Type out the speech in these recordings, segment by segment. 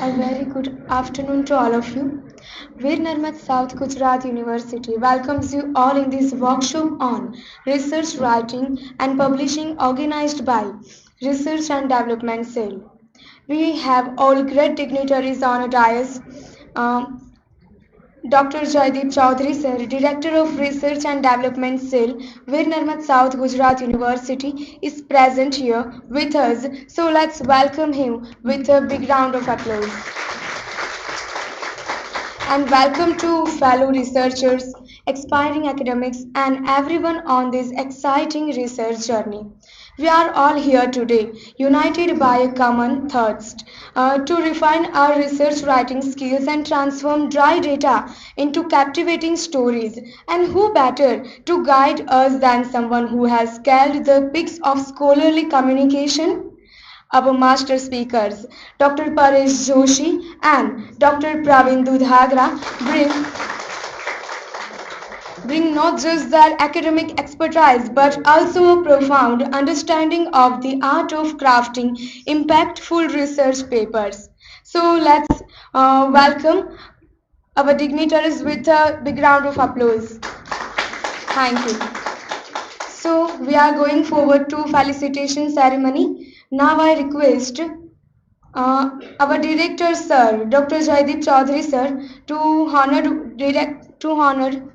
A very good afternoon to all of you. VNSGU South Gujarat University welcomes you all in this workshop on research writing and publishing organized by Research and Development Cell. We have all great dignitaries on a dais. Um, Dr. Jaideep Chaudhary Sir, Director of Research and Development Cell, VNSGU South Gujarat University, is present here with us. So let's welcome him with a big round of applause. And welcome to fellow researchers, aspiring academics, and everyone on this exciting research journey. We are all here today, united by a common thirst to refine our research writing skills and transform dry data into captivating stories. And who better to guide us than someone who has scaled the peaks of scholarly communication? Our master speakers, Dr. Paresh Joshi and Dr. Praveen Dudhagra, bring not just their academic expertise but also a profound understanding of the art of crafting impactful research papers. So let's welcome our dignitaries with a big round of applause. Thank you. So we are going forward to felicitation ceremony. Now I request our director sir, Dr. Jaideep Chaudhary sir, to honor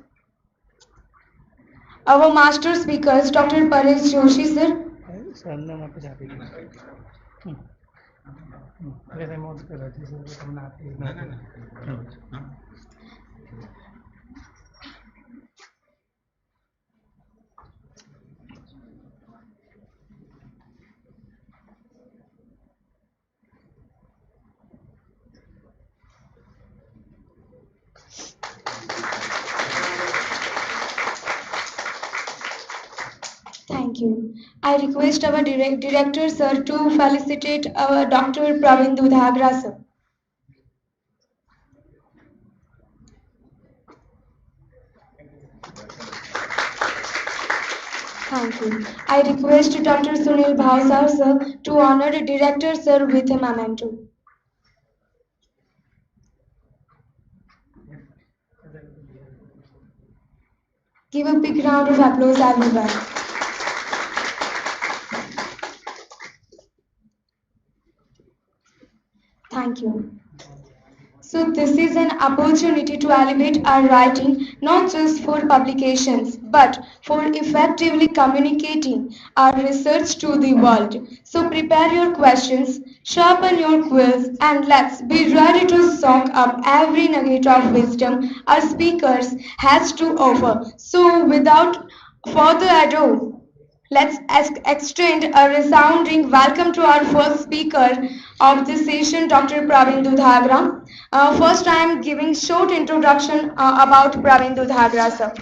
our master speakers, Dr. Paresh Joshi sir. Thank you. I request our director sir to felicitate our Dr. Praveen Dudhagra sir. Thank you. I request Dr. Sunil Bhausar sir to honor the director sir with a memento. Give a big round of applause everyone. Thank you. So this is an opportunity to elevate our writing not just for publications but for effectively communicating our research to the world. So prepare your questions, sharpen your quills, and let's be ready to soak up every nugget of wisdom our speakers has to offer. So without further ado, let's extend a resounding welcome to our first speaker of this session, Dr. Praveen Dudhagra. First, I am giving short introduction about Praveen Dudhagra sir.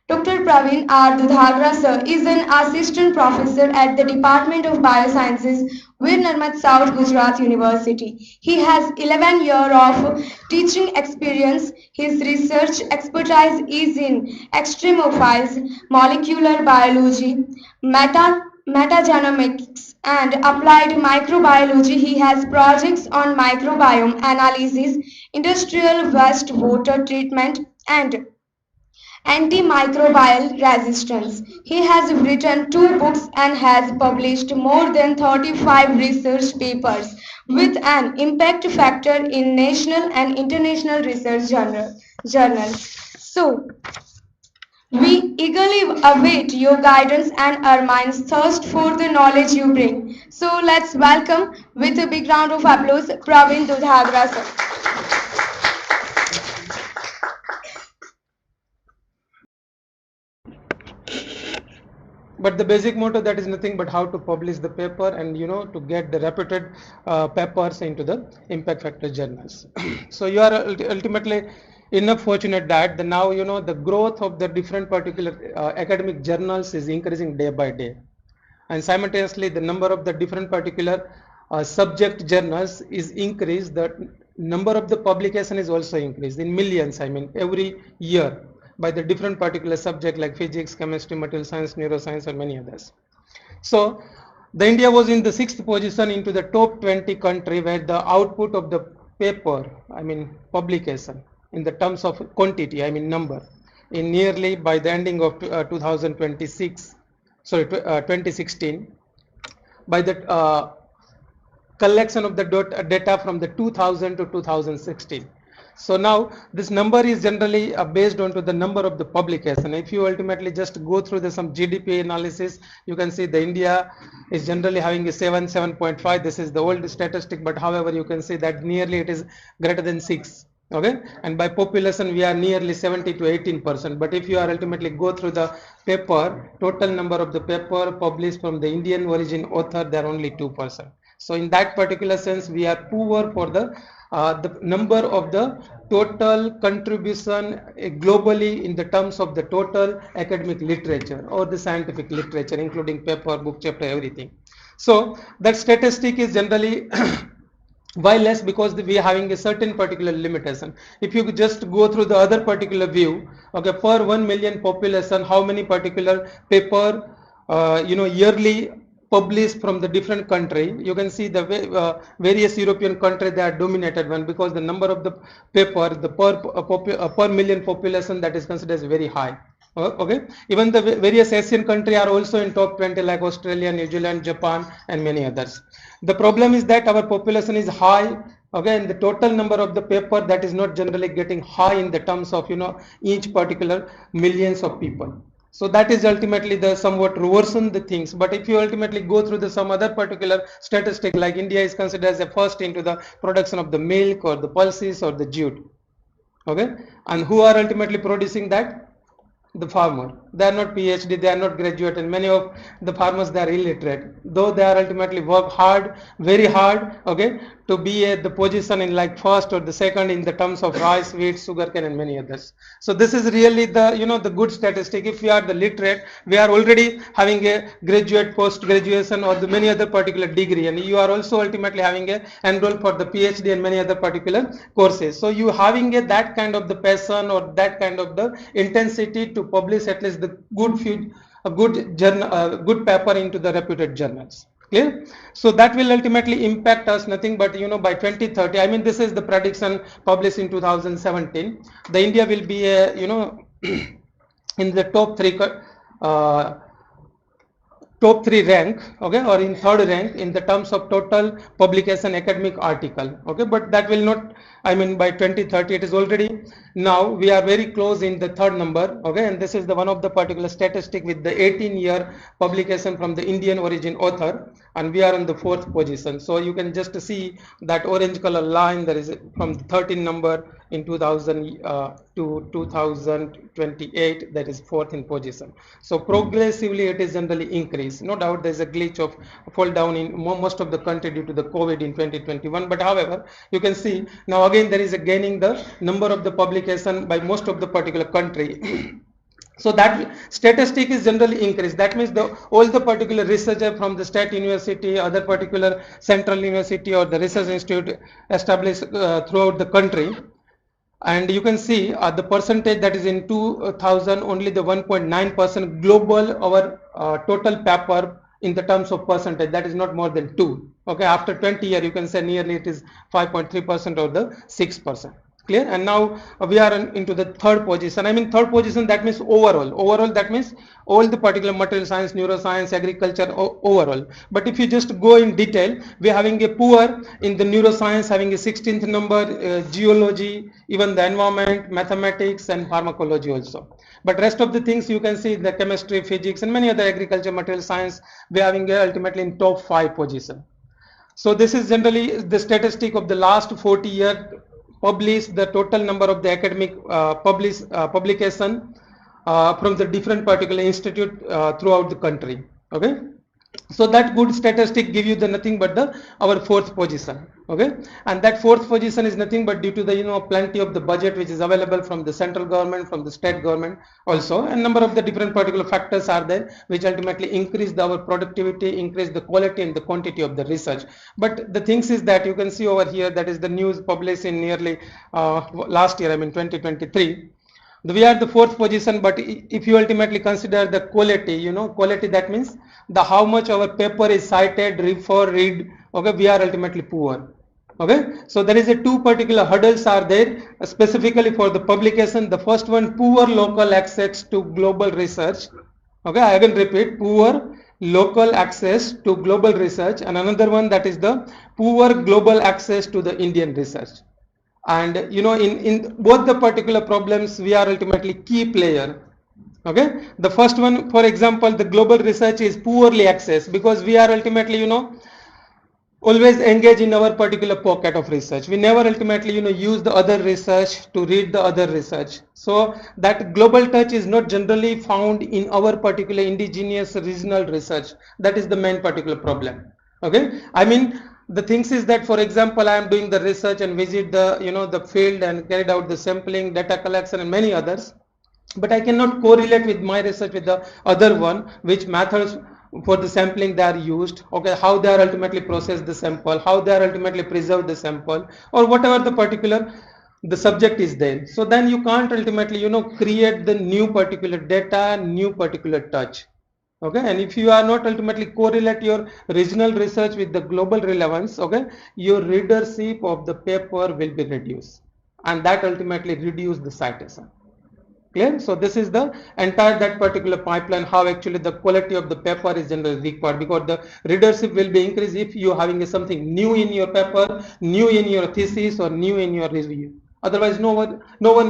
Dr. Praveen R. Dudhagra sir is an assistant professor at the Department of Biosciences, VNSGU South Gujarat University. He has 11 years of teaching experience. His research expertise is in extremophiles, molecular biology, metagenomics, and applied microbiology. He has projects on microbiome analysis, industrial wastewater treatment, and antimicrobial resistance. He has written 2 books and has published more than 35 research papers with an impact factor in national and international research journals. So, we eagerly await your guidance and our minds thirst for the knowledge you bring. So let's welcome with a big round of applause Praveen Dudhagra sir. But the basic motto, that is nothing but how to publish the paper and to get the reputed papers into the impact factor journals. So you are ultimately enough fortunate that now the growth of the different particular academic journals is increasing day by day, and simultaneously the number of the different particular subject journals is increased. The number of the publication is also increased in millions, I mean every year, by the different particular subject like physics, chemistry, material science, neuroscience, and many others. So The India was in the 6th position into the top 20 country where the output of the paper, I mean publication, in the terms of quantity, I mean number, in nearly by the ending of 2026, sorry, 2016, by the collection of the data from the 2000 to 2016. So now this number is generally based on to the number of the publication. If you ultimately just go through the some GDP analysis, you can see the India is generally having a 7.5. This is the old statistic, but however you can see that nearly it is greater than 6. Okay, and by population we are nearly 70 to 18%. But if you are ultimately go through the paper, total number of the paper published from the Indian origin author, they are only 2%. So in that particular sense, we are poor for the number of the total contribution globally in the terms of the total academic literature or the scientific literature, including paper, book, chapter, everything. So that statistic is generally why less? Because we are having a certain particular limitation. If you just go through the other particular view, okay, per 1 million population, how many particular paper yearly published from the different country, you can see the various European countries, they are dominated one, because the number of the paper, the per million population, that is considered as very high. Okay, even the various Asian countries are also in top 20, like Australia, New Zealand, Japan, and many others. The problem is that our population is high, okay, and the total number of the paper, that is not generally getting high in the terms of each particular millions of people. So that is ultimately the somewhat reversing the things. But if you ultimately go through the some other particular statistic, like India is considered as the first into the production of the milk or the pulses or the jute. Okay, and who are ultimately producing that? The farmer. They are not PhD, they are not graduate, and many of the farmers, they are illiterate, though they are ultimately work hard, very hard, okay, to be at the position in like first or the second in the terms of rice, wheat, sugarcane, and many others. So this is really the the good statistic. If we are the literate, we are already having a graduate, post graduation, or the many other particular degree, and you are also ultimately having a enroll for the PhD and many other particular courses. So you having a that kind of the passion or that kind of the intensity to publish at least the good journal, good paper into the reputed journals. Clear? So that will ultimately impact us nothing but by 2030. I mean, this is the prediction published in 2017. The India will be a in the top three rank, okay, or in third rank in the terms of total publication academic article, okay, but that will not, I mean, by 2030 it is already, now we are very close in the third number, okay, and this is the one of the particular statistic with the 18-year publication from the Indian origin author, and we are in the fourth position. So you can just see that orange color line, that is from the 13 number in 2000 to 2028, that is fourth in position. So progressively it is generally increased. No doubt there is a glitch of fall down in most of the country due to the COVID in 2021, but however you can see now again there is a gaining the number of the publication by most of the particular country. So that statistic is generally increased. That means all the particular researcher from the state university, other particular central university or the research institute established throughout the country, and you can see the percentage that is in 2000, only the 1.9% global our total paper in the terms of percentage, that is not more than 2. Okay, after 20 years you can say nearly it is 5.3% or the 6%. Clear? And now we are into the third position. I mean third position, that means overall that means all the particular material science, neuroscience, agriculture overall. But if you just go in detail, we are having a poor in the neuroscience, having a 16th number, geology, even the environment, mathematics, and pharmacology also. But rest of the things you can see the chemistry, physics, and many other agriculture, material science, we are having ultimately in top 5 position. So this is generally the statistic of the last 40 years published, the total number of the academic publication from the different particular institute throughout the country. Okay, so that good statistic give you the nothing but the our fourth position. Okay, and that fourth position is nothing but due to the plenty of the budget which is available from the central government, from the state government also, and number of the different particular factors are there which ultimately increase our productivity, increase the quality and the quantity of the research. But the things is that you can see over here, that is the news published in nearly last year, I mean 2023. We are the fourth position, but if you ultimately consider the quality, quality, that means the how much our paper is cited, read, okay, we are ultimately poor. Okay, so there is a two particular hurdles are there specifically for the publication. The first one, poor local access to global research. Okay, I again repeat, poor local access to global research, and another one, that is the poor global access to the Indian research. And in both the particular problems, we are ultimately key player. Okay, the first one, for example, the global research is poorly accessed because we are ultimately always engage in our particular pocket of research. We never ultimately use the other research to read the other research. So that global touch is not generally found in our particular indigenous regional research. That is the main particular problem. Okay, I mean, the things is that, for example, I am doing the research and visit the the field and carried out the sampling, data collection, and many others, but I cannot correlate with my research with the other one, which methods for the sampling they are used, okay, how they are ultimately processed the sample, how they are ultimately preserved the sample, or whatever the particular the subject is there. So then you can't ultimately create the new particular data, new particular touch. Okay, and if you are not ultimately correlate your regional research with the global relevance, okay, your readership of the paper will be reduced, and that ultimately reduce the citation. Clear? So this is the entire that particular pipeline, how actually the quality of the paper is generally required, because the readership will be increased if you having something new in your paper, new in your thesis, or new in your review. Otherwise, no one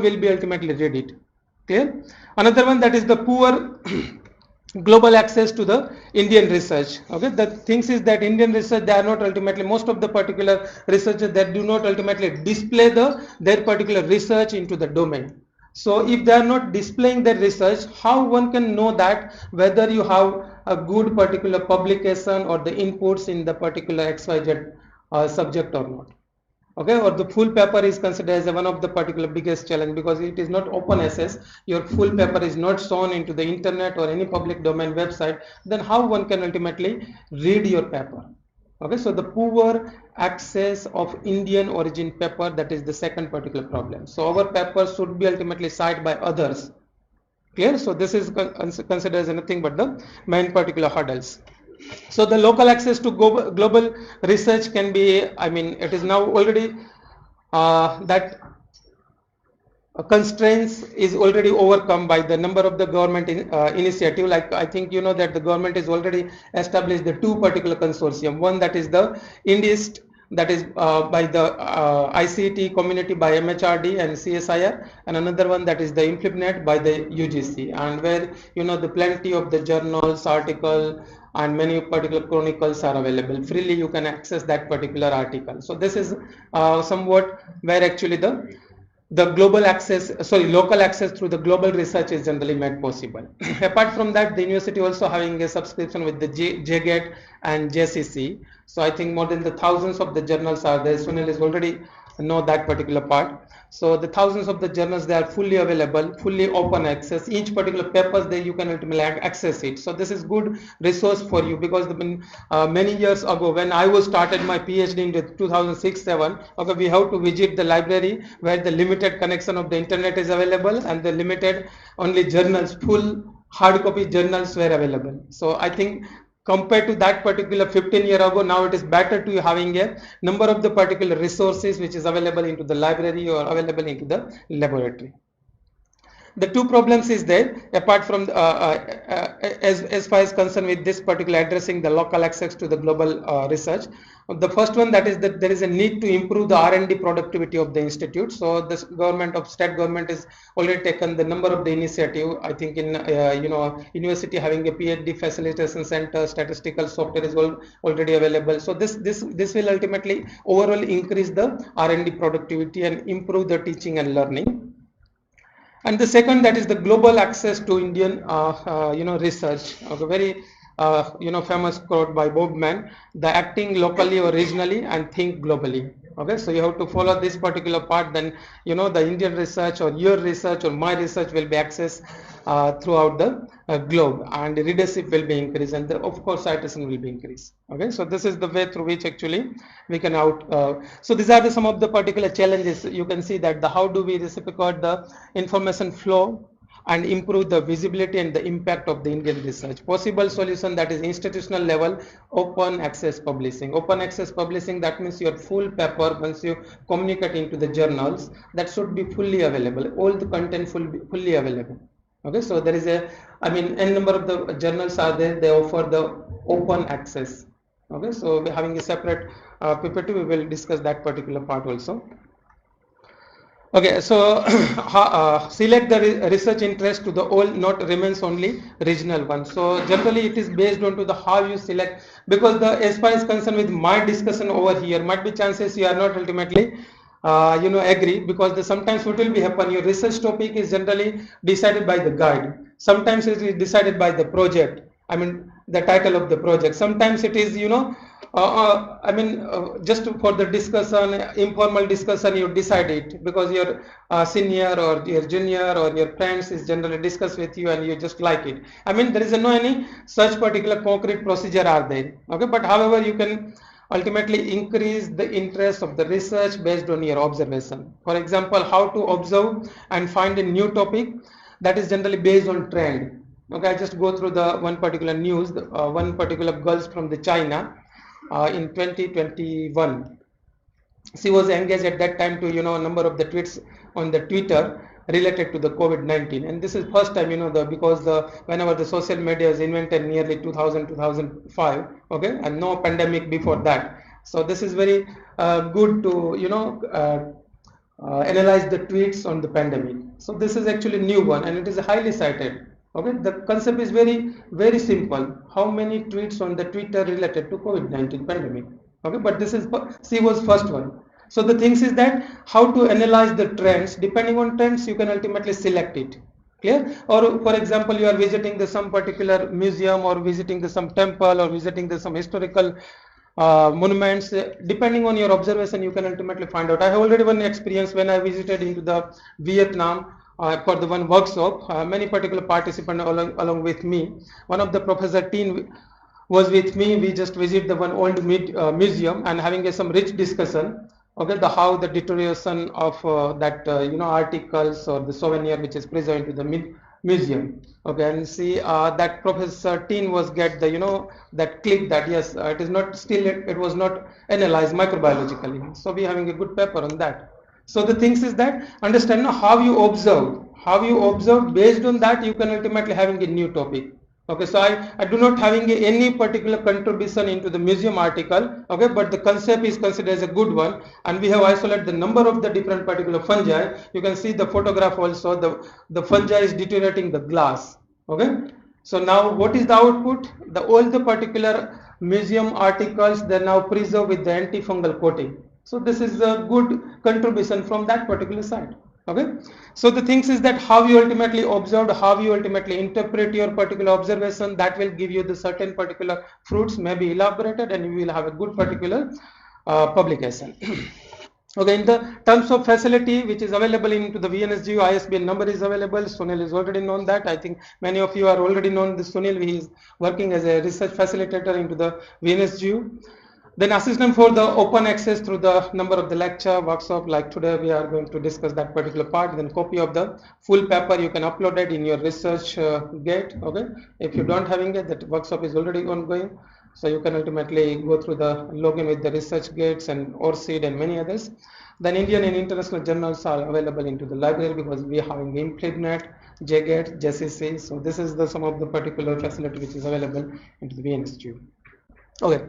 will be ultimately read it. Clear? Another one, that is the poor global access to the Indian research. Okay, the things is that Indian research, they are not ultimately, most of the particular researchers that do not ultimately display their particular research into the domain. So if they are not displaying their research, how one can know that whether you have a good particular publication or the inputs in the particular XYZ subject or not? Okay, or the full paper is considered as one of the particular biggest challenge, because it is not open access. Your full paper is not shown into the internet or any public domain website. Then how one can ultimately read your paper? Okay, so the poor access of Indian origin paper, that is the second particular problem. So our paper should be ultimately cited by others. Clear? So this is considered as anything but the main particular hurdles. So the local access to global research can be, I mean, it is now already that constraints is already overcome by the number of the government initiative. Like, I think that the government is already established the two particular consortium. One, that is the INDIST, that is by the ICT community by MHRD and CSIR, and another one, that is the ImpleNet by the UGC, and where the plenty of the journals, article, and many particular chronicles are available freely. You can access that particular article. So this is somewhat where actually the global access, local access through the global research is generally made possible. Apart from that, the university also having a subscription with the JGAT and JCC. So I think more than the thousands of the journals are there. Sunil is already know that particular part. So the thousands of the journals, they are fully available, fully open access. Each particular papers there you can ultimately access it. So this is good resource for you, because many years ago when I was started my PhD in 2006-7, okay, we have to visit the library where the limited connection of the internet is available, and the limited only journals, full hard copy journals were available. So I think compared to that particular 15 years ago, now it is better to having a number of the particular resources which is available into the library or available into the laboratory. The two problems is there, apart from as far as concerned with this particular addressing the local access to the global research. The first one, that is that there is a need to improve the R&D productivity of the institute. So the state government is already taken the number of the initiative. I think in university having a PhD facilitation center, statistical software is already available. So this will ultimately overall increase the R&D productivity and improve the teaching and learning. And the second, that is the global access to Indian research. Okay, very famous quote by Bob Mann: the acting locally or regionally and think globally. Okay, so you have to follow this particular part, then the Indian research or your research or my research will be accessed throughout the globe, and readership will be increased, and of course citation will be increased. Okay, so this is the way through which actually we can so these are some of the particular challenges. You can see that how do we reciprocate the information flow and improve the visibility and the impact of the Indian research. Possible solution, that is institutional level, open access publishing. Open access publishing, that means your full paper, once you communicate into the journals, that should be fully available. All the content fully available. Okay, so there is n number of the journals are there, they offer the open access. Okay, so we're having a separate PPT, we will discuss that particular part also. Okay, so select the research interest to the all, not remains only regional one. So generally it is based on to the how you select, because the as far as concerned with my discussion over here, might be chances you are not ultimately agree, because sometimes what will be happen, your research topic is generally decided by the guide, sometimes it is decided by the project, the title of the project, sometimes it is just for the discussion, informal discussion, you decide it because your senior or your junior or your friends is generally discuss with you and you just like it. There is no any such particular concrete procedure are there. Okay, but however you can ultimately increase the interest of the research based on your observation. For example, how to observe and find a new topic, that is generally based on trend. Okay, I just go through the one particular news, one particular girls from the China in 2021. She was engaged at that time to a number of the tweets on the Twitter related to the COVID-19, and this is first time because whenever the social media is invented nearly 2005, okay, and no pandemic before that, so this is very good to analyze the tweets on the pandemic. So this is actually new one and it is highly cited. Okay, the concept is very simple. How many tweets on the Twitter related to COVID-19 pandemic? Okay, but this is she was first one. So the things is that how to analyze the trends. Depending on trends, you can ultimately select it. Clear? Or for example, you are visiting some particular museum or visiting some temple or visiting some historical monuments. Depending on your observation, you can ultimately find out. I have already one experience when I visited into the Vietnam for the one workshop. Many particular participants along with me. One of the professor Teen was with me. We just visit the one old museum and having some rich discussion. Okay, how the deterioration of that articles or the souvenir which is preserved into the museum. Okay, and see that Professor Teen was get the that click that yes, it is not still it was not analyzed microbiologically. So we having a good paper on that. So the things is that understand how you observe, based on that you can ultimately having a new topic. Okay, so I do not having any particular contribution into the museum article. Okay, but the concept is considered as a good one, and we have isolated the number of the different particular fungi. You can see the photograph also. The fungi is deteriorating the glass. Okay, so now what is the output? All the particular museum articles, they are now preserved with the antifungal coating. So this is a good contribution from that particular side. Okay, so the things is that how you ultimately observed, how you ultimately interpret your particular observation, that will give you the certain particular fruits may be elaborated and you will have a good particular publication. Okay, in the terms of facility which is available into the VNSGU, ISBN number is available. Sunil is already known that. I think many of you are already known this Sunil. He is working as a research facilitator into the VNSGU. Then assistance for the open access through the number of the lecture, workshop, like today we are going to discuss that particular part. Then copy of the full paper, you can upload it in your research gate. Okay, if you don't having it, that workshop is already ongoing. So you can ultimately go through the login with the research gates and ORCID and many others. Then Indian and international journals are available into the library because we are having ImpleNet, JGate, JCC. So this is the some of the particular facility which is available into the VNSGU. Okay.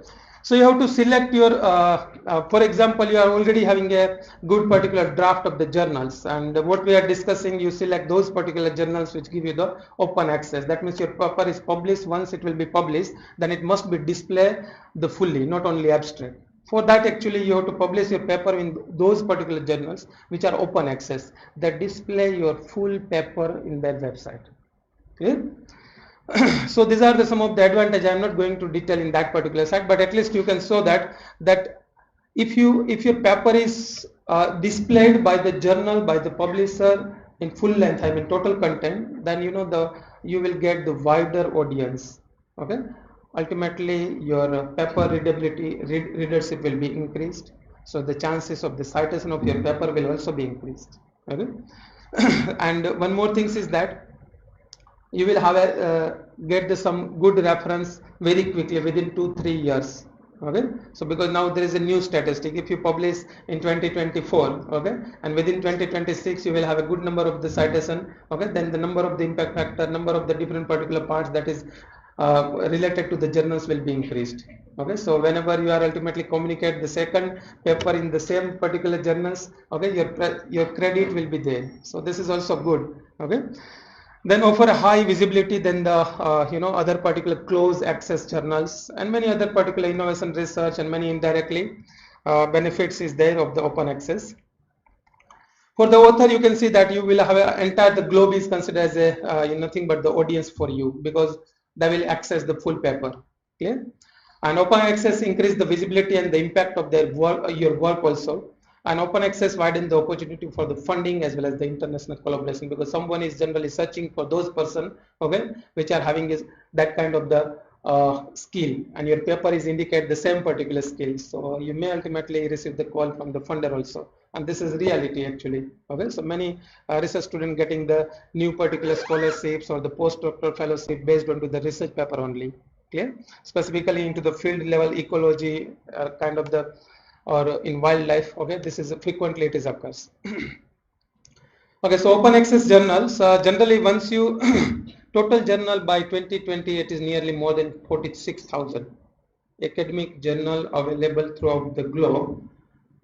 So you have to select your, for example, you are already having a good particular draft of the journals, and what we are discussing, you select those particular journals which give you the open access. That means your paper is published. Once it will be published, then it must be displayed the fully, not only abstract. For that, actually, you have to publish your paper in those particular journals which are open access, that display your full paper in their website. Okay. So these are some of the advantage. I am not going to detail in that particular side, but at least you can show that if your paper is displayed by the journal, by the publisher in full length, I mean total content, then you will get the wider audience. Okay, ultimately your paper readership will be increased, so the chances of the citation of your paper will also be increased. Okay. And one more thing is that you will have a get some good reference very quickly within 2-3 years. Okay, so because now there is a new statistic, if you publish in 2024, okay, and within 2026 you will have a good number of the citation, okay, then the number of the impact factor, number of the different particular parts that is related to the journals will be increased. Okay, so whenever you are ultimately communicate the second paper in the same particular journals, okay, your credit will be there, so this is also good. Okay, then offer a high visibility than the other particular closed access journals, and many other particular innovation research and many indirectly benefits is there of the open access. For the author, you can see that you will have entire the globe is considered as a nothing but the audience for you, because they will access the full paper. Clear? And open access increase the visibility and the impact of their work, your work also. And open access widen the opportunity for the funding as well as the international collaboration, because someone is generally searching for those person, okay, which are having is that kind of the skill, and your paper is indicate the same particular skill, so you may ultimately receive the call from the funder also, and this is reality actually. Okay, so many research students getting the new particular scholarships or the postdoctoral fellowship based on to the research paper only. Clear? Specifically into the field level ecology, kind of the, or in wildlife. Okay, this is frequently it is occurs. Okay, so open access journals, generally once you total journal by 2020 it is nearly more than 46,000 academic journal available throughout the globe.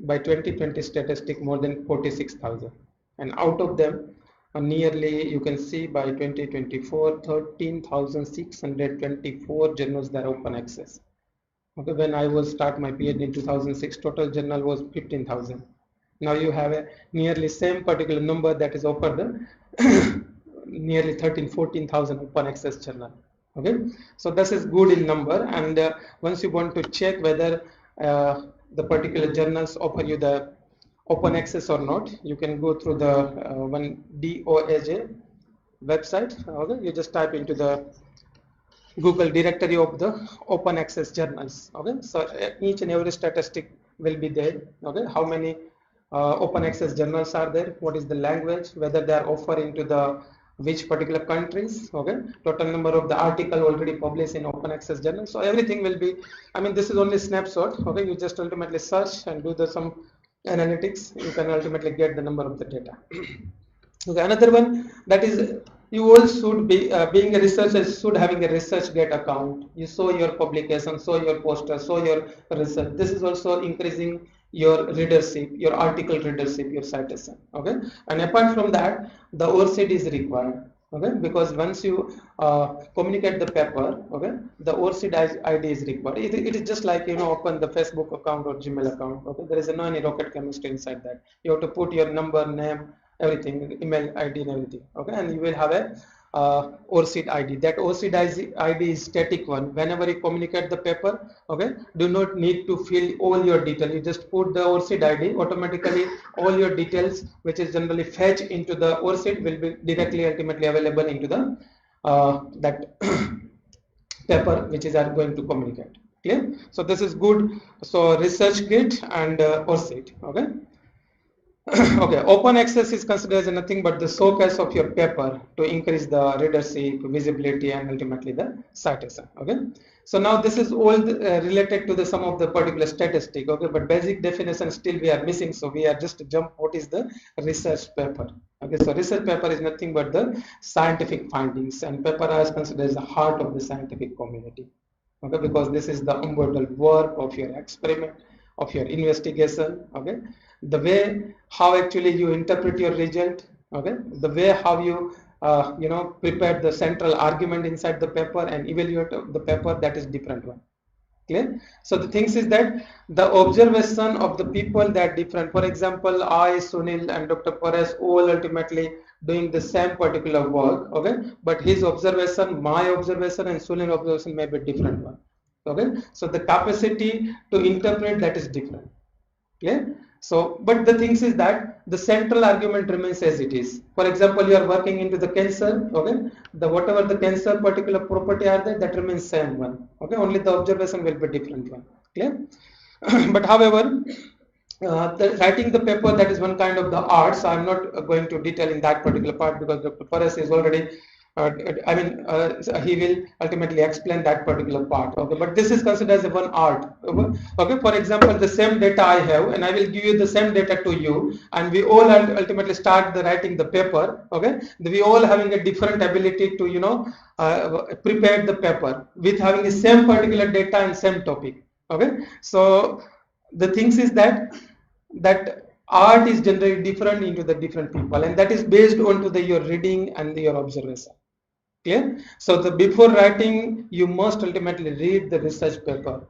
By 2020 statistic more than 46,000, and out of them nearly you can see by 2024 13,624 journals that are open access. Okay, when I was start my PhD in 2006, total journal was 15,000. Now you have a nearly same particular number that is offered the nearly 13-14,000 open access journal. Okay, so this is good in number, and once you want to check whether the particular journals offer you the open access or not, you can go through the one DOAJ website. Okay, you just type into the Google directory of the open access journals. Okay, so each and every statistic will be there. Okay, how many open access journals are there, what is the language, whether they are offered into the which particular countries, okay, total number of the article already published in open access journal. So everything will be, I mean, this is only snapshot. Okay, you just ultimately search and do the some analytics, you can ultimately get the number of the data. Okay, another one that is, you all should be being a researcher should having a ResearchGate account. You show your publication, show your poster, show your research. This is also increasing your readership, your article readership, your citation. Okay, and apart from that, the ORCID is required. Okay, because once you communicate the paper, okay, the ORCID ID is required. It is just like open the Facebook account or Gmail account. Okay, there is no any rocket chemistry inside that. You have to put your number, name, everything, email ID and everything. Okay, and you will have a ORCID ID. That ORCID ID is static one. Whenever you communicate the paper, okay, do not need to fill all your details. You just put the ORCID ID. Automatically, all your details, which is generally fetched into the ORCID, will be directly ultimately available into the that paper which is are going to communicate. Clear? So this is good. So ResearchGate and ORCID. Okay. Okay, open access is considered as nothing but the showcase of your paper to increase the readership, visibility, and ultimately the citation. Okay, so now this is all related to the some of the particular statistic. Okay, but basic definition still we are missing, so we are just jump what is the research paper. Okay, so research paper is nothing but the scientific findings, and paper is considered as the heart of the scientific community. Okay, because this is the umbrella work of your experiment, of your investigation. Okay, the way how actually you interpret your result, okay, the way how you prepare the central argument inside the paper and evaluate the paper, that is different one. Clear? So the things is that the observation of the people that different. For example, I, Sunil, and Dr. Paresh all ultimately doing the same particular work, okay, but his observation, my observation, and Sunil's observation may be different one. Okay, so the capacity to interpret, that is different. Clear? So, but the things is that the central argument remains as it is. For example, you are working into the cancer, okay? The whatever the cancer particular property are there, that remains same one, okay? Only the observation will be different one. Clear? But however, writing the paper, that is one kind of the art. So I'm not going to detail in that particular part because Dr. Paras is already he will ultimately explain that particular part. Okay, but this is considered as a one art. Okay, for example, the same data I have, and I will give you the same data to you, and we all ultimately start the writing the paper. Okay, we all having a different ability to prepare the paper with having the same particular data and same topic. Okay, so the things is that art is generally different into the different people, and that is based on to the your reading and your observation. Clear? So the before writing, you must ultimately read the research paper,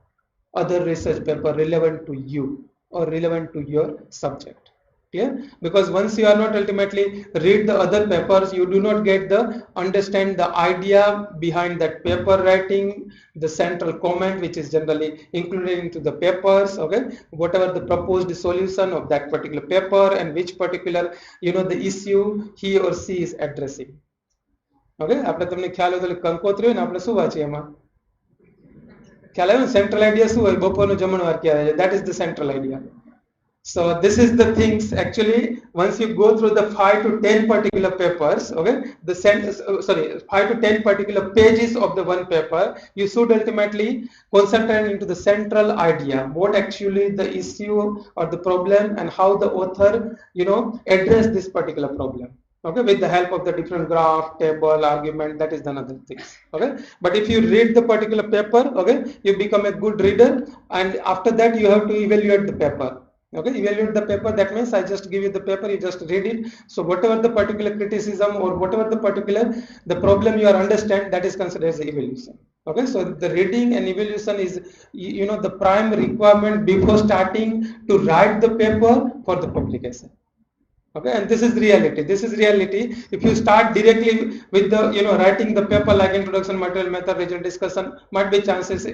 other research paper relevant to you or relevant to your subject. Clear? Because once you are not ultimately read the other papers, you do not get the understand the idea behind that paper writing, the central comment which is generally included into the papers. Okay, whatever the proposed solution of that particular paper and which particular the issue he or she is addressing. Okay આપણે તમને ખ્યાલ હોય તો કંકોત્રી હોય ને આપણે શું વાંચીએ એમાં ખ્યાલ આવ્યો સેન્ટ્રલ આઈડિયા શું હોય બપોરનું જમણવાર ક્યારે છે that is the central idea. So this is the things actually once you go through the 5 to 10 particular papers, okay, the 5 to 10 particular pages of the one paper, you should ultimately concentrate into the central idea, what actually the issue or the problem and how the author address this particular problem. Okay, with the help of the different graph, table, argument, that is another thing. Okay, but if you read the particular paper, okay, you become a good reader, and after that you have to evaluate the paper. Okay, evaluate the paper, that means I just give you the paper, you just read it. So whatever the particular criticism or whatever the particular the problem you are understand, that is considered as evaluation. Okay, so the reading and evaluation is the prime requirement before starting to write the paper for the publication. Okay, and this is reality. If you start directly with the writing the paper like introduction, material, method, result, discussion, might be chances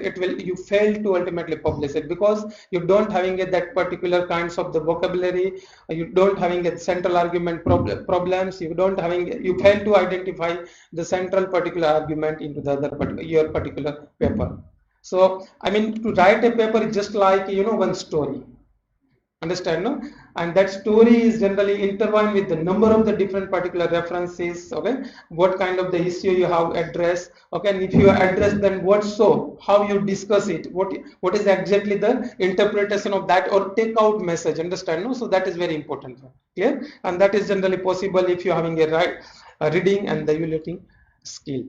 you fail to ultimately publish it because you don't having that particular kinds of the vocabulary, you don't having a central argument problems, you fail to identify the central particular argument into the other your particular paper. So I mean, to write a paper is just like one story. Understand, no? And that story is generally intertwined with the number of the different particular references. Okay, what kind of the issue you have addressed. Okay, and if you address, then what, so how you discuss it, what is exactly the interpretation of that or take out message. Understand, no? So that is very important. Clear? And that is generally possible if you are having a reading and the evaluating skill.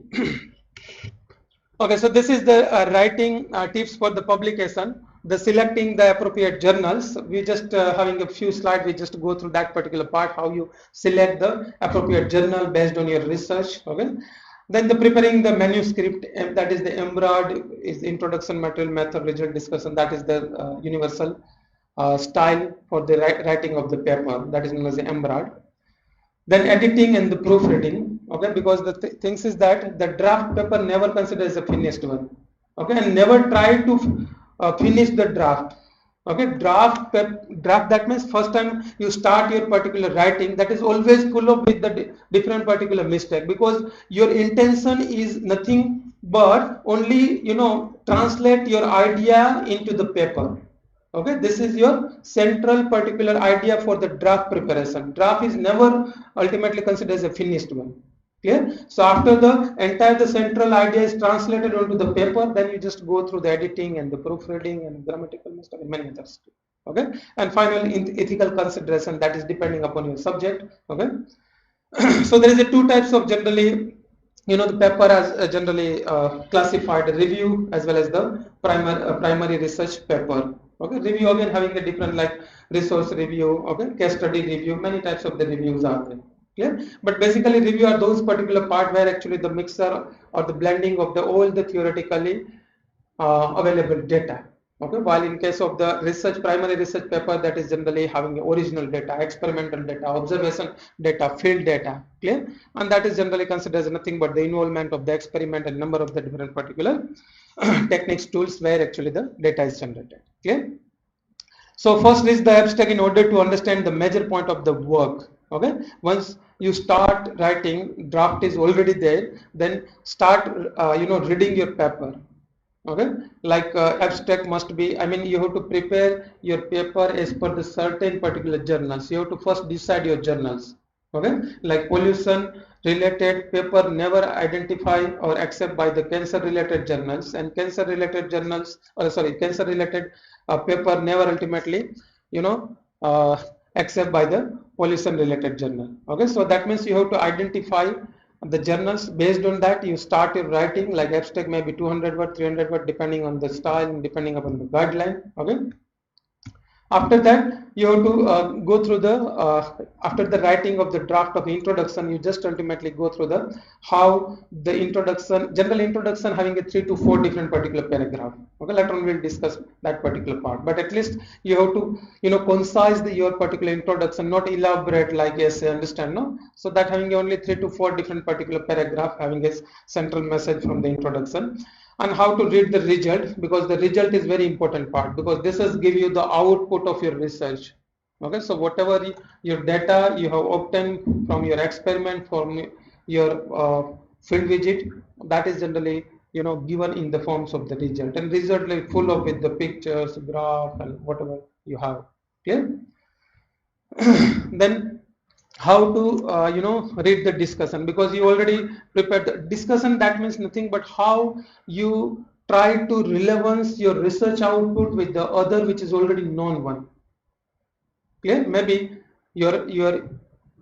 Okay, so this is the writing tips for the publication. The selecting the appropriate journals, we just having a few slides, we just go through that particular part, how you select the appropriate journal based on your research. Okay, then the preparing the manuscript, and that is the embroid is introduction, material, method, result, discussion, that is the universal style for the writing of the paper, that is known as the embroid. Then editing and the proofreading. Okay, because the things is that the draft paper never considered as a finished one. Okay, and never try to finish the draft. Okay, draft, that means first time you start your particular writing, that is always full of with the different particular mistake, because your intention is nothing but only translate your idea into the paper. Okay, this is your central particular idea for the draft preparation. Draft is never ultimately considered as a finished one. Clear? So after the entire central idea is translated onto the paper, then you just go through the editing and the proofreading and grammatical mistake and many others. Okay, and finally in ethical consideration, that is depending upon your subject. Okay, so there is two types of generally the paper as generally classified: review as well as the primary research paper. Okay, review again having a different like resource review. Okay, case study review, many types of the reviews are there. Clear? But basically review are those particular part where actually the mixer or the blending of the all the theoretically available data. Okay, while in case of the primary research paper, that is generally having original data, experimental data, observation data, field data. Clear? And that is generally considered as nothing but the involvement of the experiment and number of the different particular techniques, tools where actually the data is generated. Clear? So first is the abstract in order to understand the major point of the work. Okay, once you start writing, draft is already there, then start reading your paper. Okay, like abstract must be, I mean, you have to prepare your paper as per the certain particular journals. You have to first decide your journals. Okay, like pollution related paper never identify or accept by the cancer related journals, and cancer related journals, or sorry, cancer related paper never ultimately you know uh, accept by the pollution related journal. Okay, so that means you have to identify the journals. Based on that, you start your writing, like abstract maybe 200 word, 300 word, depending on the style and depending upon the guideline. Okay, after that you have to go through the after the writing of the draft of introduction, you just ultimately go through the how the introduction, general introduction, having a 3 to 4 different particular paragraph. Okay, later on we'll discuss that particular part, but at least you have to concise your particular introduction, not elaborate like essay, understand, no? So that having only 3 to 4 different particular paragraph, having a central message from the introduction. And how to read the result, because the result is very important part, because this is give you the output of your research. Okay, so whatever your data you have obtained from your experiment, from your field visit, that is generally given in the forms of the result, and result like full of with the pictures, graph, and whatever you have. Clear? Then how to read the discussion, because you already prepared the discussion. That means nothing but how you try to relevance your research output with the other which is already known one. Clear? Maybe your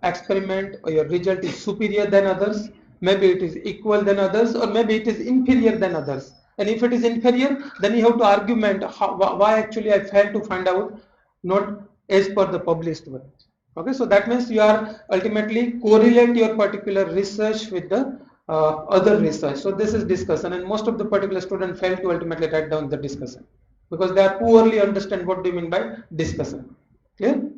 experiment or your result is superior than others, maybe it is equal than others, or maybe it is inferior than others. And if it is inferior, then you have to argument why actually I failed to find out not as per the published one. Okay, so that means you are ultimately correlate your particular research with the other research. So this is discussion, and most of the particular student fail to ultimately write down the discussion because they are poorly understand what do you mean by discussion. Clear?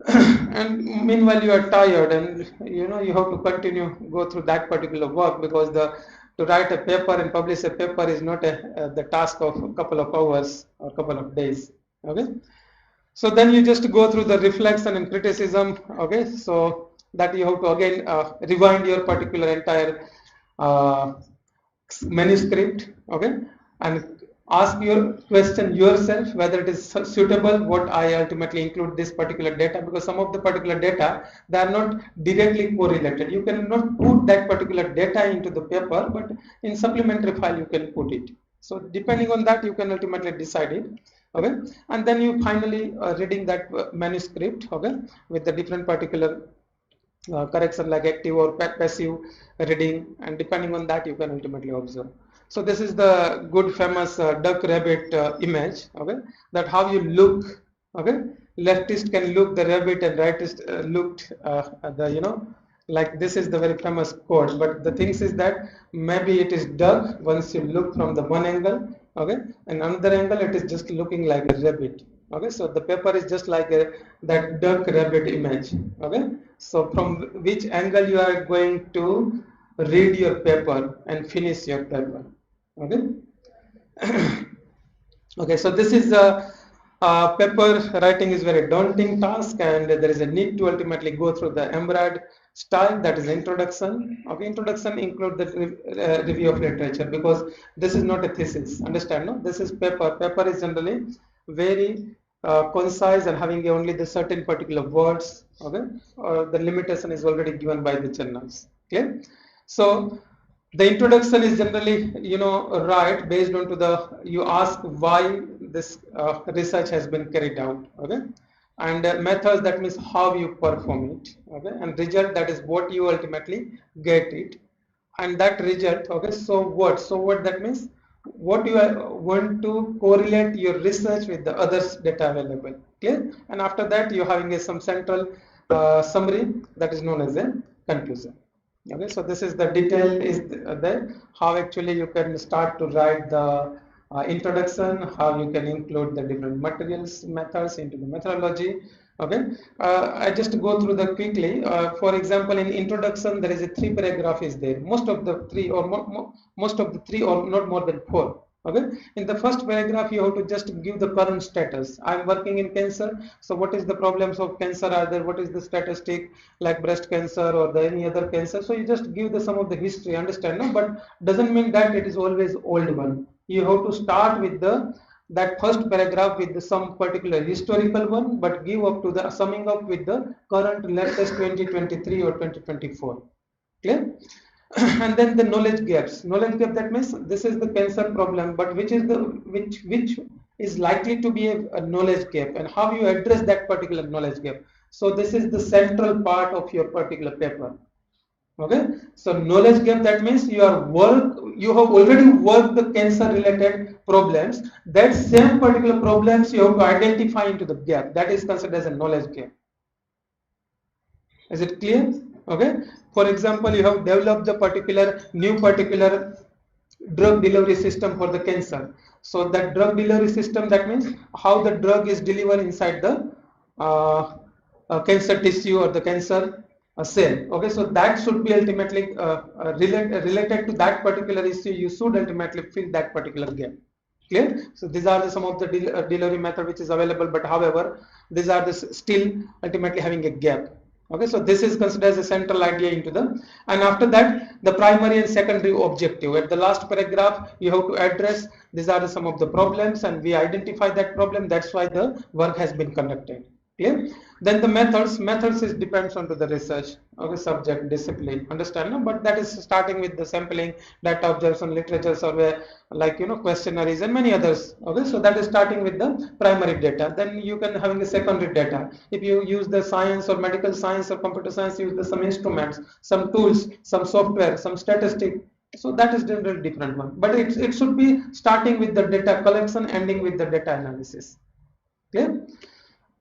And meanwhile you are tired, and you have to continue go through that particular work, because to write a paper and publish a paper is not the task of a couple of hours or couple of days. Okay, so then you just go through the reflection and criticism. Okay, so that you have to again rewind your particular entire uh, manuscript. Okay, and ask your question yourself whether it is suitable what I ultimately include this particular data, because some of the particular data, they are not directly correlated. You cannot put that particular data into the paper, but in supplementary file you can put it. So depending on that, you can ultimately decide it. Okay, and then you finally reading that manuscript, okay, with the different particular correction like active or passive reading, and depending on that you can ultimately observe. So this is the good famous duck rabbit image. Okay, that how you look. Okay, leftist can look the rabbit and rightist looked the like this is the very famous quote. But the things is that maybe it is duck once you look from the one angle. Okay, and another angle it is just looking like a rabbit. Okay, so the paper is just like that duck rabbit image. Okay, so from which angle you are going to read your paper and finish your paper. Okay. Okay, so this is paper writing is very daunting task, and there is a need to ultimately go through the embroidered style, that is introduction. Okay, introduction include the review of literature, because this is not a thesis, understand, no? This is paper. Paper is generally very concise and having only the certain particular words. Okay, or the limitation is already given by the journals. Okay, so the introduction is generally right based on to the you ask why this research has been carried out. Okay, and methods, that means how you perform it. Okay, and result, that is what you ultimately get it, and that result. Okay, so what that means what you want to correlate your research with the others data available. Okay, and after that you having some central summary, that is known as a conclusion. Okay, so this is the detail is there how actually you can start to write the introduction, how you can include the different materials methods into the methodology. Okay, I just go through the quickly. For example, in introduction there is a 3 paragraph is there. Most of the 3 or most of the 3 or not more than 4. Okay, in the first paragraph you have to just give the current status. I'm working in cancer, so what is the problems of cancer are there, what is the statistic like breast cancer or the any other cancer. So you just give the some of the history, understand, no? But doesn't mean that it is always old one. You have to start with the that first paragraph with the some particular historical one, but give up to the summing up with the current latest 2023 or 2024. Clear? And then the knowledge gaps. Knowledge gap, that means this is the cancer problem, but which is the which is likely to be a knowledge gap, and how you address that particular knowledge gap. So this is the central part of your particular paper. Okay, so knowledge gap, that means you have already worked the cancer related problems. That same particular problems you have to identify into the gap. That is considered as a knowledge gap. Is it clear? Okay. For example, you have developed the particular drug delivery system for the cancer. So that drug delivery system, that means how the drug is delivered inside the cancer tissue or the cancer cell. Okay, so that should be ultimately related to that particular issue. You should ultimately fill that particular gap. Clear? So these are some of the delivery method which is available, but however these are still ultimately having a gap. Okay, so this is considered as a central idea into the, and after that the primary and secondary objective. At the last paragraph you have to address these are some of the problems, and we identify that problem. That's why the work has been conducted. Clear? Then the methods is depends on to the research, okay, subject, discipline, understand, no? But that is starting with the sampling, data observation, literature survey, like questionnaires and many others. Okay, so that is starting with the primary data. Then you can having the secondary data. If you use the science or medical science or computer science, use the some instruments, some tools, some software, some statistic. So that is generally different one, but it should be starting with the data collection, ending with the data analysis. Clear?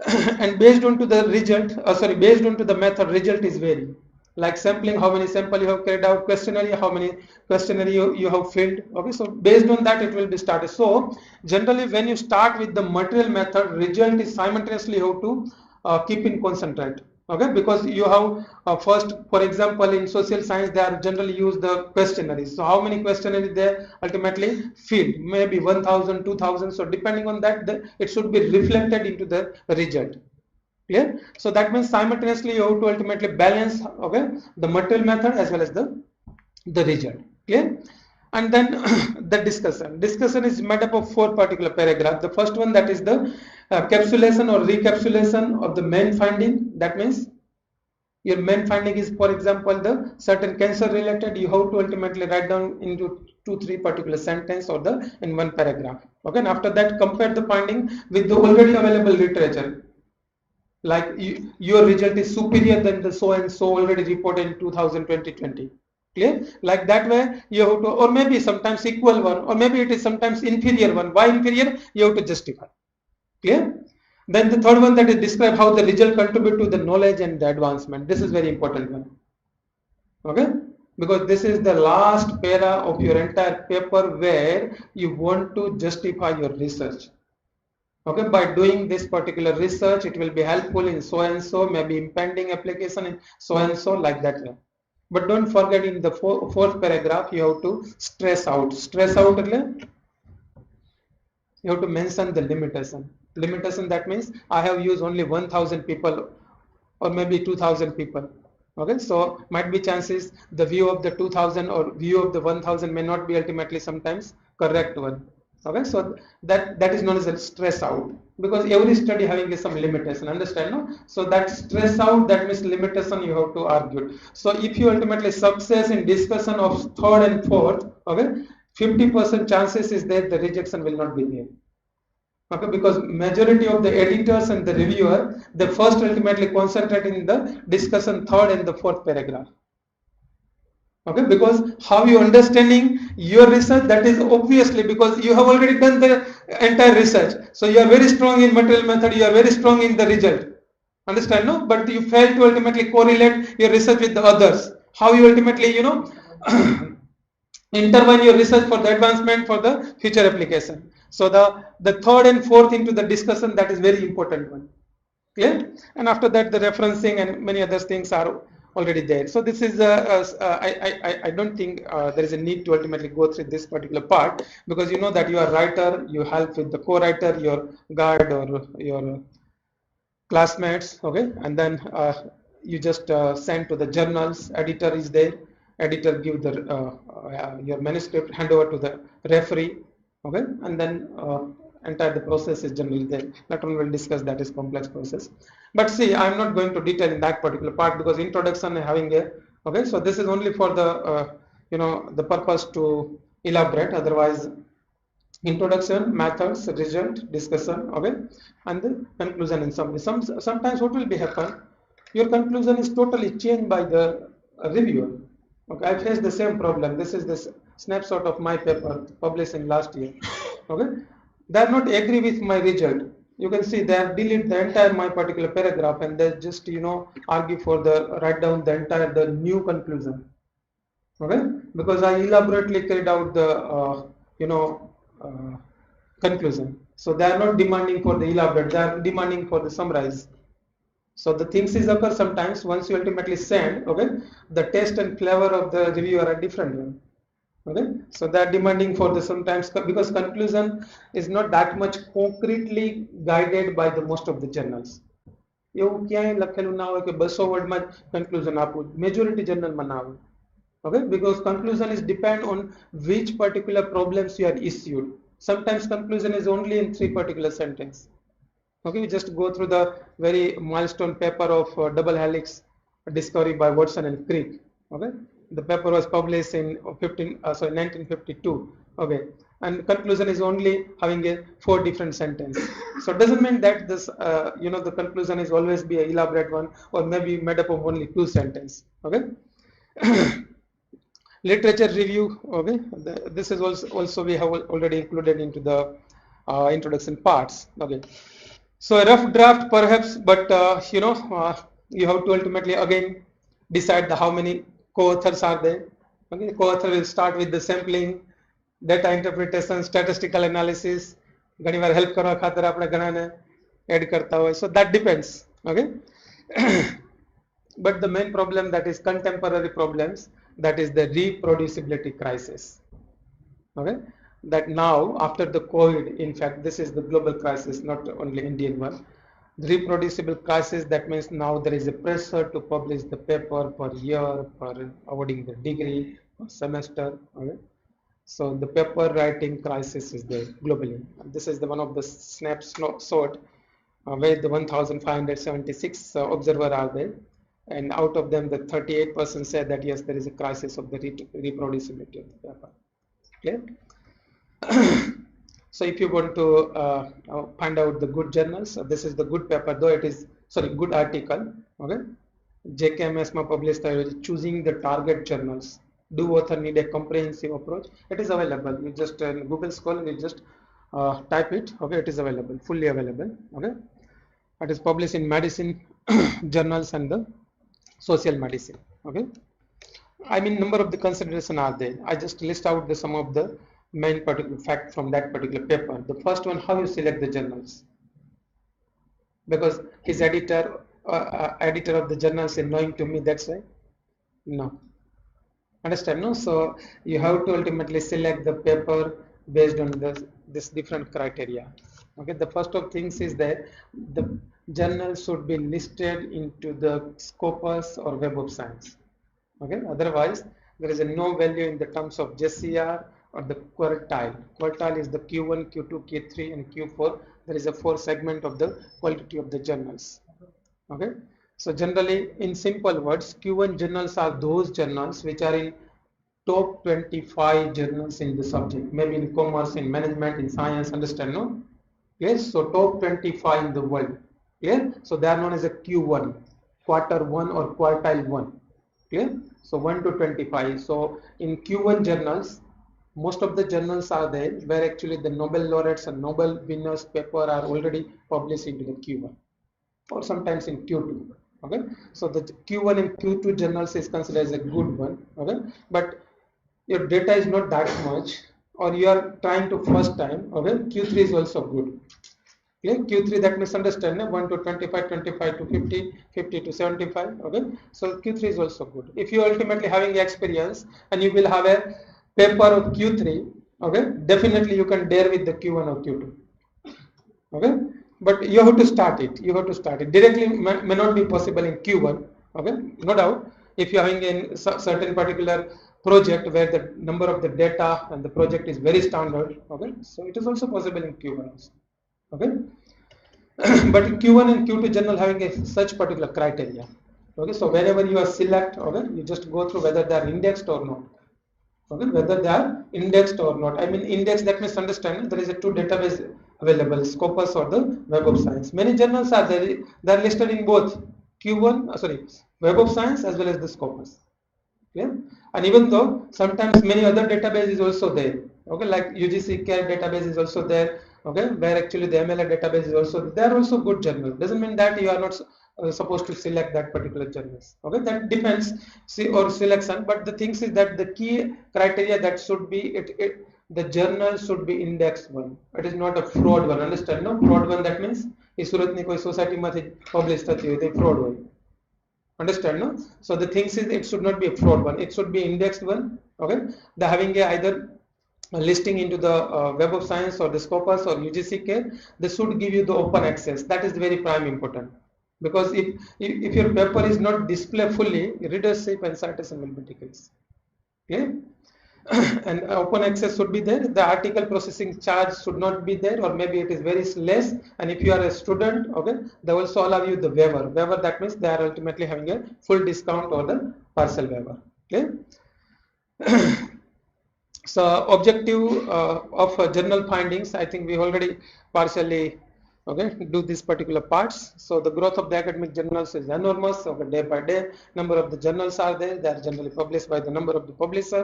And based on to the result, based on to the method, result is vary. Like sampling, how many sample you have carried out, questionnaire, how many questionnaire you have filled. Okay, so based on that it will be started. So generally when you start with the material method, result is simultaneously you have to keep in concentrate. Okay, because you have first, for example, in social science they are generally use the questionnaires. So how many questionnaires they ultimately fill? Maybe 1000, 2000. So depending on that, it should be reflected into the result. Clear? So that means simultaneously you have to ultimately balance, okay, the material method as well as the result. Clear? And then the discussion is made up of 4 particular paragraphs. The first one, that is the capsulation or recapitulation of the main finding. That means your main finding is, for example, the certain cancer related, you have to ultimately write down into 2-3 particular sentence or the in one paragraph. Okay, and after that compare the finding with the already available literature. Like your result is superior than the so and so already reported in 2020. Clear? Like that way you have to, or maybe sometimes equal one, or maybe it is sometimes inferior one. Why inferior? You have to justify. Clear? Then the third one, that is describe how the result contribute to the knowledge and the advancement. This is very important one. Okay, because this is the last para of your entire paper where you want to justify your research. Okay, by doing this particular research, it will be helpful in so and so, maybe impending application in so and so, like that way. But don't forget, in the fourth paragraph you have to stress out you have to mention the limitation. That means I have used only 1000 people or maybe 2000 people. Okay, so might be chances the view of the 2000 or view of the 1000 may not be ultimately sometimes correct one. Okay, so that is known as a stress out, because every study having some limitation, understand, no? So that stress out, that means limitation you have to argue. So if you ultimately success in discussion of third and fourth, okay, 50% chances is that the rejection will not be there. Okay, because majority of the editors and the reviewer, they first ultimately concentrate in the discussion third and the fourth paragraph. Okay, because how you understanding your research, that is obviously because you have already done the entire research. So you are very strong in material method, you are very strong in the result. Understand, no? But you fail to ultimately correlate your research with the others. How you ultimately, intervene your research for the advancement for the future application. So the third and fourth into the discussion, that is very important one. Clear? And after that the referencing and many other things are already there. So this is I don't think there is a need to ultimately go through this particular part, because you know that you are writer, you help with the co-writer, your guide or your classmates, okay, and then you just send to the journals. Editor is there. Editor give the your manuscript, hand over to the referee, okay, and then entire the process is generally there. Later on we'll discuss that is complex process. But see, I'm not going to detail in that particular part because introduction having a, okay, so this is only for the you know, the purpose to elaborate. Otherwise, introduction, methods, result, discussion, okay, and the conclusion in summary. Sometimes what will be happen, your conclusion is totally changed by the reviewer. Okay, I faced the same problem. This is this snapshot of my paper published in last year. Okay, they are not agree with my result. You can see they have delete the entire my particular paragraph and they just, you know, argue for the write down the entire the new conclusion. Okay, because I elaborately carried out the you know conclusion. So they are not demanding for the elaborate, they are demanding for the summarize. So the things is occur sometimes once you ultimately send, okay, the taste and flavor of the reviewer are different one. Okay, so they are demanding for the sometimes, because conclusion is not that much concretely guided by the most of the journals. એવું ક્યાંય લખેલું ના હોય કે 200 વર્ડમાં conclusion આપું, majority journalમાં ના હોય. Okay, because conclusion is depend on which particular problems you are issued. Sometimes conclusion is only in 3 particular sentence. Okay, we just go through the very milestone paper of double helix discovery by Watson and Crick. Okay, the paper was published in 1952. Okay, and conclusion is only having a 4 different sentence. So it doesn't mean that this you know, the conclusion is always be a elaborate one or maybe made up of only 2 sentence. Okay. Literature review, okay, this is also we have already included into the introduction parts. Okay, so a rough draft perhaps, but you know, you have to ultimately again decide the how many co-authors are there. Okay, co-author will start with the sampling, data interpretation, statistical analysis, ઘણી વાર help કરવા ખાતર આપણે ઘણાને add કરતા હોય, so that depends. Okay. But the main problem, that is contemporary problems, that is the reproducibility crisis. Okay, that now after the COVID, in fact this is the global crisis, not only Indian one. The reproducible crisis, that means now there is a pressure to publish the paper per year, for awarding the degree or semester. Okay, so the paper writing crisis is there globally. This is the one of the snapshot where the 1576 observers are there, and out of them the 38% said that yes, there is a crisis of the reproducibility of the paper. Clear? So if you want to find out the good journals, this is the good paper, though it is, sorry, good article. Okay, JKMS ma published choosing the target journals. Do author need a comprehensive approach? It is available. You just Google Scholar, you just type it. Okay, it is available, fully available. Okay, it is published in medicine journals and the social medicine. Okay, I mean number of the consideration are there. I just list out the some of the main particular fact from that particular paper. The first one, how you select the journals, because his editor of the journals is knowing to me, that's why. No, understand? No, so you have to ultimately select the paper based on this different criteria. Okay, the first of things is that the journal should be listed into the Scopus or Web of Science. Okay, otherwise there is a no value in the terms of JCR or the quartile. Quartile is the Q1, Q2, Q3 and Q4. There is a 4 segment of the quality of the journals. Okay, so generally in simple words, Q1 journals are those journals which are in top 25 journals in the subject, maybe in commerce, in management, in science, understand? No? Yes, so top 25 in the world. Clear? So they are known as a Q1, quarter 1 or quartile 1. Clear? So 1 to 25. So in Q1 journals, most of the journals are there where actually the Nobel laureates and Nobel winners paper are already published into the Q1 or sometimes in Q2. Okay, so the Q1 and Q2 journals is considered as a good one. Okay, but your data is not that much or you are trying to first time. Okay, Q3 is also good. Okay, Q3 that means understand 1 to 25, 25 to 50, 50 to 75. Okay, so Q3 is also good. If you ultimately having experience and you will have a paper of Q3, okay, definitely you can dare with the Q1 or Q2. Okay, but you have to start it. You have to start it directly. May not be possible in Q1. Okay, no doubt. If you are having in certain particular project where the number of the data and the project is very standard, okay, so it is also possible in Q1 also. Okay, but Q1 and Q2 journal having a such particular criteria. Okay, so whenever you are select, okay, you just go through whether they are indexed or not. Okay, whether they are indexed or not. I mean, index that means understand there is a two database available, Scopus or the Web of Science. Many journals are there; they are listed in both Q1, Web of Science as well as the Scopus. Okay, and even though sometimes many other database is also there. Okay, like UGC Care database is also there. Okay, where actually the MLA database is also there. They are also good journals. Doesn't mean that you are not supposed to select that particular journals. Okay, that depends or selection. But the things is that the key criteria that should be the journal should be indexed one. It is not a fraud one. Understand? No fraud one. That means if Surat ની કોઈ સોસાયટીમાંથી publish થતી હોય તે fraud હોય. Understand? No. So the things is it should not be a fraud one. It should be indexed one. Okay. The having a either listing into the Web of Science or the Scopus or UGC Care, they should give you the open access. That is very prime important, because if your paper is not displayed fully, readership and citation will be decreased. Okay. And open access should be there. The article processing charge should not be there, or maybe it is very less. And if you are a student, okay, they also allow you the waiver. Waiver that means they are ultimately having a full discount or the partial waiver. Okay. So objective of journal findings, I think we already partially do these particular parts. So the growth of the academic journals is enormous. Okay, day by day, number of the journals are there. They are generally published by the number of the publisher.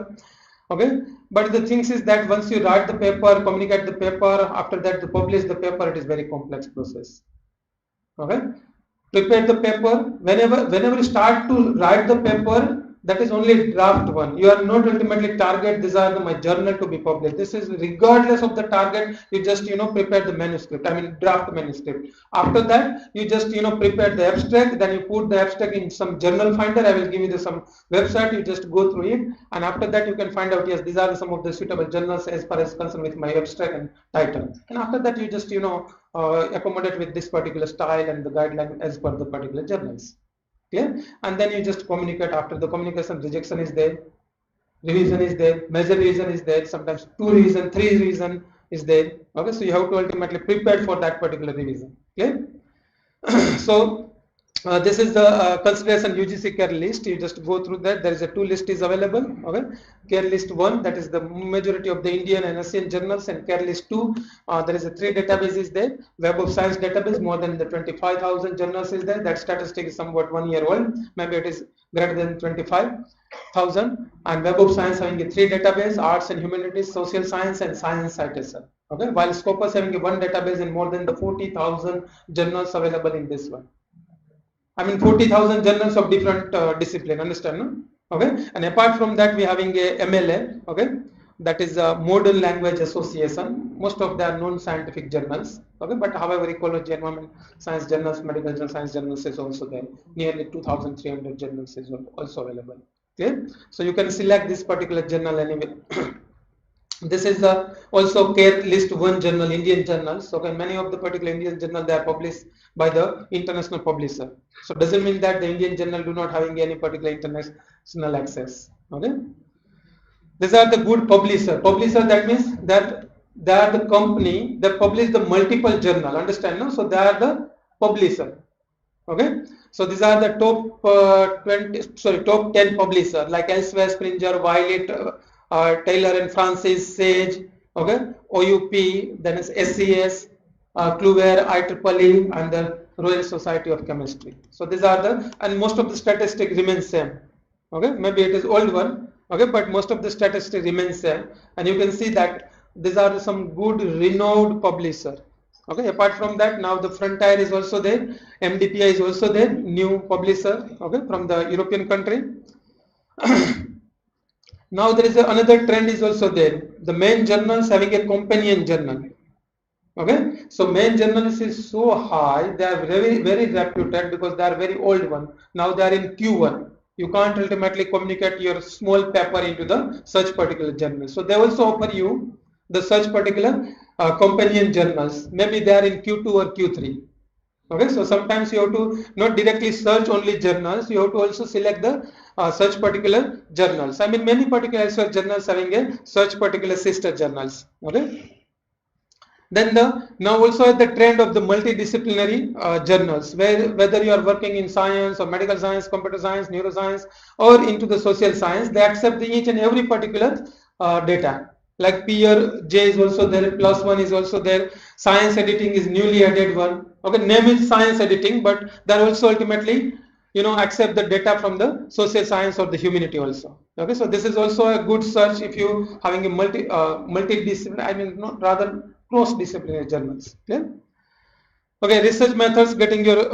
Okay, but the things is that once you write the paper, communicate the paper, after that to publish the paper, it is very complex process. Okay, prepare the paper. Whenever you start to write the paper, that is only draft one. You are not ultimately target. These are my journal to be published. This is regardless of the target. You just prepare the manuscript. I mean draft manuscript. After that, you just prepare the abstract. Then you put the abstract in some journal finder. I will give you some website. You just go through it, and after that you can find out, yes, these are some of the suitable journals as far as concerned with my abstract and title. And after that, you just accommodate with this particular style and the guideline as per the particular journals. Okay, and then you just communicate. After the communication, rejection is there, revision is there, major revision is there, sometimes 2 revision, 3 revision is there. Okay, so you have to ultimately prepare for that particular revision. Okay. So this is the consideration UGC care list. You just go through that. There is a 2 list is available. Okay, care list 1, that is the majority of the Indian and Asian journals, and care list 2, there is a 3 databases there. Web of Science database, more than the 25,000 journals is there. That statistic is somewhat 1 year old. Maybe it is greater than 25,000. And Web of Science having a 3 database: arts and humanities, social science, and science citation. Okay, while Scopus having a 1 database and more than the 40,000 journals available in this one. I mean 40,000 journals of different discipline. Understand? No? Okay. And apart from that, we having a MLA. Okay, that is a Modern Language Association. Most of them are non-scientific journals. Okay, but however, ecology, environment, science journals, medical journals, science journals is also there. Nearly 2,300 journals is also available. Okay, so you can select this particular journal anyway. This is the also care list 1 journal, Indian journals. Okay, many of the particular Indian journal, they are published by the international publisher. So doesn't mean that the Indian journal do not having any particular international access. Okay, these are the good publisher. Publisher, that means that they are the company that publish the multiple journal. Understand? No? So they are the publisher. Okay, so these are the top 10 publisher like Elsewhere, Springer, Violet, Taylor and Francis, Sage, okay, OUP, then is SCS, Kluwer, IEEE, and the Royal Society of Chemistry. So these are the, and most of the statistics remain same. Okay, maybe it is old one. Okay, but most of the statistics remain same, and you can see that these are some good renowned publisher. Okay, apart from that, now the Frontier is also there, MDPI is also there, new publisher, okay, from the European country. Now there is another trend is also there. The main journals having a companion journal. Okay, so main journals is so high, they are very reputed because they are very old one. Now they are in Q1. You can't ultimately communicate your small paper into the such particular journal. So they also offer you the such particular companion journals. Maybe they are in Q2 or Q3. Okay, so sometimes you have to not directly search only journals, you have to also select the search particular journals. I mean, many particular search journals having a search particular sister journals. Okay. Then now also the trend of the multidisciplinary journals, where whether you are working in science or medical science, computer science, neuroscience, or into the social science, they accept each and every particular data. Like peer J is also there, plus one is also there. Science editing is newly added one. Okay, name is science editing, but they also ultimately accept the data from the social science or the humanity also. Okay, so this is also a good search if you having a multidisciplinary, I mean not rather cross disciplinary journals. Clear? Okay, research methods, getting your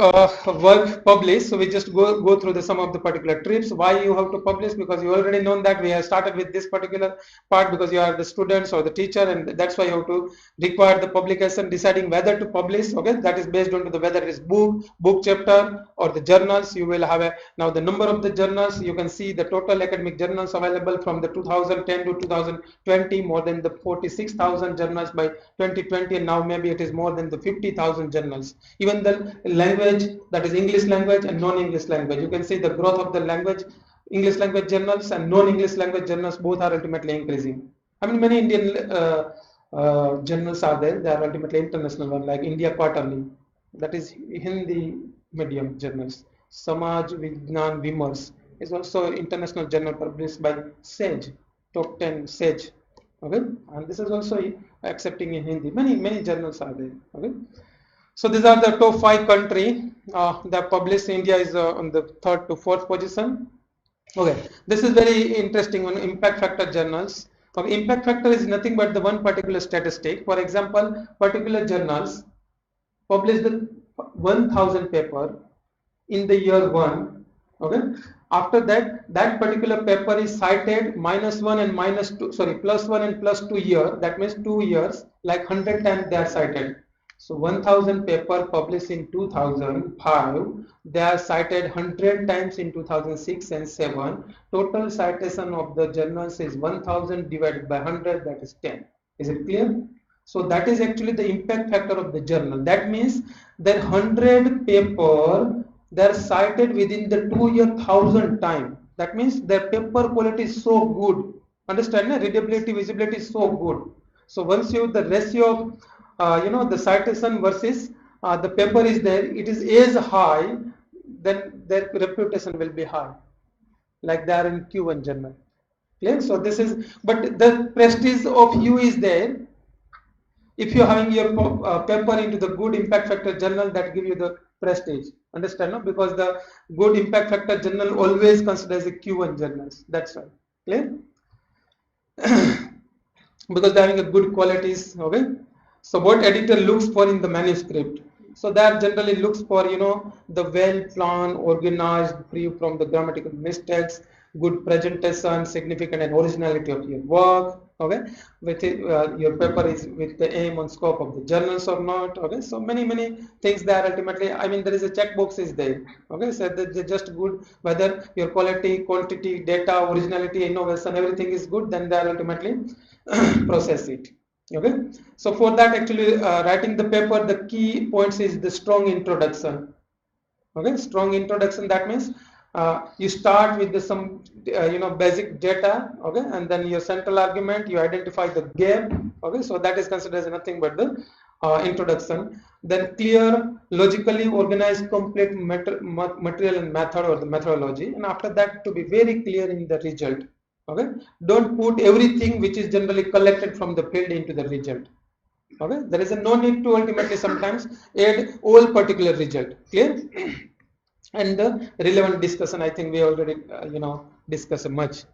work published. So we just go through some of the particular tips. Why you have to publish? Because you already know that we have started with this particular part because you are the students or the teacher, and that's why you have to require the publication, deciding whether to publish. Okay, that is based on the whether it is book chapter or the journals. You will have now the number of the journals. You can see the total academic journals available from the 2010 to 2020, more than the 46,000 journals by 2020, and now maybe it is more than the 50,000 journals. Even the language, that is English language and non-English language, you can see the growth of the language. English language journals and non-English language journals both are ultimately increasing. I mean, many Indian journals are there. They are ultimately international one, like India Quarterly, that is Hindi medium journals. Samaj Vignan Vimars is also an international journal published by Sage, Top 10 Sage. Okay, and this is also accepting in Hindi. Many journals are there. Okay. So these are the top 5 country that published. India is on the 3rd to 4th position. Okay, this is very interesting one. Impact factor journals. Okay, impact factor is nothing but the one particular statistic. For example, particular journals publish the 1,000 paper in the year 1. Okay, after that particular paper is cited -1 and -2, sorry, +1 and +2 year. That means 2 years, like 100 times they are cited. So 1,000 paper published in 2005, they are cited 100 times in 2006 and 7. Total citation of the journals is 1,000 divided by 100, that is 10. Is it clear? So that is actually the impact factor of the journal. That means that 100 paper, they are cited within the 2 year 1,000 time. That means their paper quality is so good. Understand? Readability, visibility is so good. So once you the ratio of the citation versus the paper is there, it is as high, then their reputation will be high, like they are in Q1 journal. Clear? So this is, but the prestige of you is there. If you are having your paper into the good impact factor journal, that give you the prestige. Understand? No? Because the good impact factor journal always considers a Q1 journals. That's why. Clear? Because they are having a good qualities. Okay. So what editor looks for in the manuscript? So that generally looks for the well planned, organized, free from the grammatical mistakes, good presentation, significant and originality of your work. Okay, with your paper is with the aim on scope of the journals or not. Okay, so many things there ultimately. I mean, there is a checkbox is there. Okay, so they're just good whether your quality, quantity, data, originality, innovation, everything is good. Then they are ultimately process it. Okay, so for that actually writing the paper, the key points is the strong introduction. Okay, strong introduction, that means you start with some basic data. Okay, and then your central argument, you identify the gap. Okay, so that is considered as nothing but the introduction. Then clear, logically organized, complete material and method or the methodology, and after that to be very clear in the result. Okay, don't put everything which is generally collected from the field into the result. Okay, there is no need to ultimately sometimes add all particular result. Clear? And the relevant discussion, I think we already discussed much.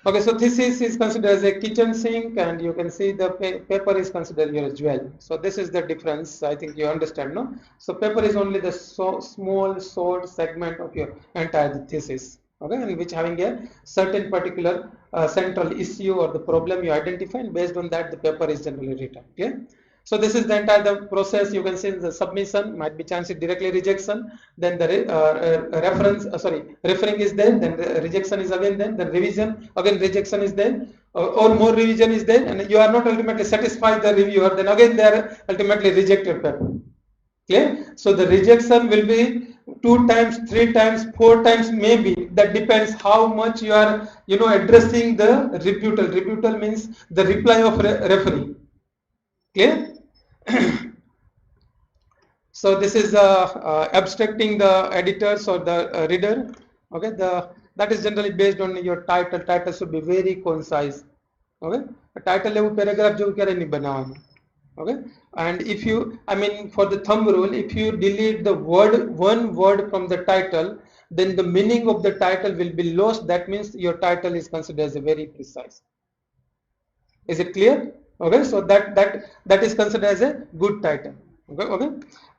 Okay, so thesis is considered as a kitchen sink, and you can see the paper is considered here as well. So this is the difference. I think you understand, no? So paper is only the small short segment of your entire thesis. Okay, and which having a certain particular central issue or the problem you identify, and based on that the paper is generally written. Okay, So this is the entire the process. You can see the submission might be chances directly rejection, then the referring is there, then the rejection is again, then revision, again rejection is there, or more revision is there, and you are not ultimately satisfied the reviewer, then again they are ultimately rejected paper. Clear? So the rejection will be 2 times, 3 times, 4 times, maybe. That depends how much you are, addressing the rebuttal. Rebuttal means the reply of referee. Clear? So this is abstracting the editors or the reader. Okay, that is generally based on your title. Title should be very concise. Okay, a title level paragraph jo kya nahi banavanu. Okay, and if you, for the thumb rule, if you delete the one word from the title, then the meaning of the title will be lost. That means your title is considered as a very precise. Is it clear? Okay, so that is considered as a good title. Okay,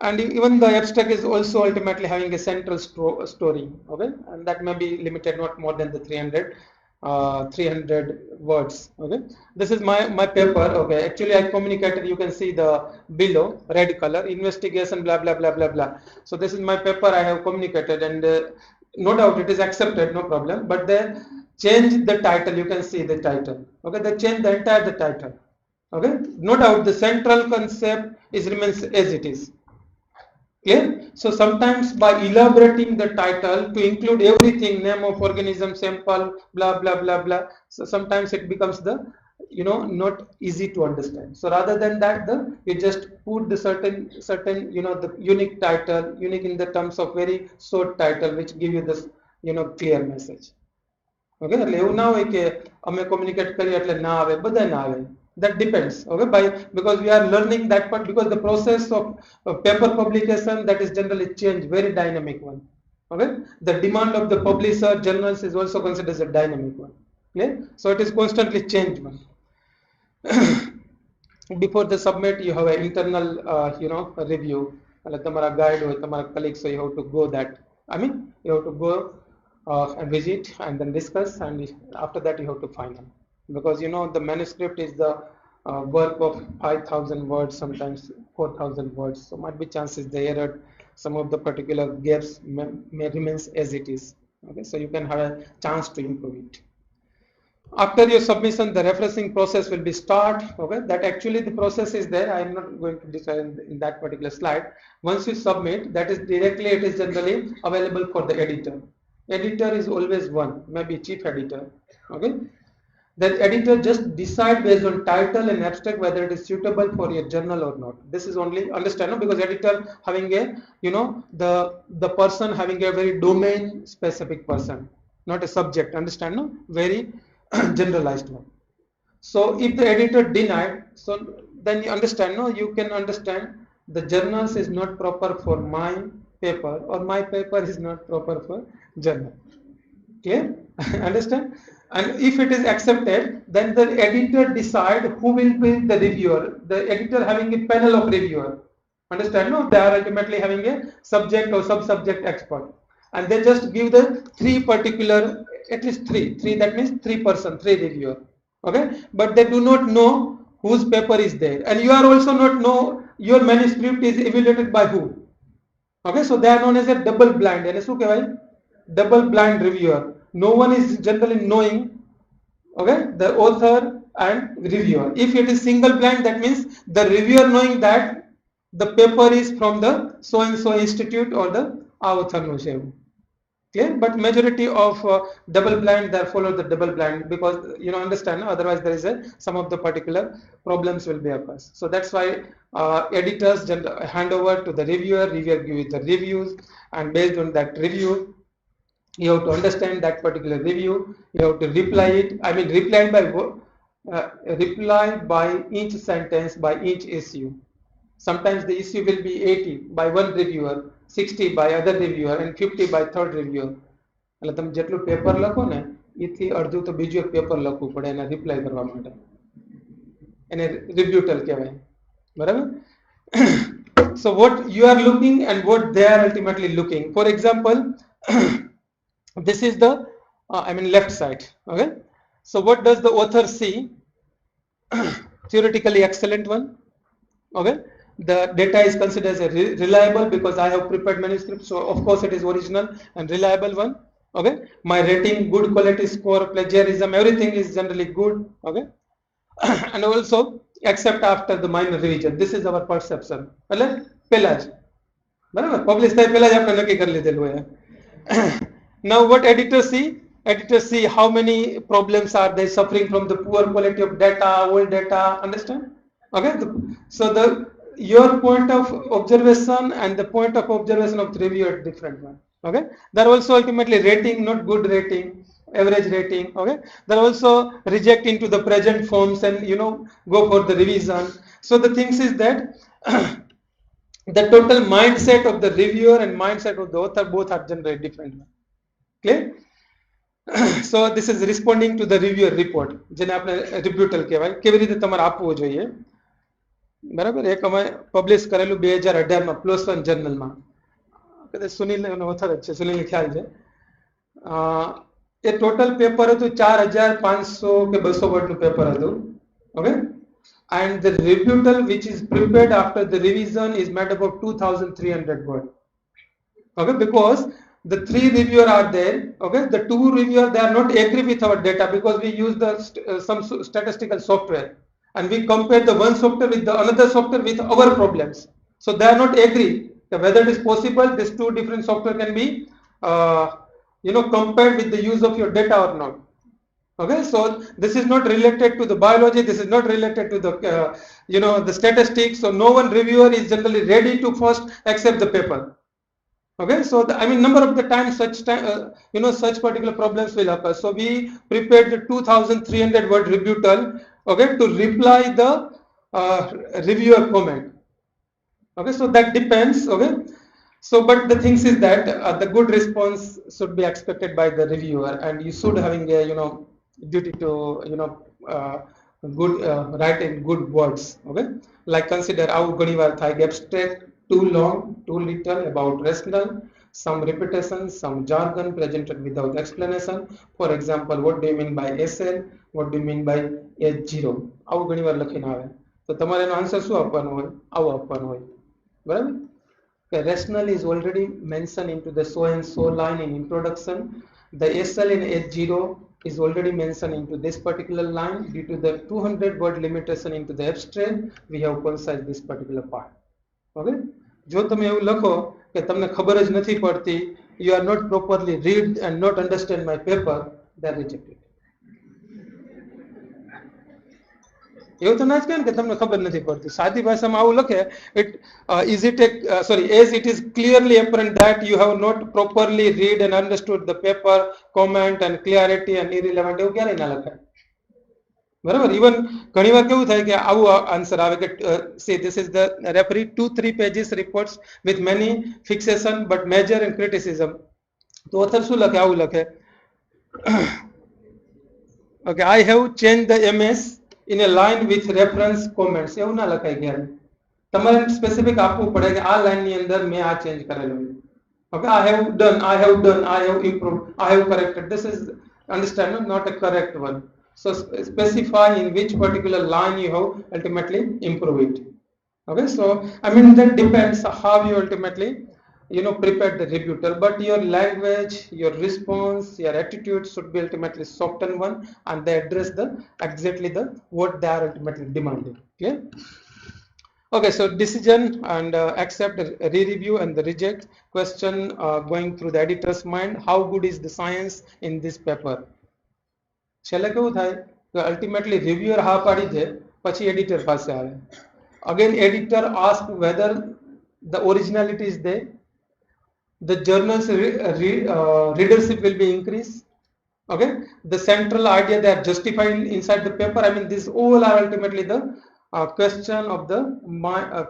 and even the abstract is also ultimately having a central story. Okay, and that may be limited not more than the 300 words. Okay, this is my paper. Okay, actually I communicated, you can see the below red color, investigation blah blah blah blah blah. So this is my paper I have communicated, and no doubt it is accepted, no problem, but they change the title. You can see the title. Okay, they change the entire title. Okay, no doubt the central concept remains as it is. Clear? So sometimes by elaborating the title to include everything, name of organism, sample, blah blah blah blah, so sometimes it becomes the not easy to understand. So rather than that, you just put the certain the unique title, unique in the terms of very short title, which give you this clear message. Okay, એટલે એવું ના હોય કે અમે communicate કરીએ એટલે ના આવે, બધા ના આવે. That depends. Okay, because we are learning that part, because the process of paper publication, that is generally changed, very dynamic one. Okay, the demand of the publisher journals is also considered as a dynamic one. Okay, so it is constantly changed one. Before the submit, you have an internal review. એટલે તમારા guide હોય, તમારા colleagues, so you have to go that. You have to go and visit and then discuss, and after that you have to final, because the manuscript is the work of 5,000 words, sometimes 4,000 words, so might be chances they error, some of the particular gaps may remains as it is. Okay, so you can have a chance to improve it. After your submission, the referencing process will be start. Okay, that actually the process is there. I am not going to describe in that particular slide. Once you submit, that is directly, it is generally available for the editor. Editor is always one, maybe chief editor. Okay, the editor just decide based on title and abstract whether it is suitable for your journal or not. This is only understand, no? Because editor having a the person having a very domain specific person, not a subject. Understand, no? Very generalized one. So if the editor denied, so then you understand, no? You can understand the journals is not proper for my paper, or my paper is not proper for journal. Clear? Understand? And if it is accepted, then the editor decide who will be the reviewer. The editor having a panel of reviewer. Understand? No, they are ultimately having a subject or sub-subject expert, and they just give the three particular, at least three. That means 3 person, 3 reviewer. Okay, but they do not know whose paper is there, and you are also not know your manuscript is evaluated by who. Okay, so they are known as a double blind. And શું કહેવાય? Double blind reviewer. No one is generally knowing, okay, the author and reviewer. If it is single blind, that means the reviewer knowing that the paper is from the so and so institute or the author knows. Okay, but majority of double blind, they follow the double blind, because understand, otherwise there is some of the particular problems will be occurs. So that's why editors hand over to the reviewer give you the reviews, and based on that review you have to understand that particular review, you have to reply it. Reply by each sentence, by each issue. Sometimes the issue will be 80 by one reviewer, 60 by other reviewer, and 50 by third reviewer. એટલે તમે જેટલું paper લખો ને એથી અડધું તો બીજું એક પેપર લખવું પડે એને રિપ્લાય કરવા માટે, એને રિબ્યુટલ કહેવાય. બરાબર? So what you are looking and what they are ultimately looking. For example, this is the left side. Okay, so what does the author see? Theoretically excellent one, Okay, the data is considered as a reliable because I have prepared manuscript, so of course it is original and reliable one. Okay, my rating, good quality score, plagiarism, everything is generally good. Okay, and also except after the minor revision. This is our perception. એટલે પહેલા જ બરાબર publish થાય પહેલા જ આપણે નક્કી કરી લીધેલું હોય. Now what editors see? Editors see how many problems are they suffering from the poor quality of data, old data. Understand? Okay. So your point of observation and the point of observation of the reviewer are different one. Okay. They're also ultimately rating, not good rating, average rating. Okay. They're also reject into the present forms and go for the revision. So the things is that the total mindset of the reviewer and mindset of the author both are generally different. Clear? So this is responding to the reviewer report જેને આપણે રિબ્યુટલ કહેવાય કેવી રીતે તમારે આપવું જોઈએ બરાબર એક અમે પબ્લિશ કરેલું 2018 માં +1 જર્નલમાં કદાચ સુનિલ ઓથર જ છે સુનિલને ખ્યાલ છે એ ટોટલ પેપર હતું 4500 કે 200 વર્ડનું પેપર હતું okay and the rebuttal which is prepared after the revision is made up of 2300 words. Okay, because the 3 reviewer are there. Okay, the 2 reviewer they are not agree with our data because we use the some statistical software and we compare the one software with the another software with our problems. So they are not agree whether it is possible these 2 different software can be compared with the use of your data or not. Okay, so this is not related to the biology, this is not related to the the statistics, so no one reviewer is generally ready to first accept the paper. Okay, so I mean number of the times such particular problems will occur. So we prepared the 2300 word rebuttal, okay, to reply the reviewer comment. Okay, so that depends. Okay, so but the things is that the good response should be expected by the reviewer and you should having a duty to good write in good words. Okay, like consider આવું ઘણી વાર થાય કે abstract too long, too little, about rational, some repetition, some jargon presented without explanation. For example, what do you mean by SL? What do you mean by H0? આવું ઘણી વાર લખીને આવે તો તમારે એનો આન્સર શું આપવાનો હોય આવું આપવાનો હોય બરાબર. Okay, rational is already mentioned into the so and so line in introduction. The SL in H0 is already mentioned into this particular line. Due to the 200 word limitation into the abstract, we have concise this particular part. Okay, જો તમે એવું લખો કે તમને ખબર જ નથી પડતી, you are not properly read and not understand my paper, they are rejected. એવું તો ના જ કહે કે તમને ખબર નથી પડતી. સાદી ભાષામાં આવું લખે as it is clearly apparent that you have not properly read and understood the paper, comment and clarity and irrelevant એવું ક્યારે ના લખાય બરાબર. ઇવન ઘણી વાર કેવું થાય કે આવું આન્સર આવે કે see this is the referee 2-3 pages reports with many fixation but major and criticism. તો author શું લખે આવું લખે okay I have changed the MS in a line with reference comments એવું ના લખાય ક્યારે તમારે સ્પેસિફિક આપવું પડે કે આ લાઈન ની અંદર મેં આ ચેન્જ કરેલું. Okay, I have done, I have improved, I have corrected. This is understand not a correct one. So specify in which particular line you have ultimately improve it. Okay, so I mean that depends how you ultimately prepare the rebuttal, but your language, your response, your attitude should be ultimately softened one and they address the exactly the what they are ultimately demanding. Okay. Okay, so decision and accept, re-review and the reject question going through the editor's mind. How good is the science in this paper? છેલ્લે કેવું થાય કે ultimately reviewer હા પાડી દે પછી editor પાસે આવે. Again editor ask whether the originality is there, the journal's readership will be increased. Okay, the central idea they are justifying inside the paper. I mean these all are ultimately the question of the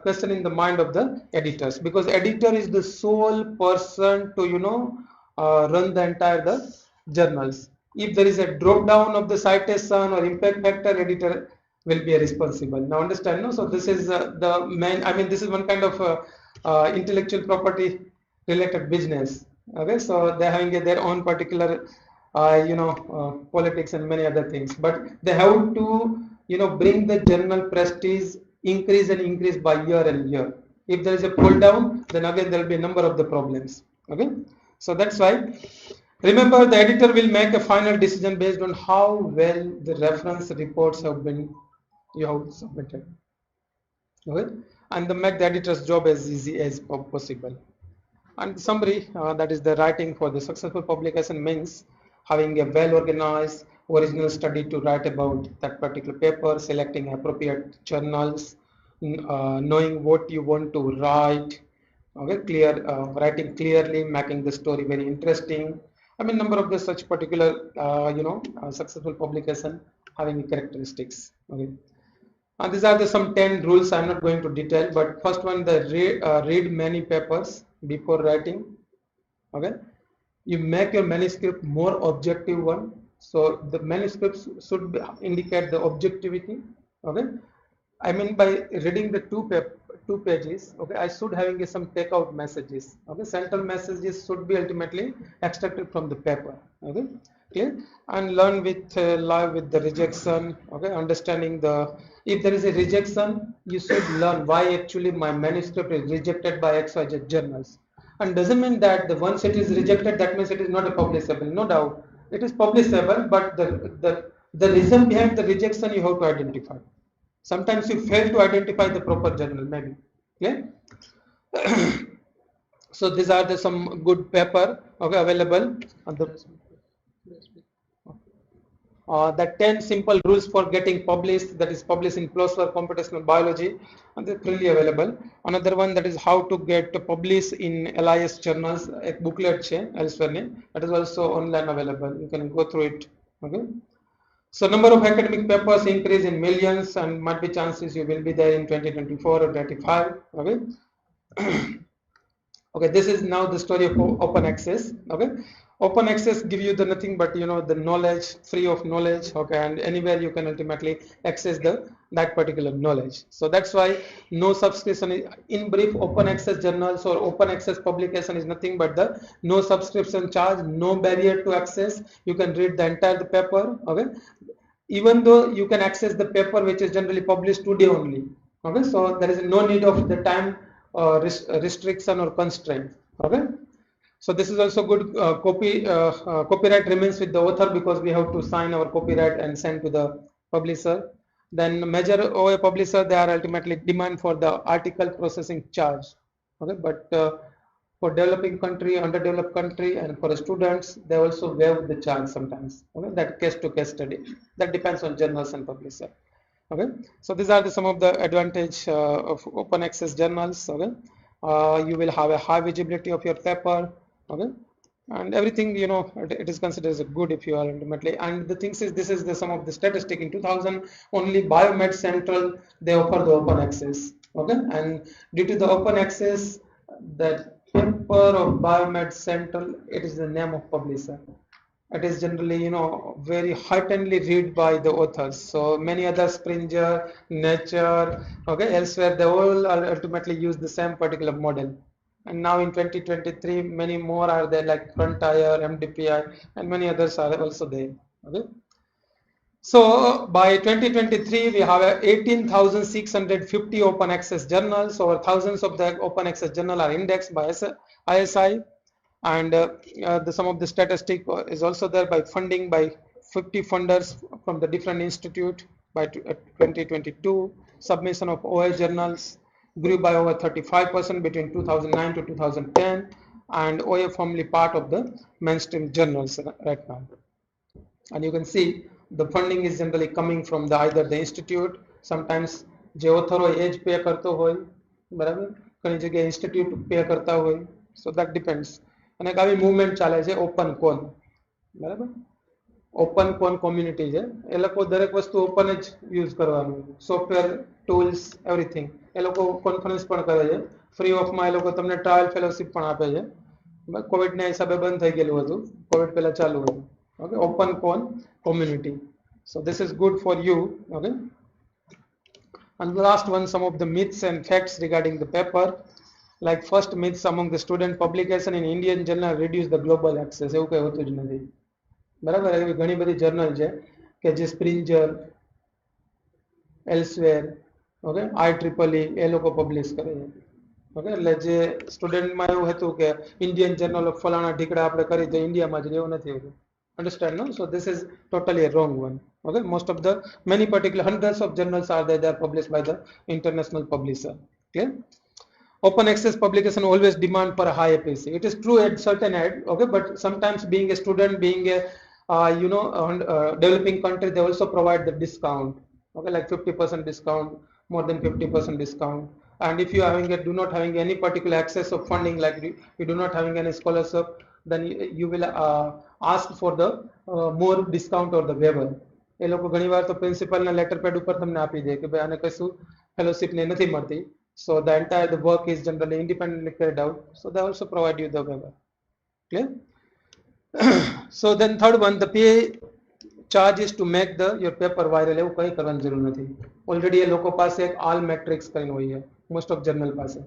question in the mind of the editors, because editor is the sole person to run the entire the journals. If there is a drop down of the citation or impact factor, editor will be responsible. Now understand, no? So this is the main, I mean this is one kind of intellectual property related business. Okay, so they're having their own particular politics and many other things, but they have to bring the journal prestige increase and increase by year and year. If there is a pull down, then again there will be a number of the problems. Okay, so that's why. Remember, the editor will make a final decision based on how well the reference reports have been you have submitted. Okay, and make the editor's job as easy as possible. And summary, that is the writing for the successful publication means having a well organized original study to write about that particular paper, selecting appropriate journals, knowing what you want to write, okay, writing clearly, making the story very interesting. I mean, number of the such particular, successful publication having characteristics. Okay. And these are the some 10 rules. I'm not going to detail, but first one, the read many papers before writing. Okay, you make your manuscript more objective one. So the manuscripts should indicate the objectivity. Okay, I mean by reading the two pages. Okay, I should having some takeout messages. Okay, central messages should be ultimately extracted from the paper. Okay, clear, and learn with live with the rejection. Okay, understanding the if there is a rejection, you should learn why actually my manuscript is rejected by XYZ journals. And doesn't mean that the once it is rejected, that means it is not a publishable. No doubt, it is publishable, but the reason behind the rejection you have to identify. Sometimes you fail to identify the proper journal, maybe. Yeah. So these are the some good paper available on the. The 10 simple rules for getting published, that is published in PLOS for computational biology, and they're freely available. Another one, that is how to get published in LIS journals, a booklet elsewhere, that is also online available. You can go through it. Okay. So number of academic papers increase in millions, and might be chances you will be there in 2024 or 25. Okay. Okay, this is now the story of open access. Okay, open access give you the nothing but the knowledge, free of knowledge. Okay, and anywhere you can ultimately access that particular knowledge. So that's why no subscription is, in brief, open access journals or open access publication is nothing but the no subscription charge, no barrier to access. You can read the entire paper. Okay, even though you can access the paper which is generally published today only. Okay, so there is no need of the time restriction or constraint. Okay, so this is also good. Copyright remains with the author because we have to sign our copyright and send to the publisher. Then major OA publisher, they are ultimately demand for the article processing charge. Okay, but for developing country, underdeveloped country, and for students, they also waive the charge sometimes. Okay, that case to case study, that depends on journals and publisher. Okay, so these are some of the advantage of open access journals. Okay, you will have a high visibility of your paper. Okay, and everything it is considered as a good if you are ultimately. And the things is, this is the some of the statistic in 2000 only Biomed Central they offer the open access. Okay, and due to the open access, that paper of Biomed Central, it is the name of publisher. It is generally very heightedly read by the authors. So many other Springer, Nature, okay, elsewhere they all ultimately use the same particular model. And now in 2023 many more are there, like Frontier, MDPI, and many others are also there. Okay, so by 2023 we have 18,650 open access journals. Over thousands of the open access journal are indexed by ISI. And some of the statistic is also there by funding by 50 funders from the different institute. By 2022, submission of OA journals grew by over 35% between 2009 to 2010, and OA formally part of the mainstream journals right now. And you can see the funding is generally coming from either the institute, sometimes જે author હોય એ જ pay કરતો હોય, બરાબર, ઘણી જગ્યાએ institute pay કરતા હોય. So that depends. અને એક આવી મૂવમેન્ટ ચાલે છે ઓપન કોન, બરાબર, ઓપન કોન કોમ્યુનિટી છે, એ લોકો દરેક વસ્તુ ઓપન જ યુઝ કરવાનું, સોફ્ટવેર, ટૂલ્સ, એવરીથિંગ. એ લોકો કોન્ફરન્સ પણ કરે છે ફ્રી ઓફમાં. એ લોકો તમને ટ્રાયલ ફેલોશિપ પણ આપે છે. કોવિડના હિસાબે બંધ થઈ ગયેલું હતું, કોવિડ પહેલા ચાલુ હતું. Okay, open con community. So this is good for you. Okay, and the last one, some of the myths and facts regarding the paper. Like first myths among the student publication in Indian journal reduce the global access. એવું કઈ હોતું જ નથી, બરાબર. એવી ઘણી બધી journal છે કે જે સ્પ્રિંજર, એલ્સવેર, ઓકે IEEE એ લોકો પબ્લિશ કરે છે. ઓકે એટલે જે સ્ટુડન્ટમાં એવું હતું કે ઇન્ડિયન જર્નલ ઓફ ફલાણા ઢીકડા આપણે કરી તો ઇન્ડિયામાં જ એવું નથી હોતું. Understand, no? So this is totally a wrong one. Okay, most of the many particular hundreds of journals are there. They are published by the international publisher. Okay. Open access publication always demand for a high APC. It is true at certain end, okay, but sometimes being a student, being a developing country, they also provide the discount, okay, like 50% discount, more than 50% discount. And if you having do not having any particular access of funding, like you do not having any scholarship, then you will ask for the more discount or the waiver. એ લોકો ઘણીવાર તો પ્રિન્સિપલના letter pad ઉપર તમને આપી દે કે ભાઈ આને કશું ફેલોશિપ ને નથી મળતી. So the entire the work is generally independently carried out. So they also provide you the waiver. Clear? So then third one, the pay charge is to make the your paper viral. એવું કંઈ કરવાની જરૂર નથી. Already એ લોકો પાસે એક આલ matrix કરીને હોય છે મોસ્ટ ઓફ જર્નલ પાસે.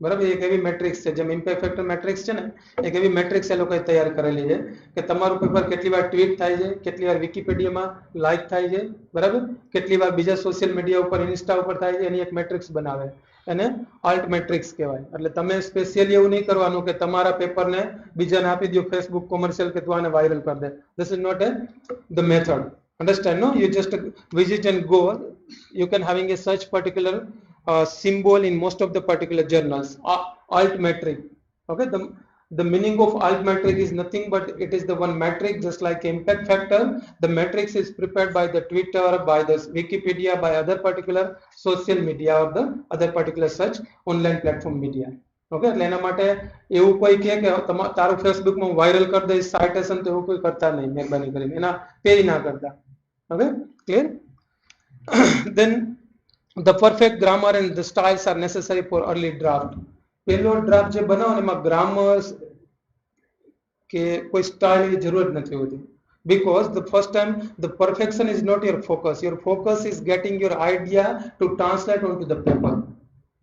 બરાબર, એક એવી મેટ્રિક્સ છે જેમ ઇમ્પેક્ટ ફેક્ટર મેટ્રિક્સ છે ને, એક એવી મેટ્રિક્સ એ લોકોએ તૈયાર કરેલી છે કે તમારું પેપર કેટલી વાર ટ્વીટ થાય છે, કેટલી વાર વિકીપીડિયામાં લાઈક થાય છે, બરાબર, કેટલી વાર બીજા સોશિયલ મીડિયા ઉપર ઇન્સ્ટા ઉપર થાય છે, એની એક મેટ્રિક્સ બનાવે. એને આલ્ટ મેટ્રિક્સ કહેવાય. એટલે તમે સ્પેશિયલી એવું નહીં કરવાનું કે તમારા પેપરને બીજાને આપી દો ફેસબુક કોમર્શિયલ કે તું આને વાયરલ કરી દે. This is not a the method. Understand, no? You just visit and go. You can having a such particular symbol in most of the particular journals. Alt metric. Okay, the meaning of alt metric is nothing but it is the one metric, just like impact factor. The matrix is prepared by the Twitter, by the Wikipedia, by other particular social media or the other particular such online platform media. Okay, એટલે એના માટે એવું કોઈ કે તારું ફેસબુકમાં viral કરી દે citation, તો એવું કોઈ કરતા નહીં, મહેરબાની કરીને એના પે ના કરતા. Okay, clear? Then the perfect grammar and the styles are necessary for early draft. પહેલો ડ્રાફ્ટ જે બનાવો ને એમાં ગ્રામર કે કોઈ સ્ટાઇલની જરૂરત નથી હોતી. Because the first time the perfection is not your focus. Your focus is getting your idea to translate onto the paper.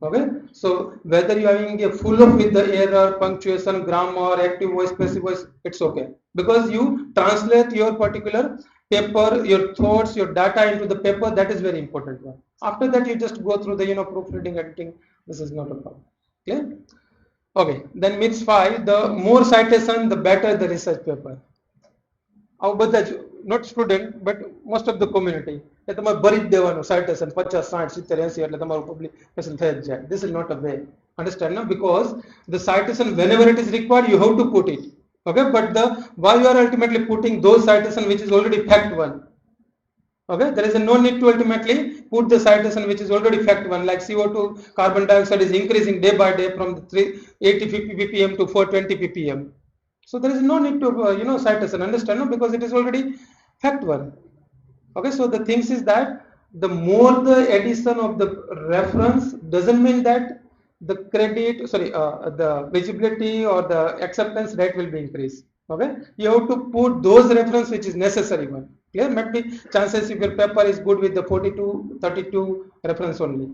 Okay, so whether you are having a full of with the error, punctuation, grammar, active voice, passive voice, it's okay, because you translate your particular paper, your thoughts, your data into the paper. That is very important one. After that you just go through the proofreading, editing. This is not a problem. Okay. Okay, then myth 5, the more citation the better the research paper. આવું બધા જ not student but most of the community એ તમારે ભરી જ દેવાનું citation 50 60 70 80 એટલે તમારું પબ્લિકેશન થઈ જ જાય. This is not a way. Understand, no? Because the citation whenever it is required you have to put it. Okay, but why you are ultimately putting those citation which is already fact one. Okay, there is no need to ultimately put the citation which is already fact one, like CO2 carbon dioxide is increasing day by day from 380 ppm to 420 ppm. So there is no need to citation. Understand, no? Because it is already fact one. Okay, so the things is that the more the addition of the reference doesn't mean that the the visibility or the acceptance rate will be increased. Okay, you have to put those reference which is necessary one. Clear? Maybe chances if your paper is good with the 42 32 reference only.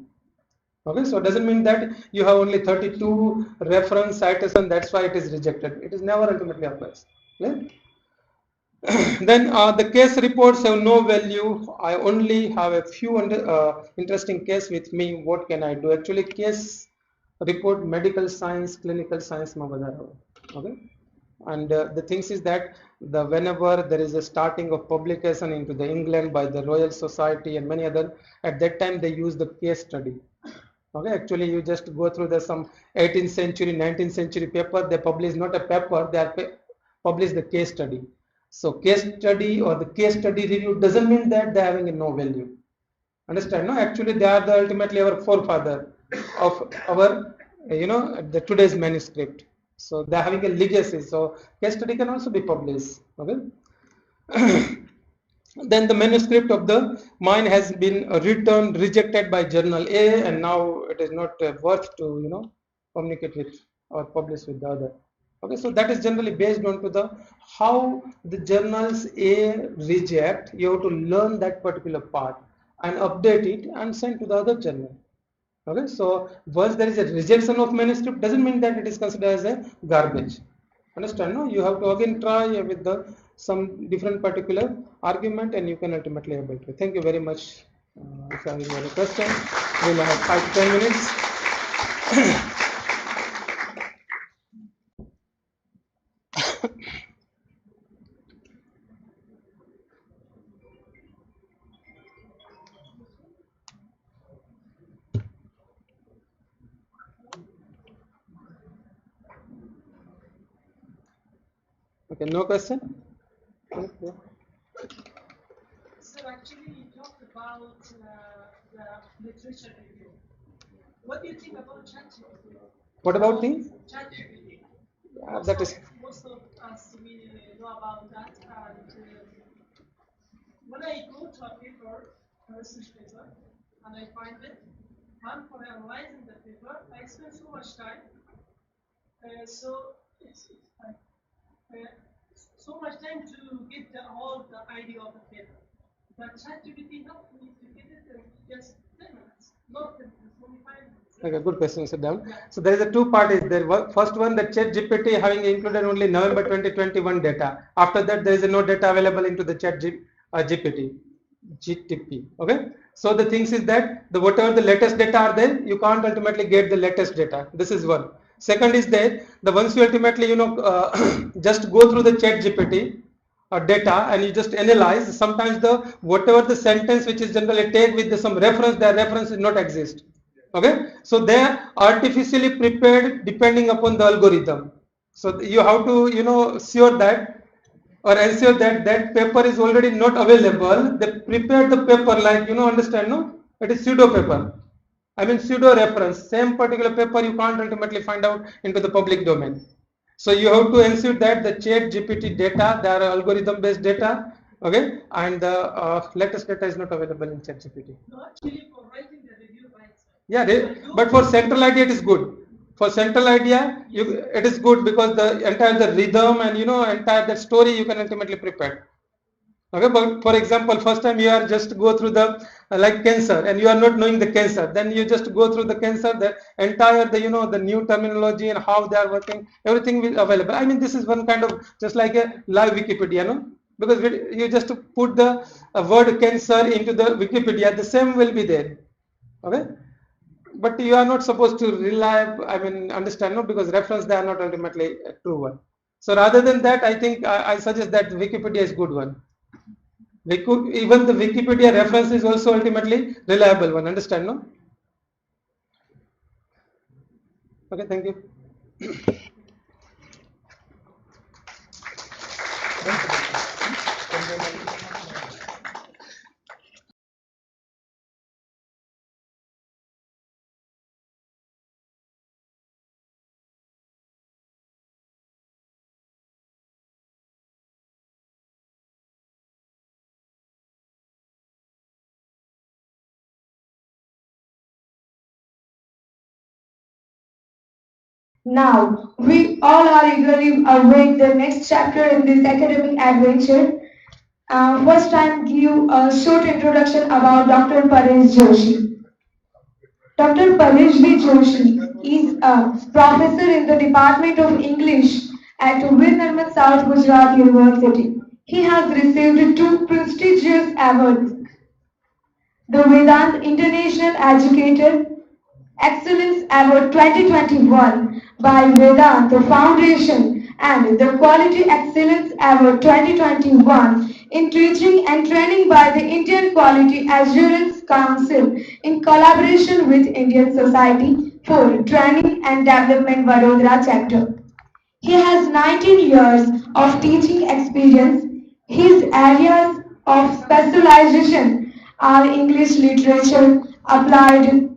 Okay, so it doesn't mean that you have only 32 reference citation, that's why it is rejected. It is never ultimately applies. Clear? Then the case reports have no value. I only have a few interesting case with me. What can I do? Actually, case report medical science, clinical science ma badara. Okay, and the things is that whenever there is a starting of publication into the England by the Royal Society and many other, at that time they use the case study. Okay, actually you just go through the some 18th century 19th century paper, they publish not a paper, they are publish the case study. So case study or the case study review doesn't mean that they are having a no value. Understand, no? Actually they are the ultimately our forefather of our the today's manuscript. So they are having a legacy, so case study can also be published. Okay. Then the manuscript of the mine has been returned, rejected by journal A, and now it is not worth to communicate with or publish with the other. Okay, so that is generally based on to the how the journals A reject. You have to learn that particular part and update it and send to the other journal. Okay, so once there is a rejection of manuscript doesn't mean that it is considered as a garbage. Understand, no? You have to again try with some different particular argument and you can ultimately able to. Thank you very much. If you have any other question, we'll have 5 to 10 minutes. Okay, no question? Okay. So actually, you talked about the literature review. What do you think about ChatGPT? What about the? ChatGPT. That is. Most of us we know about that, and when I go to a paper, a research paper, and I find it, and for analyzing the paper, I spend so much time. So it's like so much time to get the idea of the paper. But ChatGPT helped me to get it in just 10 minutes, not 10 minutes, only 5 minutes. Okay, good question, sit down. Yeah. So there is a two parties there. First one, the ChatGPT having included only November 2021 data. After that, there is no data available into the GPT, GTP. Okay. So the things is that the whatever the latest data are there, you can't ultimately get the latest data. This is one. Second is that the once you ultimately just go through the ChatGPT data and you just analyze, sometimes the whatever the sentence which is generally take with some reference, their reference is not exist. Okay, so they are artificially prepared depending upon the algorithm. So you have to sure that or ensure that that paper is already not available. They prepare the paper like understand, no, it is pseudo paper. I mean pseudo reference, same particular paper you can't ultimately find out into the public domain. So you have to ensure that the chat GPT data, they are algorithm based data, okay, and the latest data is not available in chat GPT. No, actually for writing the review by itself. Yeah, but for central idea it is good. For central idea, it is good because the entire the rhythm and entire that story you can ultimately prepare. Okay, but for example, first time you are just go through the like cancer and you are not knowing the cancer, then you just go through the cancer, the entire the new terminology and how they are working, everything will available. I mean, this is one kind of just like a live Wikipedia, no? Because you just put the word cancer into the Wikipedia, the same will be there. Okay, but you are not supposed to rely, I mean, understand, no, because reference they are not ultimately a true one. So rather than that, I think I suggest that Wikipedia is good one. Even the Wikipedia reference is also ultimately reliable one. Understand, no? Okay, thank you. Now, we all are eagerly await the next chapter in this academic adventure. First time give a short introduction about Dr. Paresh Joshi. Dr. Paresh V. Joshi is a professor in the Department of English at VNSGU South Gujarat University. He has received two prestigious awards, the Vedant International Educator Excellence Award 2021 by Vedanta Foundation and the Quality Excellence Award 2021 in Teaching and Training by the Indian Quality Assurance Council in collaboration with Indian Society for Training and Development Vadodara chapter. He has 19 years of teaching experience. His areas of specialization are English literature, applied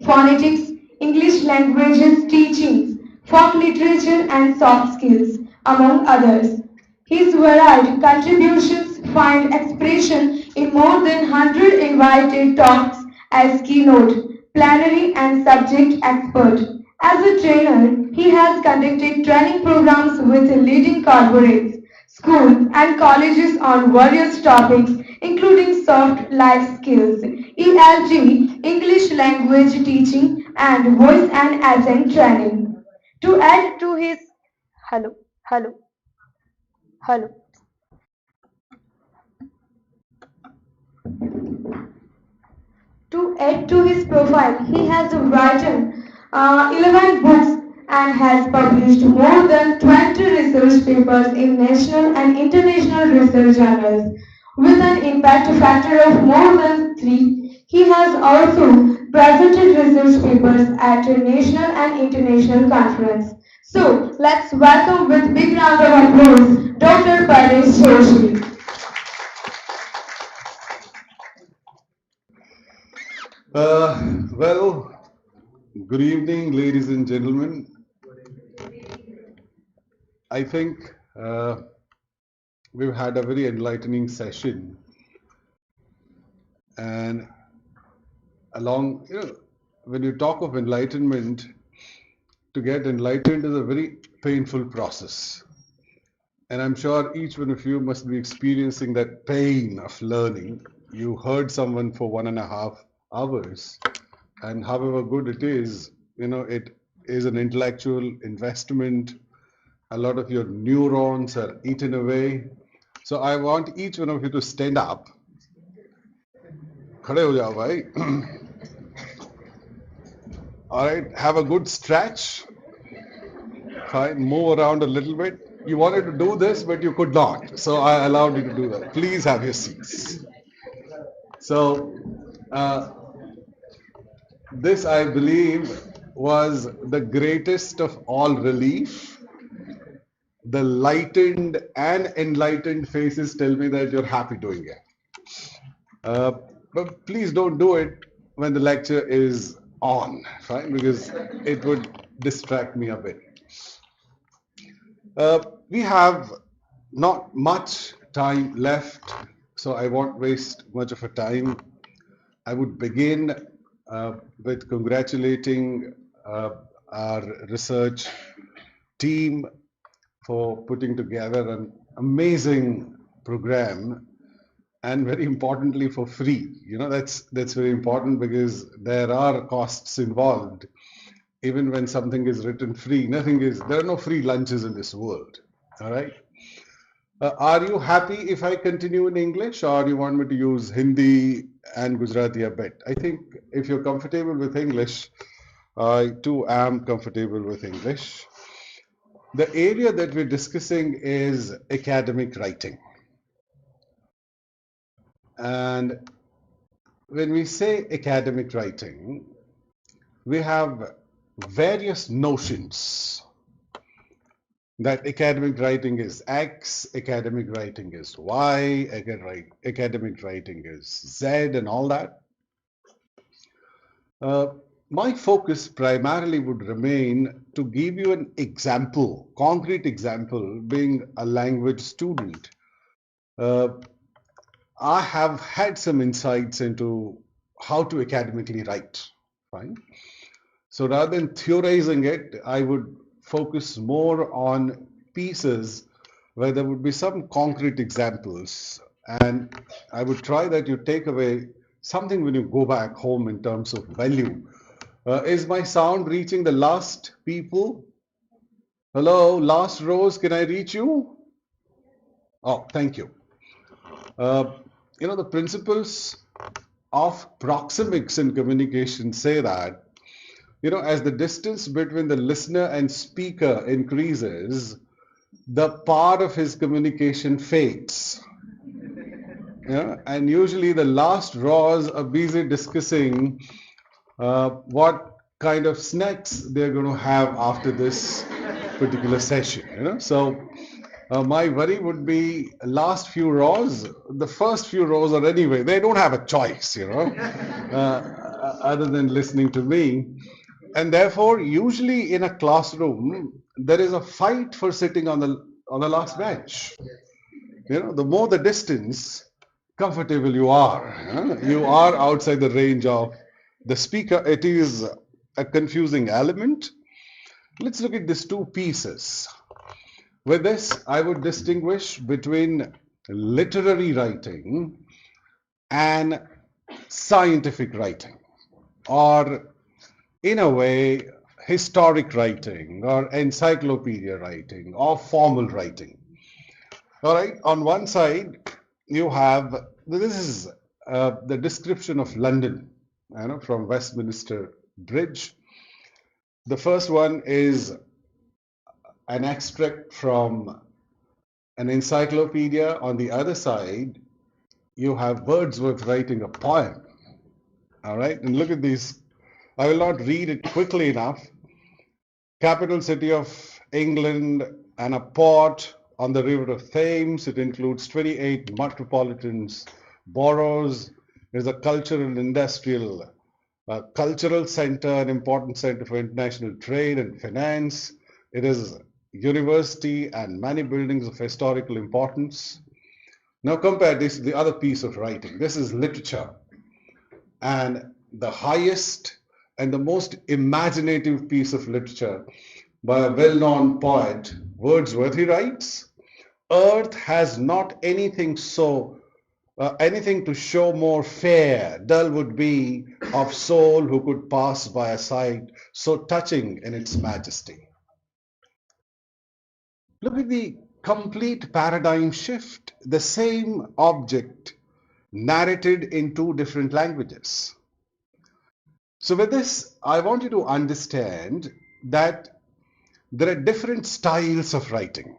phonetics, English languages teachings, folk literature and soft skills, among others. His varied contributions find expression in more than 100 invited talks as keynote, plenary and subject expert. As a trainer, he has conducted training programs with leading corporates, schools and colleges on various topics including soft life skills, ELT, English language teaching and voice and accent training. To add to his hello, hello, hello. To add to his profile, he has written 11 books and has published more than 20 research papers in national and international research journals. With an impact factor of more than 3, he has also presented research papers at a national and international conference. So, let's welcome with big round of applause Dr. Paresh Joshi. Well, good evening, ladies and gentlemen. I think we've had a very enlightening session, and when you talk of enlightenment, to get enlightened is a very painful process. And I'm sure each one of you must be experiencing that pain of learning. You heard someone for 1.5 hours, and however good it is, it is an intellectual investment. A lot of your neurons are eaten away. So I want each one of you to stand up. खड़े हो जाओ भाई. All right, have a good stretch. Fine, move around a little bit. You wanted to do this, but you could not. So I allowed you to do that. Please have your seats. So this, I believe, was the greatest of all relief. The lightened and enlightened faces tell me that you're happy doing it. But please don't do it when the lecture is on, fine, because it would distract me a bit. We have not much time left, so I won't waste much of a time. I would begin with congratulating our research team for putting together an amazing program, and very importantly for free. That's very important, because there are costs involved. Even when something is written free, there are no free lunches in this world. All right. Are you happy if I continue in English, or you want me to use Hindi and Gujarati a bit? I think if you're comfortable with English, I too am comfortable with English. The area that we're discussing is academic writing. And when we say academic writing, we have various notions that academic writing is X, academic writing is Y, academic writing is Z, and all that. My focus primarily would remain to give you an example, concrete example. Being a language student, I have had some insights into how to academically write. Fine. So rather than theorizing it, I would focus more on pieces where there would be some concrete examples, and I would try that you take away something when you go back home in terms of value. Is my sound reaching the last people? Hello, last rows, can I reach you? Oh, thank you. The principles of proxemics in communication say that, as the distance between the listener and speaker increases, the part of his communication fades. And usually the last rows are busy discussing what kind of snacks they're going to have after this particular session. So my worry would be last few rows. The first few rows are anyway, they don't have a choice, other than listening to me. And therefore, usually in a classroom, there is a fight for sitting on the last bench. The more the distance, comfortable you are. You are outside the range of the speaker. It is a confusing element. Let's look at these two pieces. With this, I would distinguish between literary writing and scientific writing, or in a way, historic writing, or encyclopedia writing, or formal writing. All right, on one side, you have, this is the description of London. from Westminster Bridge. The first one is an extract from an encyclopedia. On the other side, you have Wordsworth writing a poem. All right, and look at these. I will not read it quickly enough. Capital city of England and a port on the river of Thames. It includes 28 metropolitan boroughs. It is a cultural and industrial cultural center, an important center for international trade and finance. It is university and many buildings of historical importance. Now compare this to the other piece of writing. This is literature, and the highest and the most imaginative piece of literature by a well-known poet, Wordsworth. He writes, "Earth has not anything anything to show more fair, dull would be of soul who could pass by a sight so touching in its majesty." Look at the complete paradigm shift. The same object narrated in two different languages. So with this, I want you to understand that there are different styles of writing.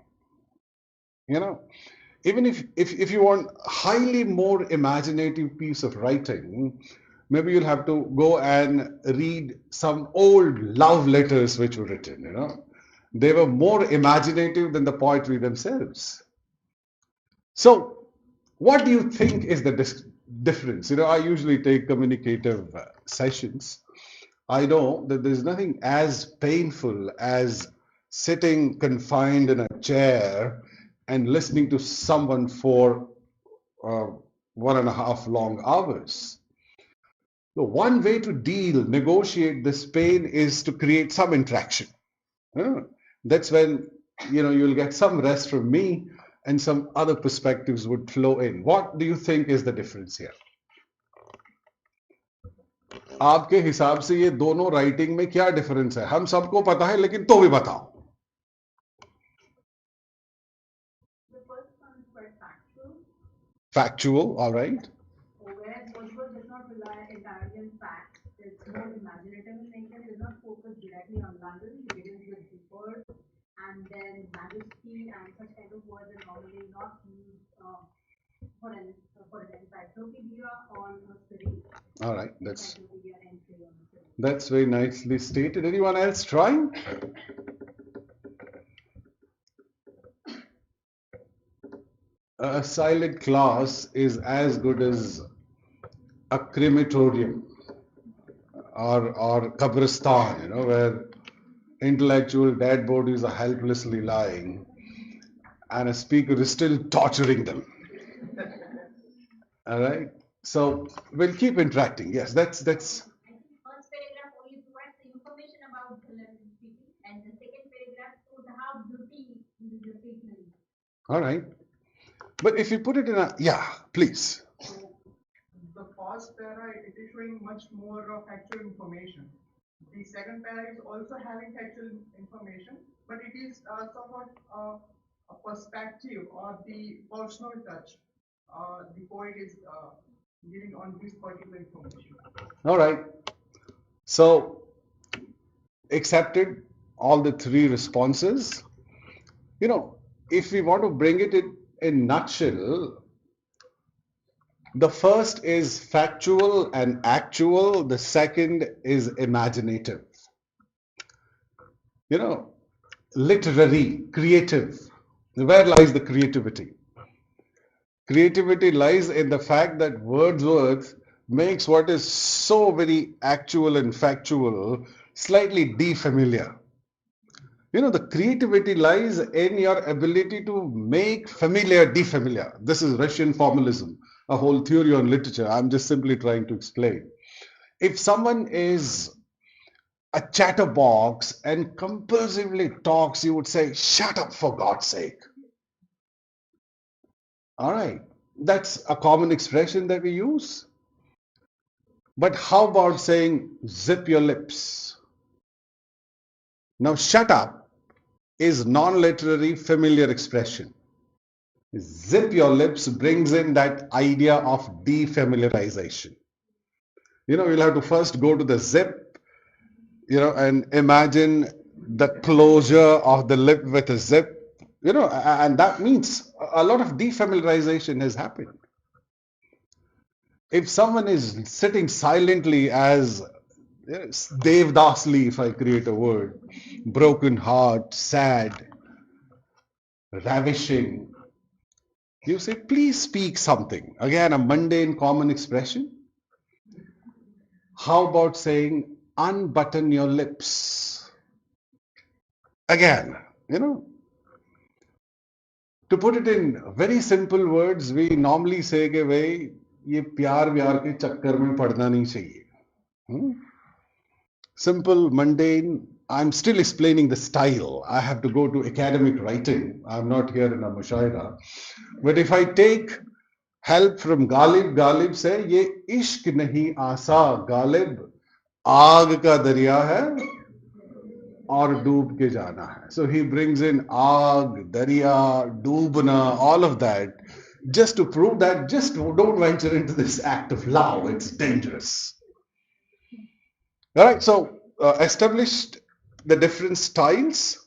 Even if you want highly more imaginative piece of writing, maybe you'll have to go and read some old love letters which were written. They were more imaginative than the poetry themselves. So what do you think is the difference? I usually take communicative sessions. I know that there's nothing as painful as sitting confined in a chair and listening to someone for 1.5 long hours. So one way to negotiate this pain is to create some interaction. That's when you'll get some rest from me and some other perspectives would flow in. What do you think is the difference here? आपके हिसाब से ये दोनों writing में क्या difference है? हम सबको पता है, लेकिन तो भी बताओ. The first one is quite factual. Factual, all right. Whereas Wordsworth does not rely entirely on facts. It's more imaginative in nature. It does not focus directly on London. It begins with the bird and then majesty and such kind of words are normally not used for an encyclopedia on a city. All right, that's very nicely stated. Anyone else trying? A silent class is as good as a crematorium or Kabristan, where intellectual dead bodies are helplessly lying and a speaker is still torturing them. All right. So we'll keep interacting. Yes, that's. I think first paragraph only provides the information about the level speaking, and the second paragraph shows how beauty is the statement. All right. But if you put it in please. So the first para, it is showing much more of factual information. The second para is also having factual information, but it is somewhat a perspective or the personal touch the poet is giving on this particular information. All right. So accepted all the three responses. If we want to bring it in nutshell, the first is factual and actual. The second is imaginative. Literary, creative. Where lies the creativity? Creativity lies in the fact that Wordsworth makes what is so very actual and factual slightly defamiliar. The creativity lies in your ability to make familiar defamiliar. This is Russian formalism, a whole theory on literature. I'm just simply trying to explain. If someone is a chatterbox and compulsively talks, you would say, "Shut up, for God's sake." All right, that's a common expression that we use. But how about saying, "Zip your lips"? Now, shut up is non-literary familiar expression. Zip your lips brings in that idea of defamiliarization. You'll have to first go to the zip, and imagine the closure of the lip with a zip, and that means a lot of defamiliarization has happened. If someone is sitting silently as Devdasli, if I create a word, broken heart, sad, ravishing, you say, please speak something. Again, a mundane common expression. How about saying, unbutton your lips? Again, to put it in very simple words, we normally say कि भाई ये प्यार व्यार के चक्कर में पड़ना नहीं चाहिए. Simple, mundane. I'm still explaining the style. I have to go to academic writing. I'm not here in a mushaira. But if I take help from Ghalib, Ghalib say ये इश्क नहीं आसा Ghalib आग का दरिया है और डूब के जाना है. So he brings in आग, दरिया, डूबना, all of that, just to prove that just don't venture into this act of love. It's dangerous. All right, so established the different styles.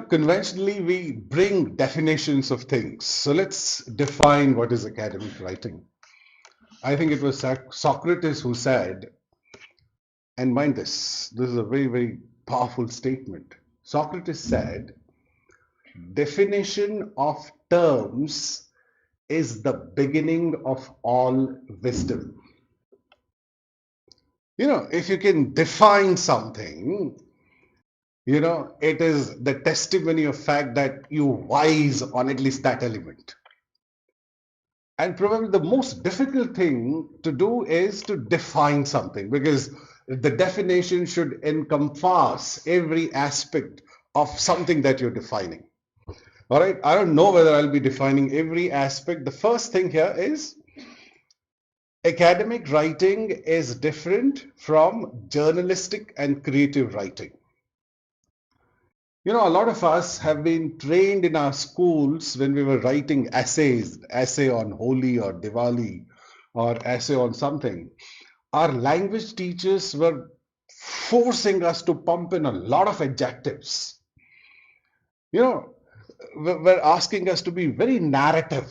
Conventionally we bring definitions of things. So let's define what is academic writing. I think it was Socrates who said, and mind this is a very, very powerful statement. Socrates said, definition of terms is the beginning of all wisdom. If you can define something, it is the testimony of fact that you wise on at least that element. And probably the most difficult thing to do is to define something, because the definition should encompass every aspect of something that you're defining. All right, I don't know whether I'll be defining every aspect. The first thing here is academic writing is different from journalistic and creative writing. A lot of us have been trained in our schools when we were writing essays, essay on Holi or Diwali or essay on something. Our language teachers were forcing us to pump in a lot of adjectives. Were asking us to be very narrative.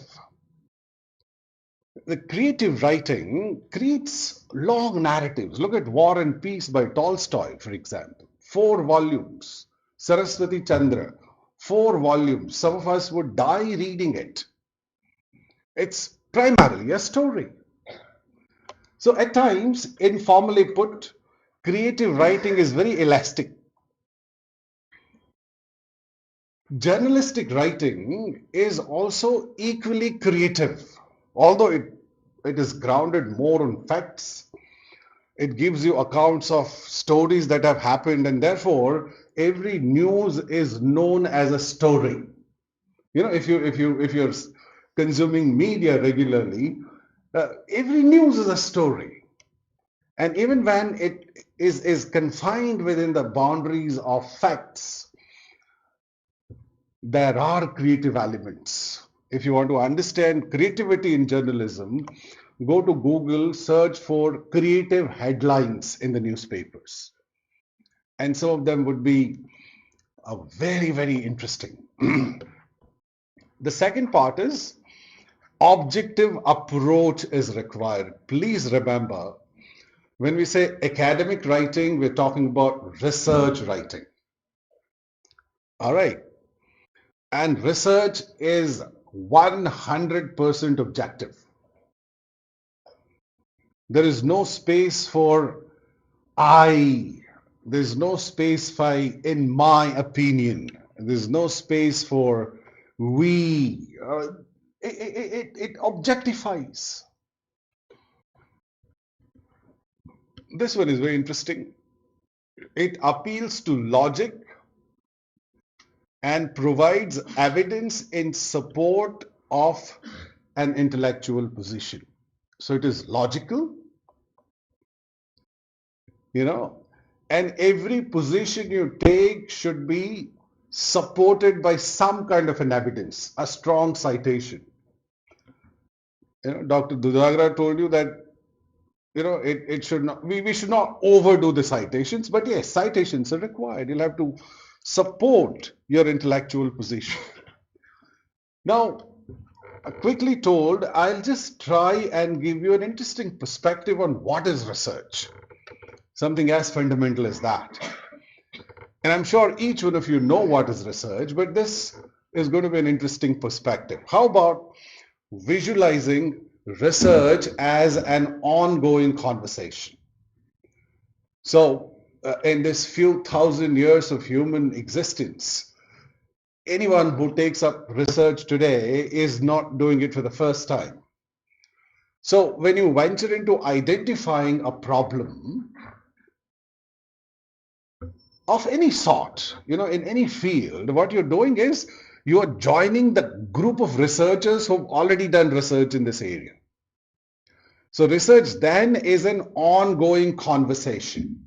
The creative writing creates long narratives. Look at War and Peace by Tolstoy, for example. 4 volumes. Saraswati Chandra, 4 volumes. Some of us would die reading it. It's primarily a story. So at times, informally put, creative writing is very elastic. Journalistic writing is also equally creative, although it is grounded more on facts. It gives you accounts of stories that have happened, and therefore every news is known as a story. If you're consuming media regularly, every news is a story. And even when it is confined within the boundaries of facts, there are creative elements. If you want to understand creativity in journalism, go to Google, search for creative headlines in the newspapers. And some of them would be very, very interesting. The second part is objective approach is required. Please remember, when we say academic writing, we're talking about research writing. All right. And research is 100% objective. There is no space for I. There's no space for in my opinion. There's no space for we. It objectifies. This one is very interesting. It appeals to logic and provides evidence in support of an intellectual position. So it is logical, and every position you take should be supported by some kind of an evidence, a strong citation. Dr. Dudagra told you that it should not, we should not overdo the citations, but yes, citations are required. You'll have to support your intellectual position. Now, quickly told, I'll just try and give you an interesting perspective on what is research. Something as fundamental as that. And I'm sure each one of you know what is research, but this is going to be an interesting perspective. How about visualizing research as an ongoing conversation? So, in this few thousand years of human existence, anyone who takes up research today is not doing it for the first time. So, when you venture into identifying a problem of any sort, in any field, what you're doing is you are joining the group of researchers who've already done research in this area. So research then is an ongoing conversation.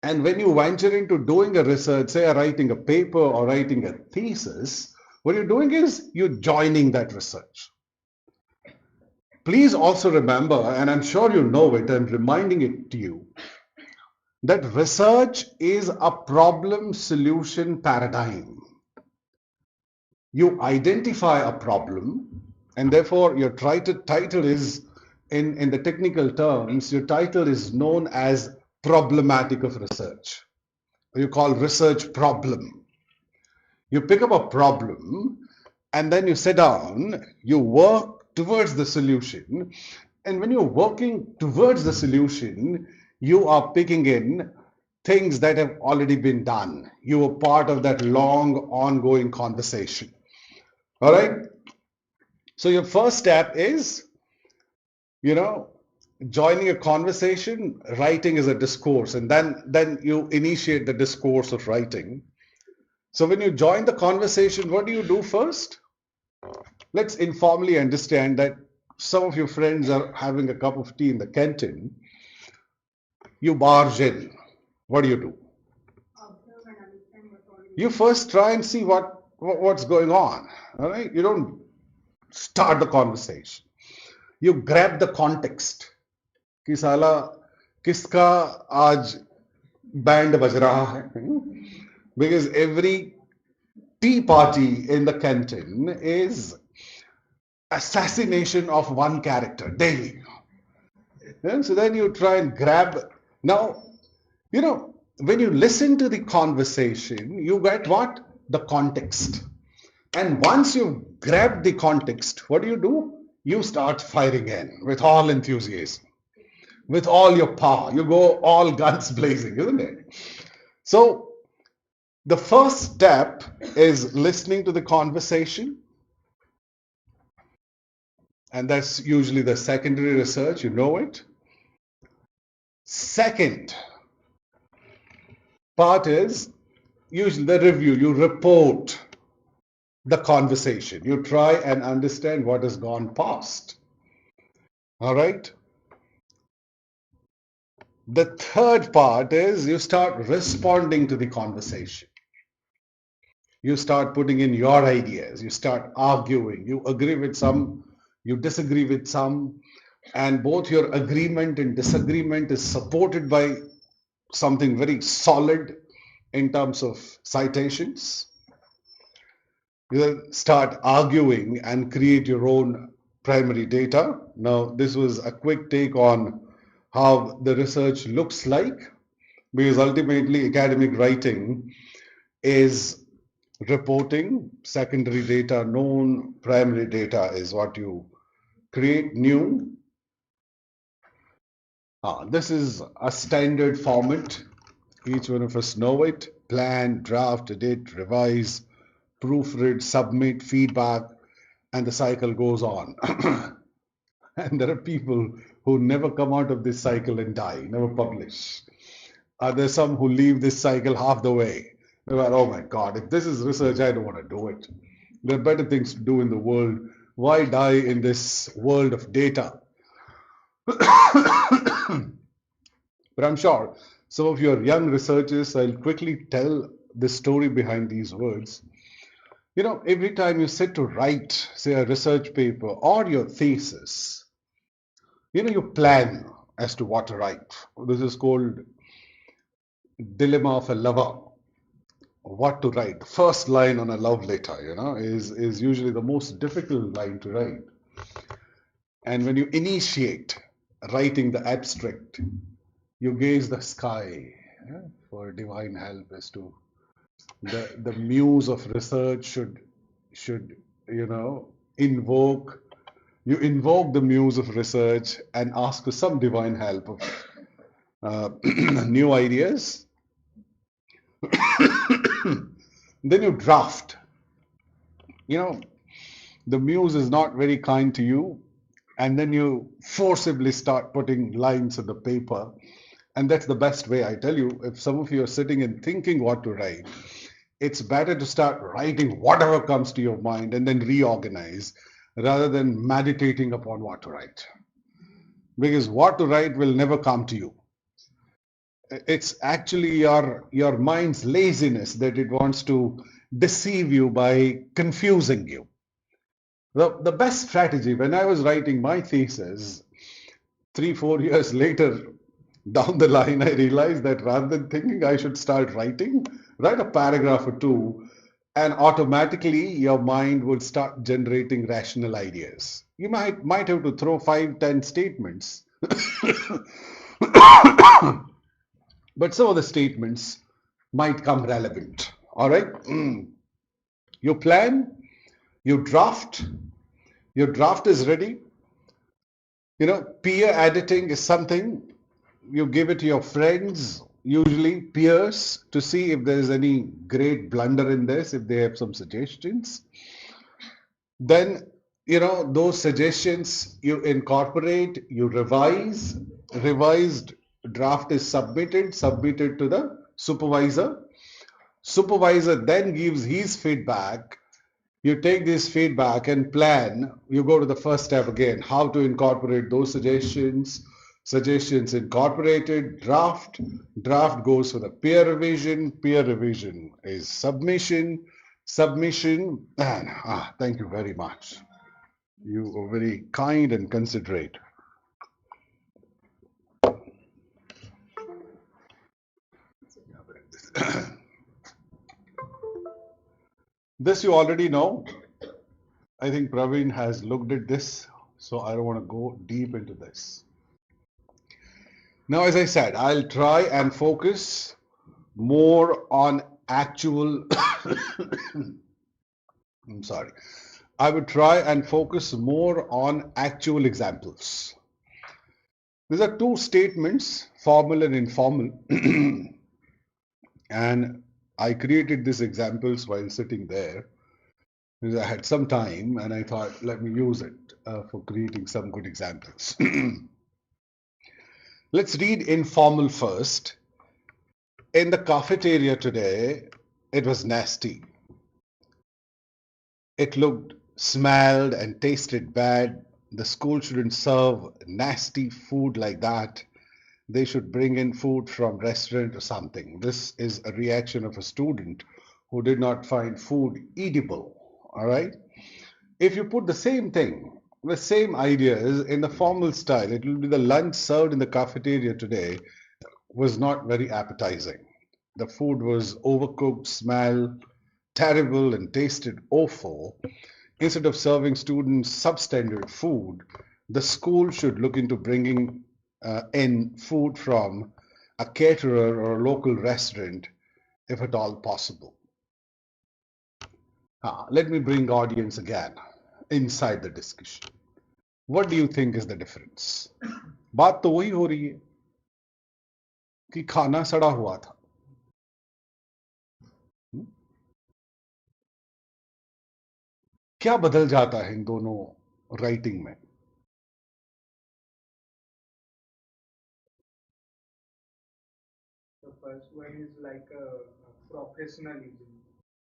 And when you venture into doing a research, say writing a paper or writing a thesis, what you're doing is you're joining that research. Please also remember, and I'm sure you know it, I'm reminding it to you, that research is a problem solution paradigm. You identify a problem, and therefore your title is, in the technical terms, your title is known as problematic of research. You call research problem. You pick up a problem and then you sit down, you work towards the solution, and when you're working towards the solution, you are picking in things that have already been done. You are part of that long ongoing conversation. All right. So your first step is, joining a conversation. Writing is a discourse, and then you initiate the discourse of writing. So when you join the conversation, what do you do first? Let's informally understand that some of your friends are having a cup of tea in the canteen. You barge in. What do? Observe and understand what's already. You first try and see what's going on. All right. You don't start the conversation. You grab the context. कि साला किसका आज band बज रहा है? Because every tea party in the canteen is assassination of one character daily. And so then you try and grab. Now, when you listen to the conversation, you get what? The context. And once you grab the context, what do? You start firing in with all enthusiasm, with all your power. You go all guns blazing, isn't it? So the first step is listening to the conversation. And that's usually the secondary research, you know it. Second part is usually the review. You report the conversation. You try and understand what has gone past. All right. The third part is you start responding to the conversation. You start putting in your ideas. You start arguing. You agree with some, you disagree with some, and both your agreement and disagreement is supported by something very solid in terms of citations. You start arguing and create your own primary data. Now, this was a quick take on how the research looks like, because ultimately academic writing is reporting secondary data known, primary data is what you create new. This is a standard format. Each one of us know it. Plan, draft, edit, revise, proofread, submit, feedback, and the cycle goes on. And there are people who never come out of this cycle and die, never publish. There's some who leave this cycle half the way. They're like, oh my God, if this is research, I don't want to do it. There are better things to do in the world. Why die in this world of data? But I'm sure some of your young researchers, I'll quickly tell the story behind these words. Every time you sit to write, say, a research paper or your thesis, you plan as to what to write. This is called dilemma of a lover. What to write. First line on a love letter, is usually the most difficult line to write. And when you initiate writing the abstract, you gaze the sky for divine help as to the muse of research should invoke the muse of research and ask for some divine help of new ideas. Then you draft. The muse is not very kind to you, and then you forcibly start putting lines on the paper. And that's the best way. I tell you, if some of you are sitting and thinking what to write, it's better to start writing whatever comes to your mind and then reorganize rather than meditating upon what to write. Because what to write will never come to you. It's actually your mind's laziness that it wants to deceive you by confusing you. The best strategy, when I was writing my thesis, 3-4 years later, down the line, I realized that rather than thinking I should start writing, write a paragraph or two, and automatically your mind will start generating rational ideas. You might have to throw 5-10 statements, but some of the statements might come relevant. All right? You plan, you draft, your draft is ready. Peer editing is something you give it to your friends, usually peers, to see if there is any great blunder in this, if they have some suggestions. Then, those suggestions you incorporate, you revise. Revised draft is submitted to the supervisor. Supervisor then gives his feedback. You take this feedback and plan. You go to the first step again, how to incorporate those suggestions. Suggestions incorporated, draft goes for the peer revision is submission, and thank you very much. You were very kind and considerate. This you already know. I think Praveen has looked at this, so I don't want to go deep into this. Now, as I said, I'll try and focus more on actual, I'm sorry. I would try and focus more on actual examples. These are two statements, formal and informal. And I created these examples while sitting there because I had some time and I thought, let me use it for creating some good examples. Let's read informal first. In the cafeteria today, it was nasty. It looked, smelled, and tasted bad. The school shouldn't serve nasty food like that. They should bring in food from restaurant or something. This is a reaction of a student who did not find food eatable. All right. If you put the same thing, the same ideas in the formal style, it will be the lunch served in the cafeteria today was not very appetizing. The food was overcooked, smelled terrible, and tasted awful. Instead of serving students substandard food, the school should look into bringing in food from a caterer or a local restaurant, if at all possible. Let me bring audience again inside the discussion. What do you think is the difference? बात तो वही हो रही है कि खाना सड़ा हुआ था. क्या बदल जाता है इन दोनों राइटिंग में? The first one is like a professionalism.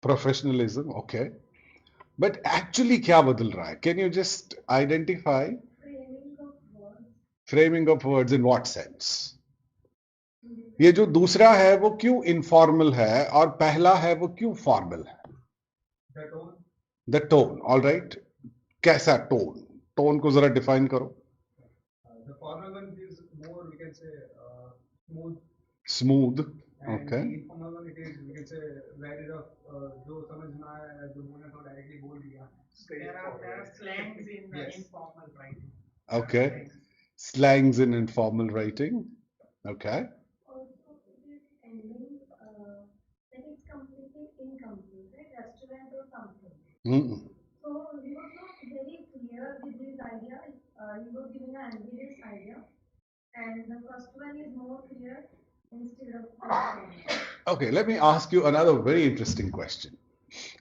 Professionalism, okay. But actually क्या बदल रहा है? Can you just identify? Framing of words in what sense? ये जो दूसरा है वो क्यों informal है और पहला है वो क्यों formal है? The tone. The tone, all right. कैसा tone? Tone को जरा define करो. The formal one is more, we can say, smooth. Smooth. And Okay. the informal one, it is, we can say, very rough. जो समझना है जो बोलना तो directly बोल दिया. There are slangs in Yes. informal writing. Okay. Slangs in informal writing. Okay. Also, it is ending, like it's completely incomplete, right? Restaurant or something. Mm. So he was not very clear with his idea. He was giving an ambiguous idea, and the first one is more clear instead of the Okay, let me ask you another very interesting question.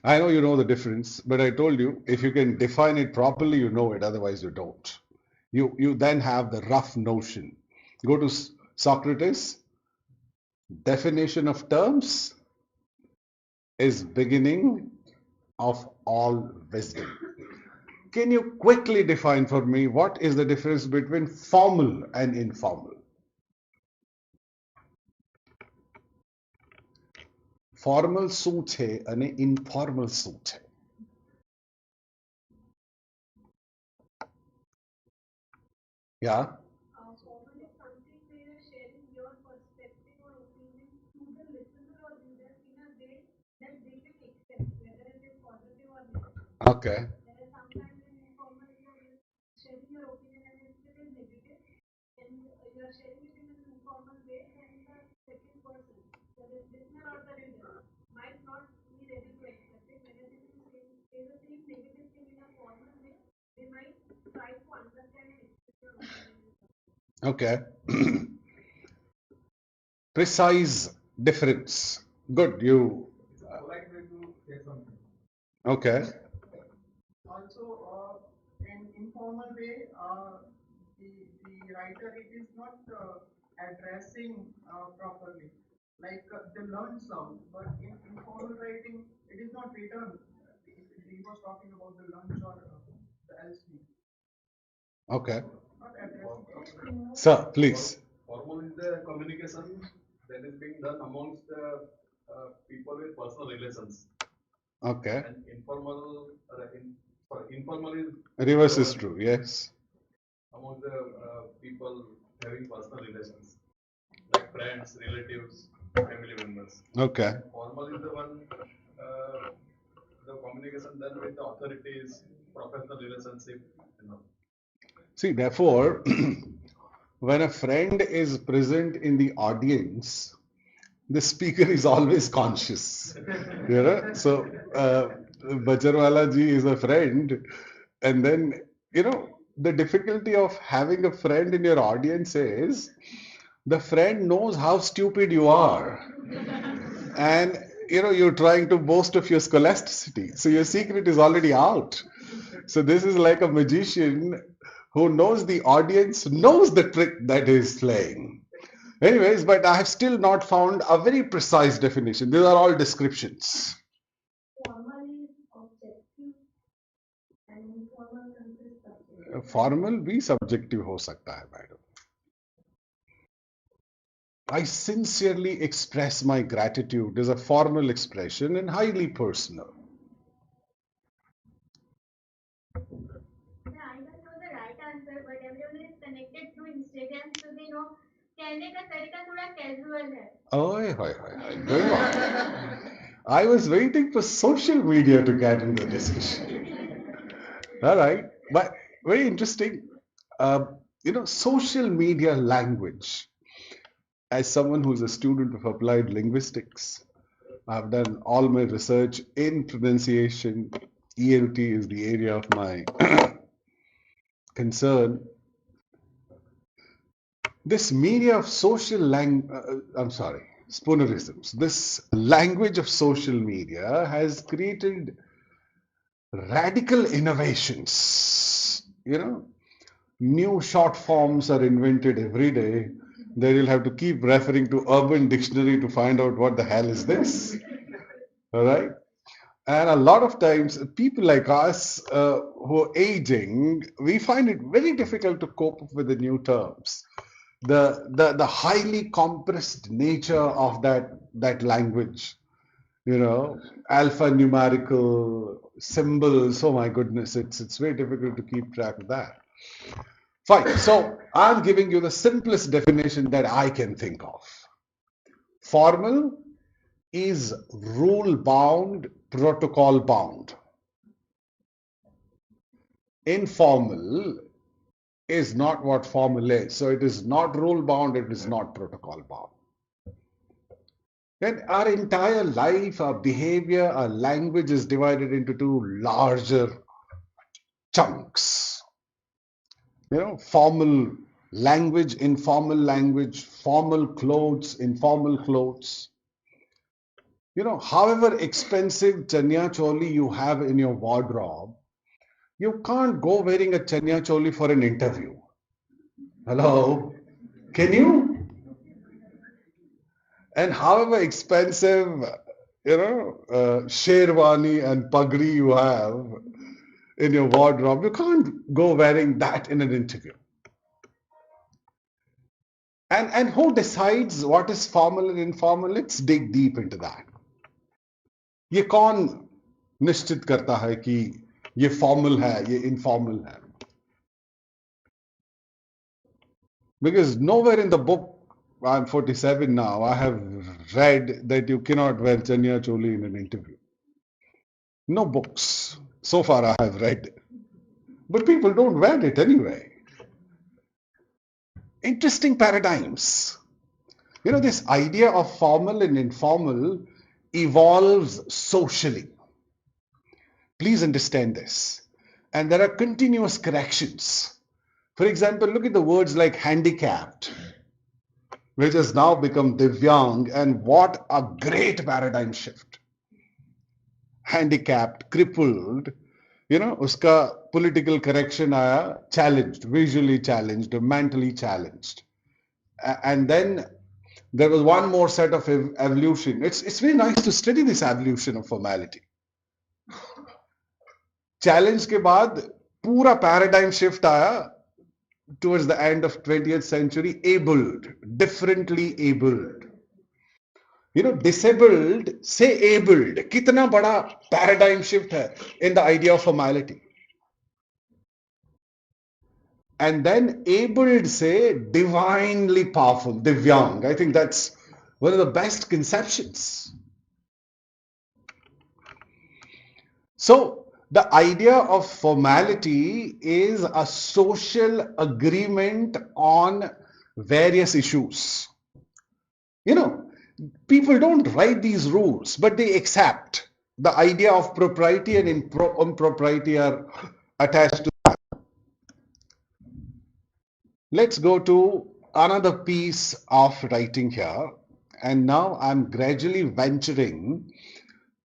I know you know the difference, but I told you if you can define it properly, you know it, otherwise you don't. You then have the rough notion. Go to Socrates, definition of terms is beginning of all wisdom. Can you quickly define for me what is the difference between formal and informal? Formal શું છે અને informal શું છે? Yeah. Formal is something where you're sharing your perspective or opinion to the listener or reader in a way that they can accept, whether it is positive or negative. Okay. Whereas sometimes in informal you're sharing your opinion and if it is negative, and you're sharing it in an informal way, then the second person, the listener or the reader, might not be ready to accept it. Whereas if you say the same negative thing in a formal way, they might try to understand and accept your opinion. Okay. Precise difference. Good. You. It's a polite way to say something. Okay. Also, in informal way, the writer it is not addressing properly, like the learned sound. But in informal writing, it is not written. He was talking about the lunch or the LC. Okay. Not addressing. Sir, please. Formal is the communication that is being done amongst the people with personal relations. Okay. And informal, informal is Reverse is true. Yes. among the people having personal relations, like friends, relatives, family members. Okay. Formal is the one, the communication done with the authorities, professional relationship, you know. See, therefore, when a friend is present in the audience, the speaker is always conscious. You know? So, Bacharwala ji is a friend, and then, you know, the difficulty of having a friend in your audience is the friend knows how stupid you are. And, you know, you're trying to boast of your scholasticity. So your secret is already out. So this is like a magician who knows the audience, knows the trick that he's playing. Anyways, but I have still not found a very precise definition. These are all descriptions. Formal is objective and informal consists of Formal भी subjective हो सकता है, madam. I sincerely express my gratitude is a formal expression and highly personal. Yeah, I don't know the right answer, but everyone is connected through Instagram, so they know कहने का तरीका थोड़ा casual है. Oh, good one. I was waiting for social media to get into the discussion. All right, but very interesting. You know, social media language. As someone who's a student of applied linguistics, I've done all my research in pronunciation. ELT is the area of my concern. This media of social spoonerisms. This language of social media has created radical innovations. You know, new short forms are invented every day. Then you'll have to keep referring to Urban Dictionary to find out what the hell is this. All right. And a lot of times, people like us who are aging, we find it very difficult to cope up with the new terms. The highly compressed nature of that language, you know, alphanumerical symbols. Oh my goodness, it's very difficult to keep track of that. Fine. So I'm giving you the simplest definition that I can think of. Formal is rule bound, protocol bound. Informal is not what formal is. So it is not rule bound, it is not protocol bound. And our entire life, our behavior, our language is divided into two larger chunks. Formal language, formal clothes, informal clothes. However expensive chanya choli you have in your wardrobe, you can't go wearing a chanya choli for an interview. Hello? Can you? And however expensive, sherwani and pagri you have in your wardrobe, you can't go wearing that in an interview. And who decides what is formal and informal? Let's dig deep into that. ये कौन निश्चित करता है कि ये formal है, ये informal है? Because nowhere in the book, I'm 47 now, I have read that you cannot wear chanya choli in an interview. No books so far I have read. But people don't wear it anyway. Interesting paradigms. This idea of formal and informal evolves socially. Please understand this. And there are continuous corrections. For example, look at the words like handicapped, which has now become divyang, and what a great paradigm shift. Handicapped, crippled, uska political correction aaya, challenged, visually challenged, mentally challenged. And then there was one more set of evolution. It's very nice to study this evolution of formality. Challenge के बाद पूरा paradigm shift आया towards the end of 20th century, abled, differently abled. Disabled से abled, कितना बड़ा paradigm shift है in the idea of formality. And then abled से divinely powerful, divyang. I think that's one of the best conceptions. So the idea of formality is a social agreement on various issues. People don't write these rules, but they accept the idea of propriety and impropriety are attached to that. Let's go to another piece of writing here. And now I'm gradually venturing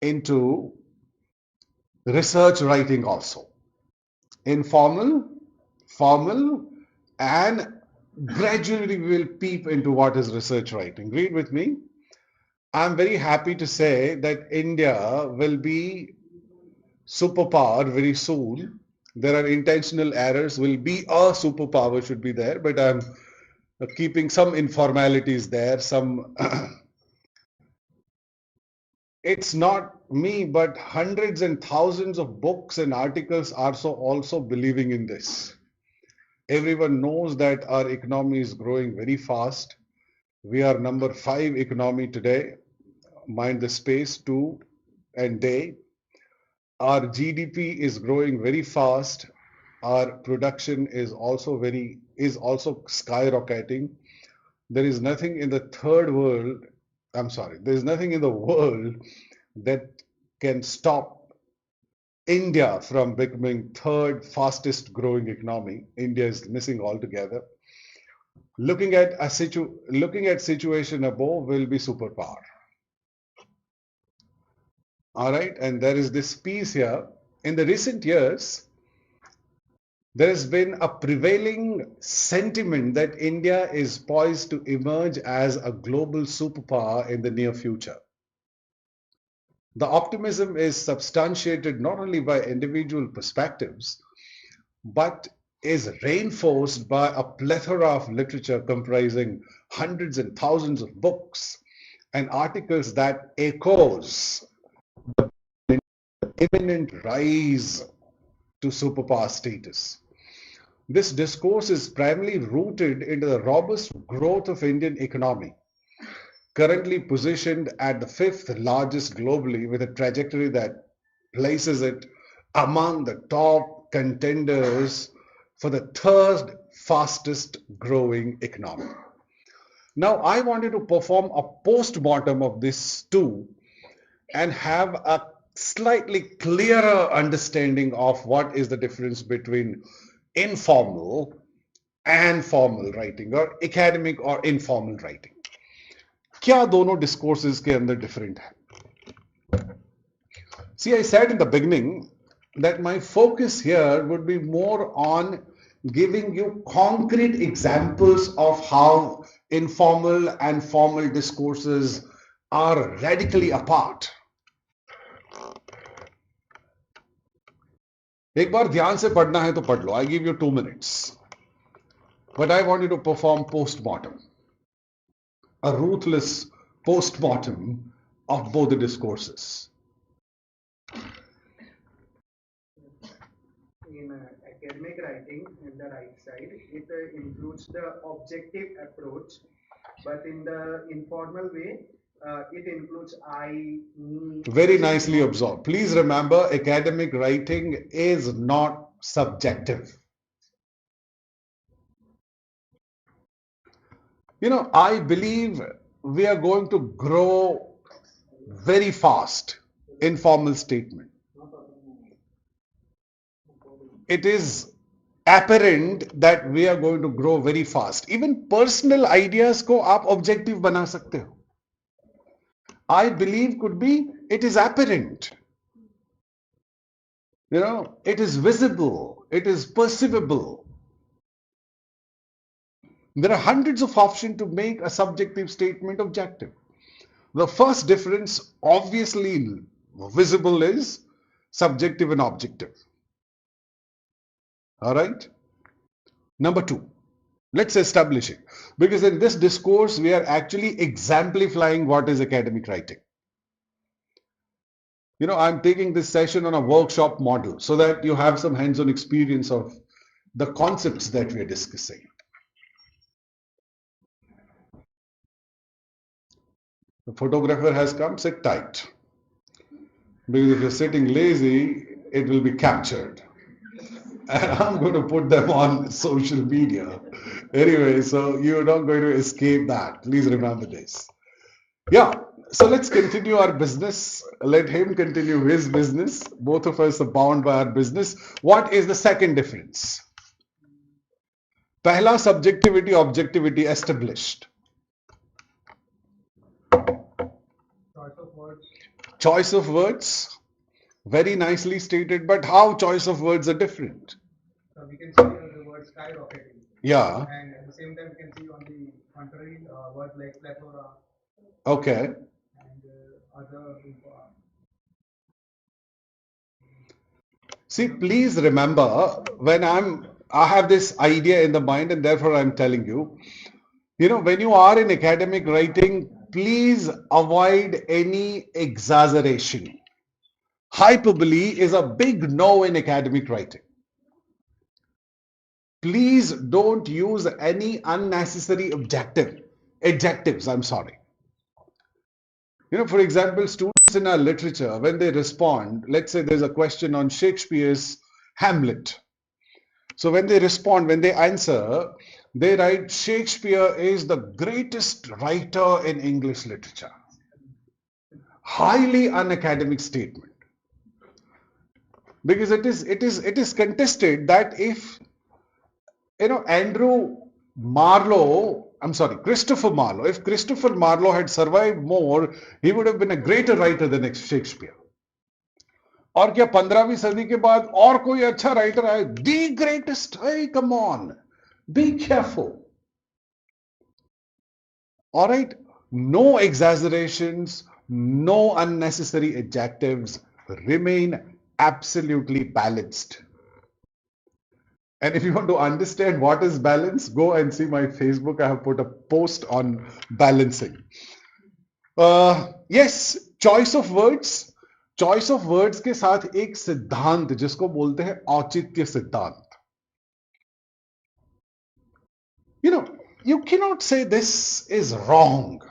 into research writing also. Informal, formal, and gradually we will peep into what is research writing. Read with me. I'm very happy to say that India will be superpower very soon. There are intentional errors, will be a superpower should be there, but I'm keeping some informalities there, some it's not me, but hundreds and thousands of books and articles are also believing in this. Everyone knows that our economy is growing very fast. We are number 5 economy today, mind the space, 2 and day. Our GDP is growing very fast. Our production is also skyrocketing. There is nothing in the there's nothing in the world that can stop India from becoming 3rd fastest growing economy. India is missing altogether. Looking at situation above will be superpower. All right, and there is this piece here. In the recent years, there has been a prevailing sentiment that India is poised to emerge as a global superpower in the near future. The optimism is substantiated not only by individual perspectives, but is reinforced by a plethora of literature comprising hundreds and thousands of books and articles that echoes the imminent rise to superpower status. This discourse is primarily rooted into the robust growth of Indian economy, currently positioned at the fifth largest globally with a trajectory that places it among the top contenders for the third fastest growing economy. Now, I wanted to perform a post-mortem of this too and have a slightly clearer understanding of what is the difference between informal and formal writing or academic or informal writing. क्या दोनों discourses के अंदर different है? See, I said in the beginning that my focus here would be more on giving you concrete examples of how informal and formal discourses are radically apart. एक बार ध्यान से पढ़ना है तो पढ़ लो. I give you 2 minutes. But I want you to perform post-mortem, a ruthless post-mortem of both the discourses. In academic writing, in the right side, it includes the objective approach, but in the informal way, it includes I, me. Very nicely observed. Please remember, academic writing is not subjective. You know, I believe we are going to grow very fast in formal statement. It is apparent that we are going to grow very fast. Even personal ideas को आप objective बना सकते हो. I believe could be, it is apparent. You know, it is visible, it is perceivable. There are hundreds of options to make a subjective statement objective. The first difference, obviously visible, is subjective and objective. All right. Number 2, let's establish it. Because in this discourse, we are actually exemplifying what is academic writing. You know, I'm taking this session on a workshop model so that you have some hands-on experience of the concepts that we are discussing. The photographer has come, sit tight. Because if you're sitting lazy, it will be captured. And I'm going to put them on social media. Anyway, so you're not going to escape that. Please remember this. Yeah, so let's continue our business. Let him continue his business. Both of us are bound by our business. What is the second difference? Pehla, subjectivity, objectivity established. Choice of words. Choice of words, very nicely stated, but how choice of words are different? So we can see the word skyrocketing. Yeah. And at the same time, we can see on the contrary words like plethora. Okay. And other. See, please remember, when I have this idea in the mind and therefore I'm telling you, you know, when you are in academic writing, please avoid any exaggeration. Hyperbole is a big no in academic writing. Please don't use any unnecessary adjectives, I'm sorry. You know, for example, students in our literature, when they respond, let's say there's a question on Shakespeare's Hamlet. So when they respond, when they answer, they write, Shakespeare is the greatest writer in English literature. Highly unacademic statement. Because it is contested that if, you know, Christopher Marlowe, if Christopher Marlowe had survived more, he would have been a greater writer than Shakespeare. और क्या 15वीं सदी के बाद और कोई अच्छा writer आए? The greatest? Hey, come on, be careful. All right, no exaggerations, no unnecessary adjectives, remain absolutely balanced. And if you want to understand what is balance, go and see my Facebook. I have put a post on balancing. Yes, choice of words. Choice of words के साथ एक सिद्धांत जिसको बोलते हैं औचित्य सिद्धांत. you cannot say this is wrong.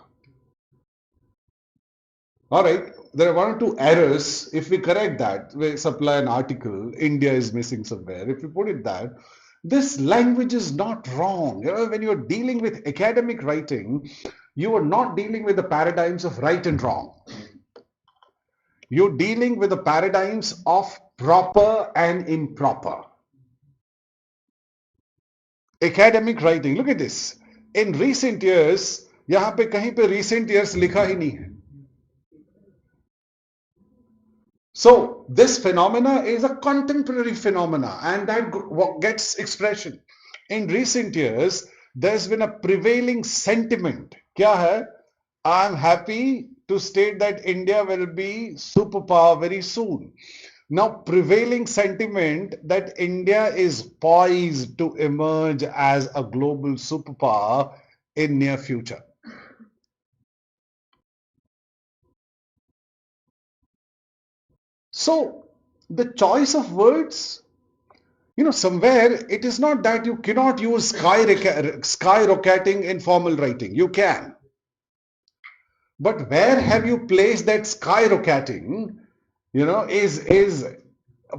All right, there are one or two errors. If we correct that, we supply an article, India is missing somewhere. If we put it that, this language is not wrong. You know, when you're dealing with academic writing, you are not dealing with the paradigms of right and wrong. You're dealing with the paradigms of proper and improper. Academic writing, look at this. In recent years, यहाँ पे कहीं पे recent years लिखा ही नहीं है. So this phenomena is a contemporary phenomena, and that gets expression. In recent years, there's been a prevailing sentiment. क्या है? I'm happy to state that India will be superpower very soon. Now, prevailing sentiment that India is poised to emerge as a global superpower in near future. So, the choice of words, you know, somewhere it is not that you cannot use skyrocketing in formal writing. You can. But where have you placed that skyrocketing, you know, is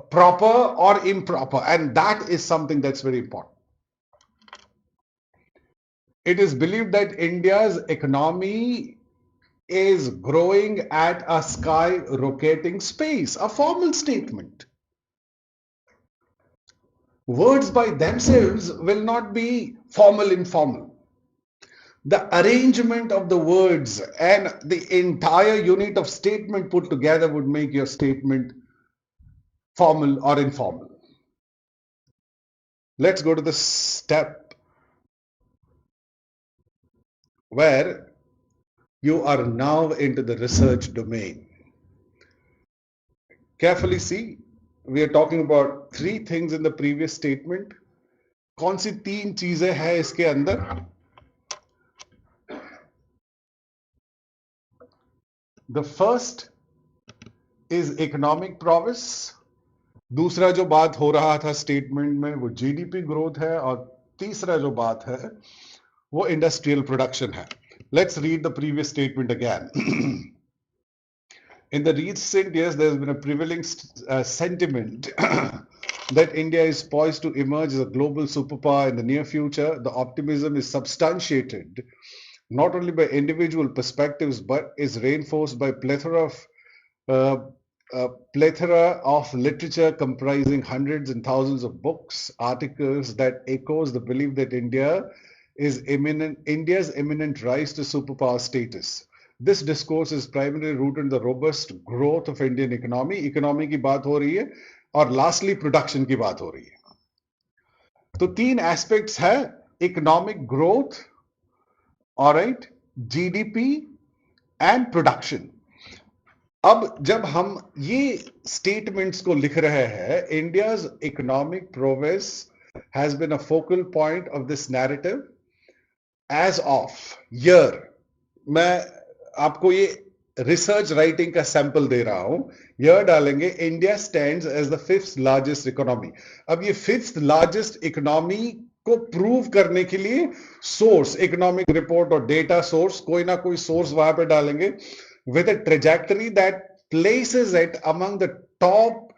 proper or improper? And that is something that's very important. It is believed that India's economy is growing at a skyrocketing pace, a formal statement. Words by themselves will not be formal, informal. The arrangement of the words and the entire unit of statement put together would make your statement formal or informal. Let's go to the step where you are now into the research domain. Carefully see, we are talking about three things in the previous statement. कौन सी तीन चीजें हैं इसके अंदर? The first is economic prowess. दूसरा जो बात हो रहा था स्टेटमेंट में वो जीडीपी ग्रोथ है, और तीसरा जो बात है वो इंडस्ट्रियल प्रोडक्शन है. Let's read the previous statement again. In the recent years, there has been a prevailing sentiment that India is poised to emerge as a global superpower in the near future. The optimism is substantiated not only by individual perspectives, but is reinforced by plethora of literature comprising hundreds and thousands of books, articles that echoes the belief that India's imminent rise to superpower status. This discourse is primarily rooted in the robust growth of Indian economy. Economy की बात हो रही है, और lastly production की बात हो रही है. तो तीन aspects है: economic growth, all right, GDP and production. अब जब हम ये statements को लिख रहे हैं, India's economic progress has been a focal point of this narrative as of year. मैं आपको ये रिसर्च राइटिंग का सैंपल दे रहा हूं. यह डालेंगे India stands as the 5th largest economy. अब ये 5th लार्जेस्ट इकोनॉमी को प्रूव करने के लिए सोर्स, इकोनॉमिक रिपोर्ट और डेटा सोर्स, कोई ना कोई सोर्स वहां पे डालेंगे with a trajectory that places it among the top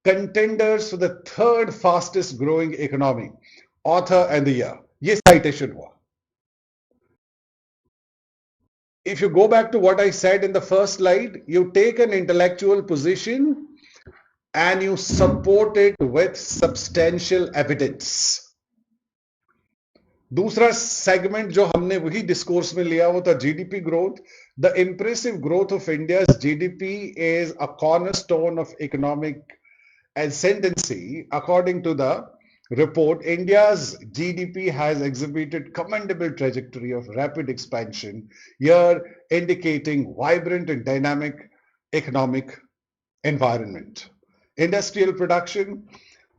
contenders for the 3rd fastest growing economy. Author and the year. ये citation हुआ. If you go back to what I said in the first slide, you take an intellectual position and you support it with substantial evidence. दूसरा segment जो हमने वही discourse में लिया वो था GDP growth. The impressive growth of India's GDP is a cornerstone of economic ascendancy. According to the report, India's GDP has exhibited commendable trajectory of rapid expansion, here indicating vibrant and dynamic economic environment. Industrial production.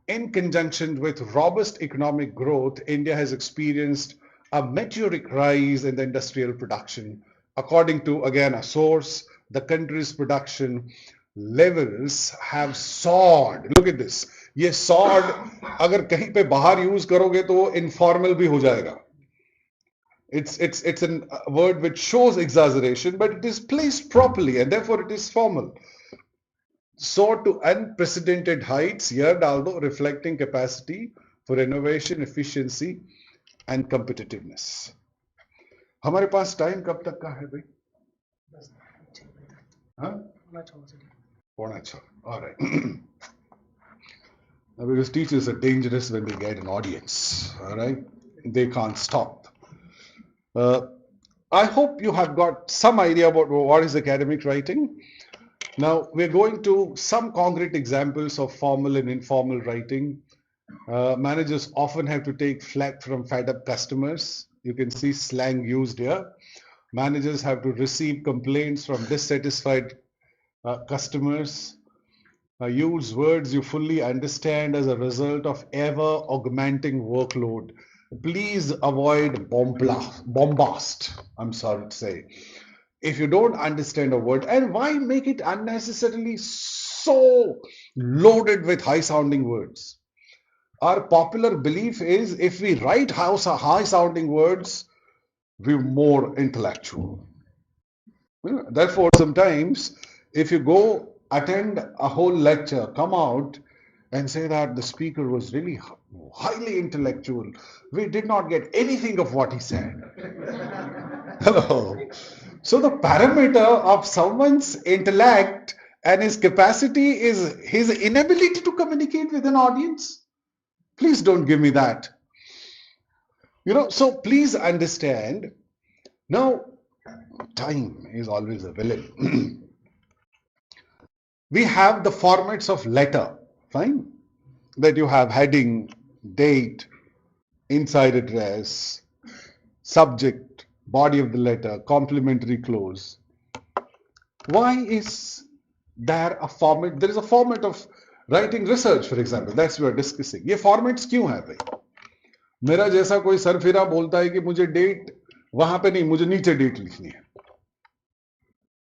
In conjunction with robust economic growth, India has experienced a meteoric rise in the industrial production. According to, again, a source, the country's production levels have soared. Look at this. ये soared अगर कहीं पे बाहर use करोगे तो वो informal भी हो जाएगा. It's a word which shows exaggeration, but it is placed properly and therefore it is formal. Soar to unprecedented heights, here डाल दो, reflecting capacity for innovation, efficiency and competitiveness. हमारे पास टाइम कब तक का है भाई? हाँ? पौना छः. All right. Because teachers are dangerous when they get an audience. All right, they can't stop. I hope you have got some idea about what is academic writing. Now we're going to some concrete examples of formal and informal writing. Managers often have to take flack from fed-up customers. You can see slang used here. Managers have to receive complaints from dissatisfied customers. Use words you fully understand as a result of ever augmenting workload. Please avoid bombast. I'm sorry to say. If you don't understand a word, and why make it unnecessarily so loaded with high sounding words? Our popular belief is if we write high sounding words, we're more intellectual. Therefore, sometimes if you go attend a whole lecture, come out and say that the speaker was really highly intellectual, we did not get anything of what he said. Hello. So the parameter of someone's intellect and his capacity is his inability to communicate with an audience. Please don't give me that. So please understand. Now, time is always a villain. We have the formats of letter, fine, that you have heading, date, inside address, subject, body of the letter, complimentary clause. Why is there a format? There is a format of writing research, for example. That's what we are discussing. ये formats क्यों है भाई? मेरा जैसा कोई सरफिरा बोलता है कि मुझे डेट वहां पे नहीं, मुझे नीचे डेट लिखनी है,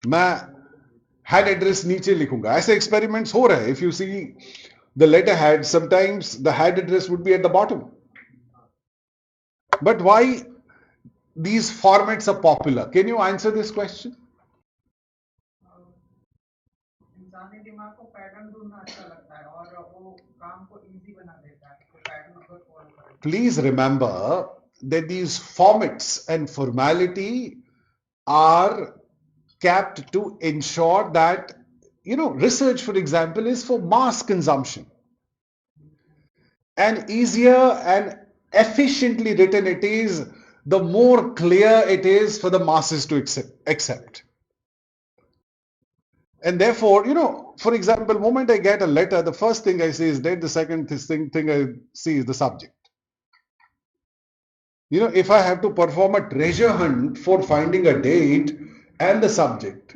मैं हेड एड्रेस नीचे लिखूंगा. ऐसे एक्सपेरिमेंट्स हो रहे हैं. If you see the letter head, sometimes the head address would be at the bottom. But why these formats are popular? Can you answer this question? इंसानी दिमाग को पैटर्न ढूंढना अच्छा लगता है और वो काम को इजी बना देता है, तो पैटर्न अगर फॉलो करें. Please remember that these formats and formality are kept to ensure that, research, for example, is for mass consumption. And easier and efficiently written it is, the more clear it is for the masses to accept. And therefore, for example, the moment I get a letter, the first thing I see is date, the second thing I see is the subject. If I have to perform a treasure hunt for finding a date and the subject,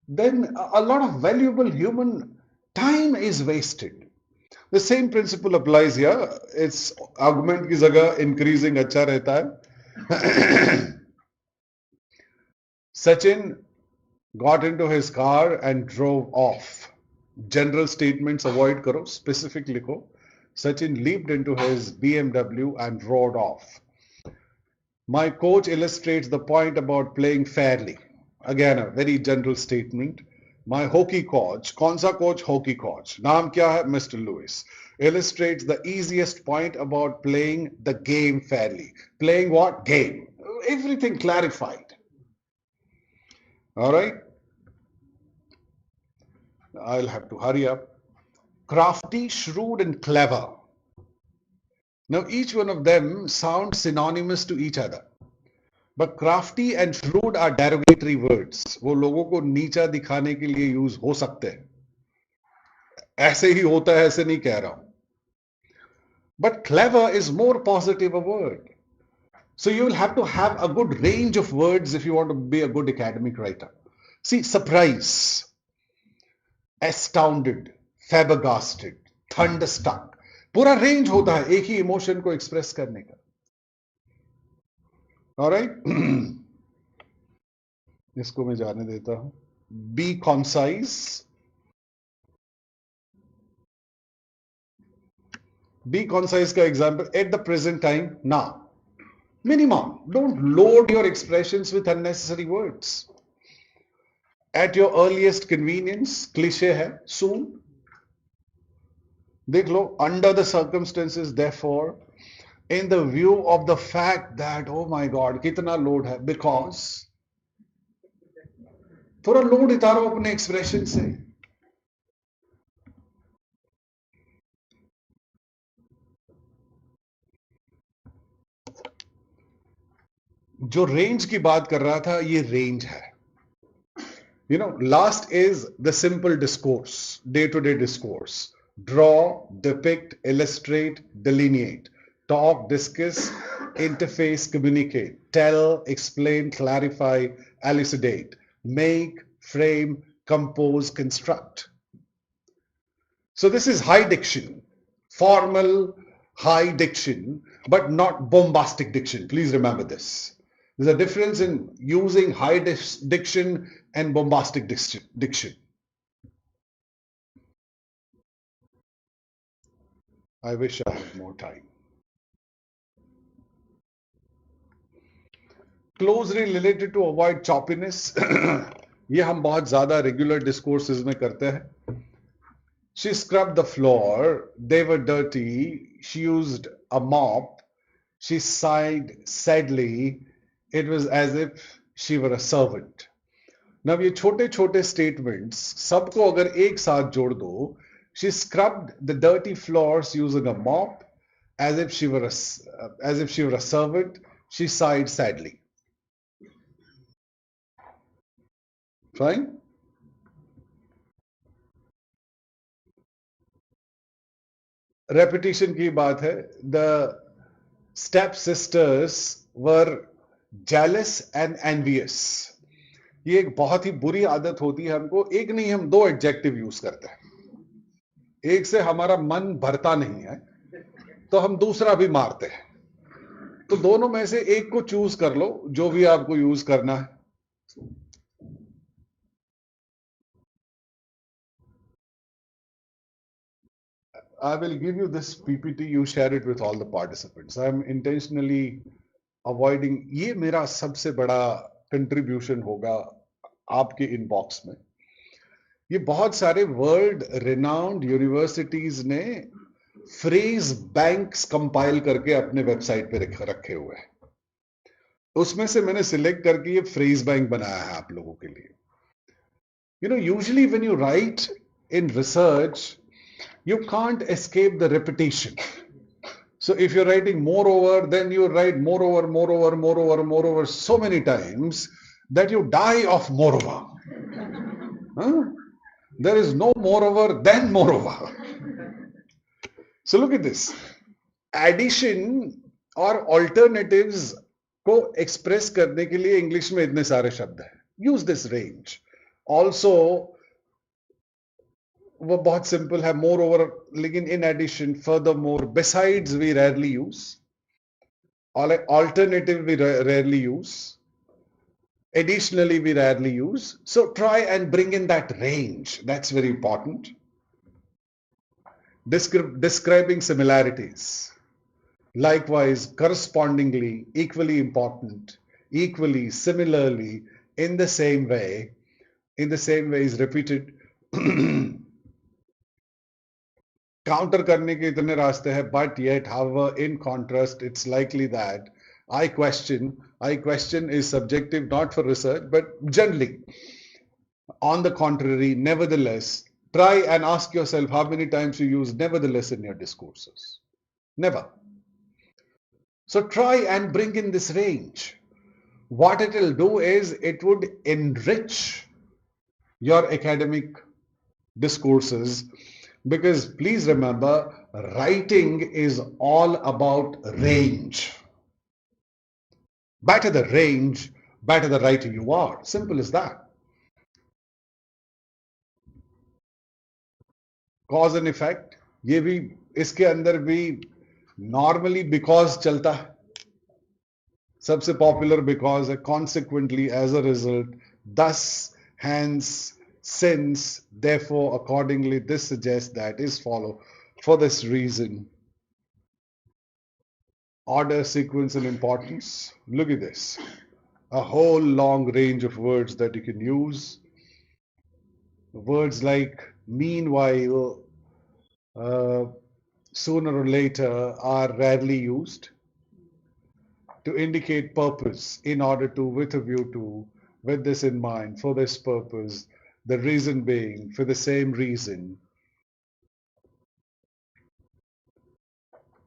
then a lot of valuable human time is wasted. The same principle applies here. It's augment की जगह increasing अच्छा रहता है. Sachin got into his car and drove off. General statements avoid karo, specific likho. Sachin leaped into his BMW and rode off. My coach illustrates the point about playing fairly. Again, a very general statement. My hockey coach, kaun sa coach? Hockey coach. Naam kya hai? Mr. Lewis. Illustrates the easiest point about playing the game fairly. Playing what? Game. Everything clarified. All right. I'll have to hurry up. Crafty, shrewd, and clever. Now, each one of them sounds synonymous to each other. But crafty and shrewd are derogatory words. वो लोगों को नीचा दिखाने के लिए use हो सकते हैं. ऐसे ही होता है, ऐसे नहीं कह रहा हूं. But clever is more positive a word. So you will have to have a good range of words if you want to be a good academic writer. See, surprise, astounded, flabbergasted, thunderstruck. पूरा range होता है एक ही emotion को express करने का. Alright? इसको मैं जाने देता हूं. Be concise. Be concise का example, at the present time, now. Minimum. Don't load your expressions with unnecessary words. At your earliest convenience, cliche hai, soon. देख लो, under the circumstances, therefore, in the view of the fact that, oh my God, कितना load है, because थोड़ा load उतारो अपने expression से. जो range की बात कर रहा था, ये रेंज है. You know, last is the simple discourse, day-to-day discourse. Draw, depict, illustrate, delineate. Talk, discuss, interface, communicate. Tell, explain, clarify, elucidate. Make, frame, compose, construct. So this is high diction, formal high diction, but not bombastic diction. Please remember this. There's a difference in using high diction and bombastic diction. I wish I had more time. Closely related to avoid choppiness. ये हम बहुत ज़्यादा regular discourses में करते हैं. She scrubbed the floor. They were dirty. She used a mop. She sighed sadly. It was as if she were a servant. Now ये छोटे छोटे statements सबको अगर एक साथ जोड़ दो, she scrubbed the dirty floors using a mop as if she were a servant. She sighed sadly. Fine. Repetition की बात है. The stepsisters were jealous and envious. ये एक बहुत ही बुरी आदत होती है हमको. एक नहीं, हम दो एडजेक्टिव यूज करते हैं. एक से हमारा मन भरता नहीं है तो हम दूसरा भी मारते हैं. तो दोनों में से एक को चूज कर लो, जो भी आपको यूज करना है. I will give you this PPT. You share it with all the participants. I am intentionally avoiding. ये मेरा सबसे बड़ा कंट्रीब्यूशन होगा आपके इनबॉक्स में. ये बहुत सारे वर्ल्ड रिनाउंड यूनिवर्सिटीज ने फ्रेज बैंक्स कंपाइल करके अपने वेबसाइट पे रखे हुए हैं. उसमें से मैंने सिलेक्ट करके ये फ्रेज बैंक बनाया है आप लोगों के लिए. You know, usually when you write in research, you can't escape the repetition. So if you're writing moreover, then you write moreover, moreover, moreover, moreover so many times that you die of moreover. Huh? There is no moreover than moreover. So look at this. Addition or alternatives को express करने के लिए English में इतने सारे शब्द हैं. Use this range. Also, वो बहुत सिंपल है, मोर ओवर. लेकिन in addition, furthermore, besides we rarely use, alternative we rarely use, additionally we rarely use. So try and bring in that range. That's very important. Describing similarities, likewise, correspondingly, equally important, equally, similarly, in the same way is repeated. Counter करने के इतने रास्ते हैं, but yet, however, in contrast, it's likely that I question is subjective, not for research, but generally. On the contrary, nevertheless, try and ask yourself how many times you use nevertheless in your discourses. Never. So try and bring in this range. What it will do is it would enrich your academic discourses. Because please remember, writing is all about range. Better the range, better the writer you are. Simple as that. Cause and effect, ये भी इसके अंदर भी normally because चलता है. सबसे popular because है. Consequently, as a result, thus, hence, since, therefore, accordingly, this suggests that, is follow, for this reason. order, sequence, and importance. Look at this. A whole long range of words that you can use. Words like meanwhile, sooner or later are rarely used to indicate purpose in order to, with a view to, with this in mind, for this purpose, the reason being, for the same reason.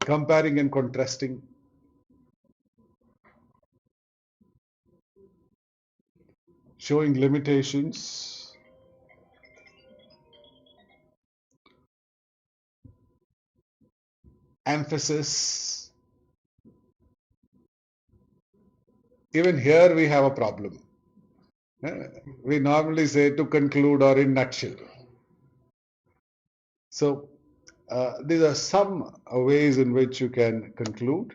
Comparing and contrasting. Showing limitations. Emphasis. Even here we have a problem. We normally say to conclude or in nutshell. So these are some ways in which you can conclude.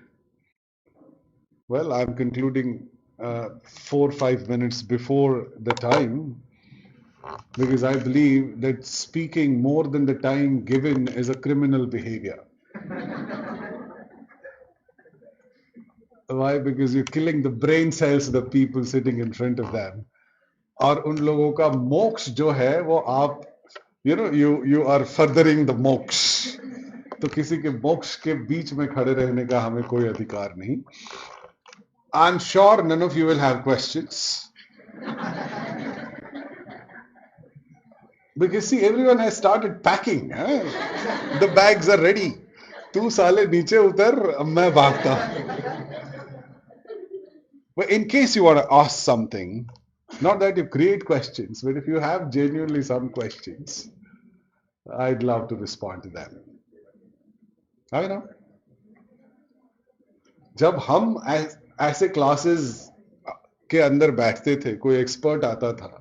Well, I'm concluding 4 or 5 minutes before the time because I believe that speaking more than the time given is a criminal behavior. Why? Because you're killing the brain cells of the people sitting in front of them. और उन लोगों का मोक्ष जो है वो आप you are furthering the मोक्ष. तो किसी के मोक्ष के बीच में खड़े रहने का हमें कोई अधिकार नहीं. I'm sure none of you will have questions. Because see, everyone has started packing. The bags are ready. तू साले नीचे उतर, मैं भागता. But in case you want to ask something, not that you create questions, but if you have genuinely some questions, I'd love to respond to them. I know. जब हम ऐसे classes के अंदर बैठते थे, कोई एक्सपर्ट आता था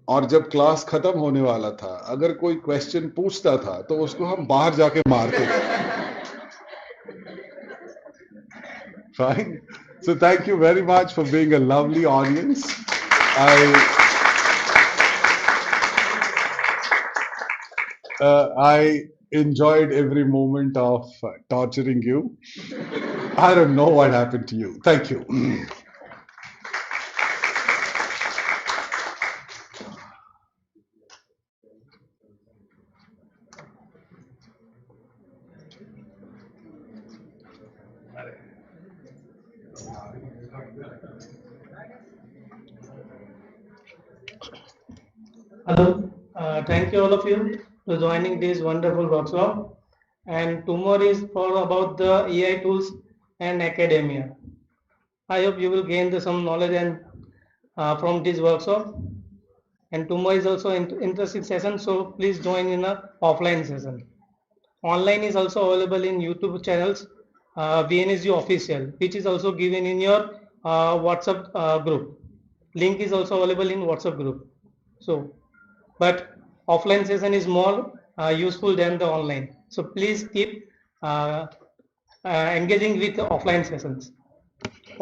और जब क्लास खत्म होने वाला था, अगर कोई क्वेश्चन पूछता था तो उसको हम बाहर जाके मारते थे. Fine. So thank you very much for being a lovely audience. I enjoyed every moment of torturing you. I don't know what happened to you. Thank you. Hello, thank you all of you for joining this wonderful workshop. And tomorrow is for about the AI tools and academia. I hope you will gain some knowledge and from this workshop. And tomorrow is also an interesting session, so please join in a offline session. Online is also available in YouTube channels, VNSGU official, which is also given in your WhatsApp group. Link is also available in WhatsApp group. So, but offline session is more useful than the online. So please keep engaging with offline sessions. Okay.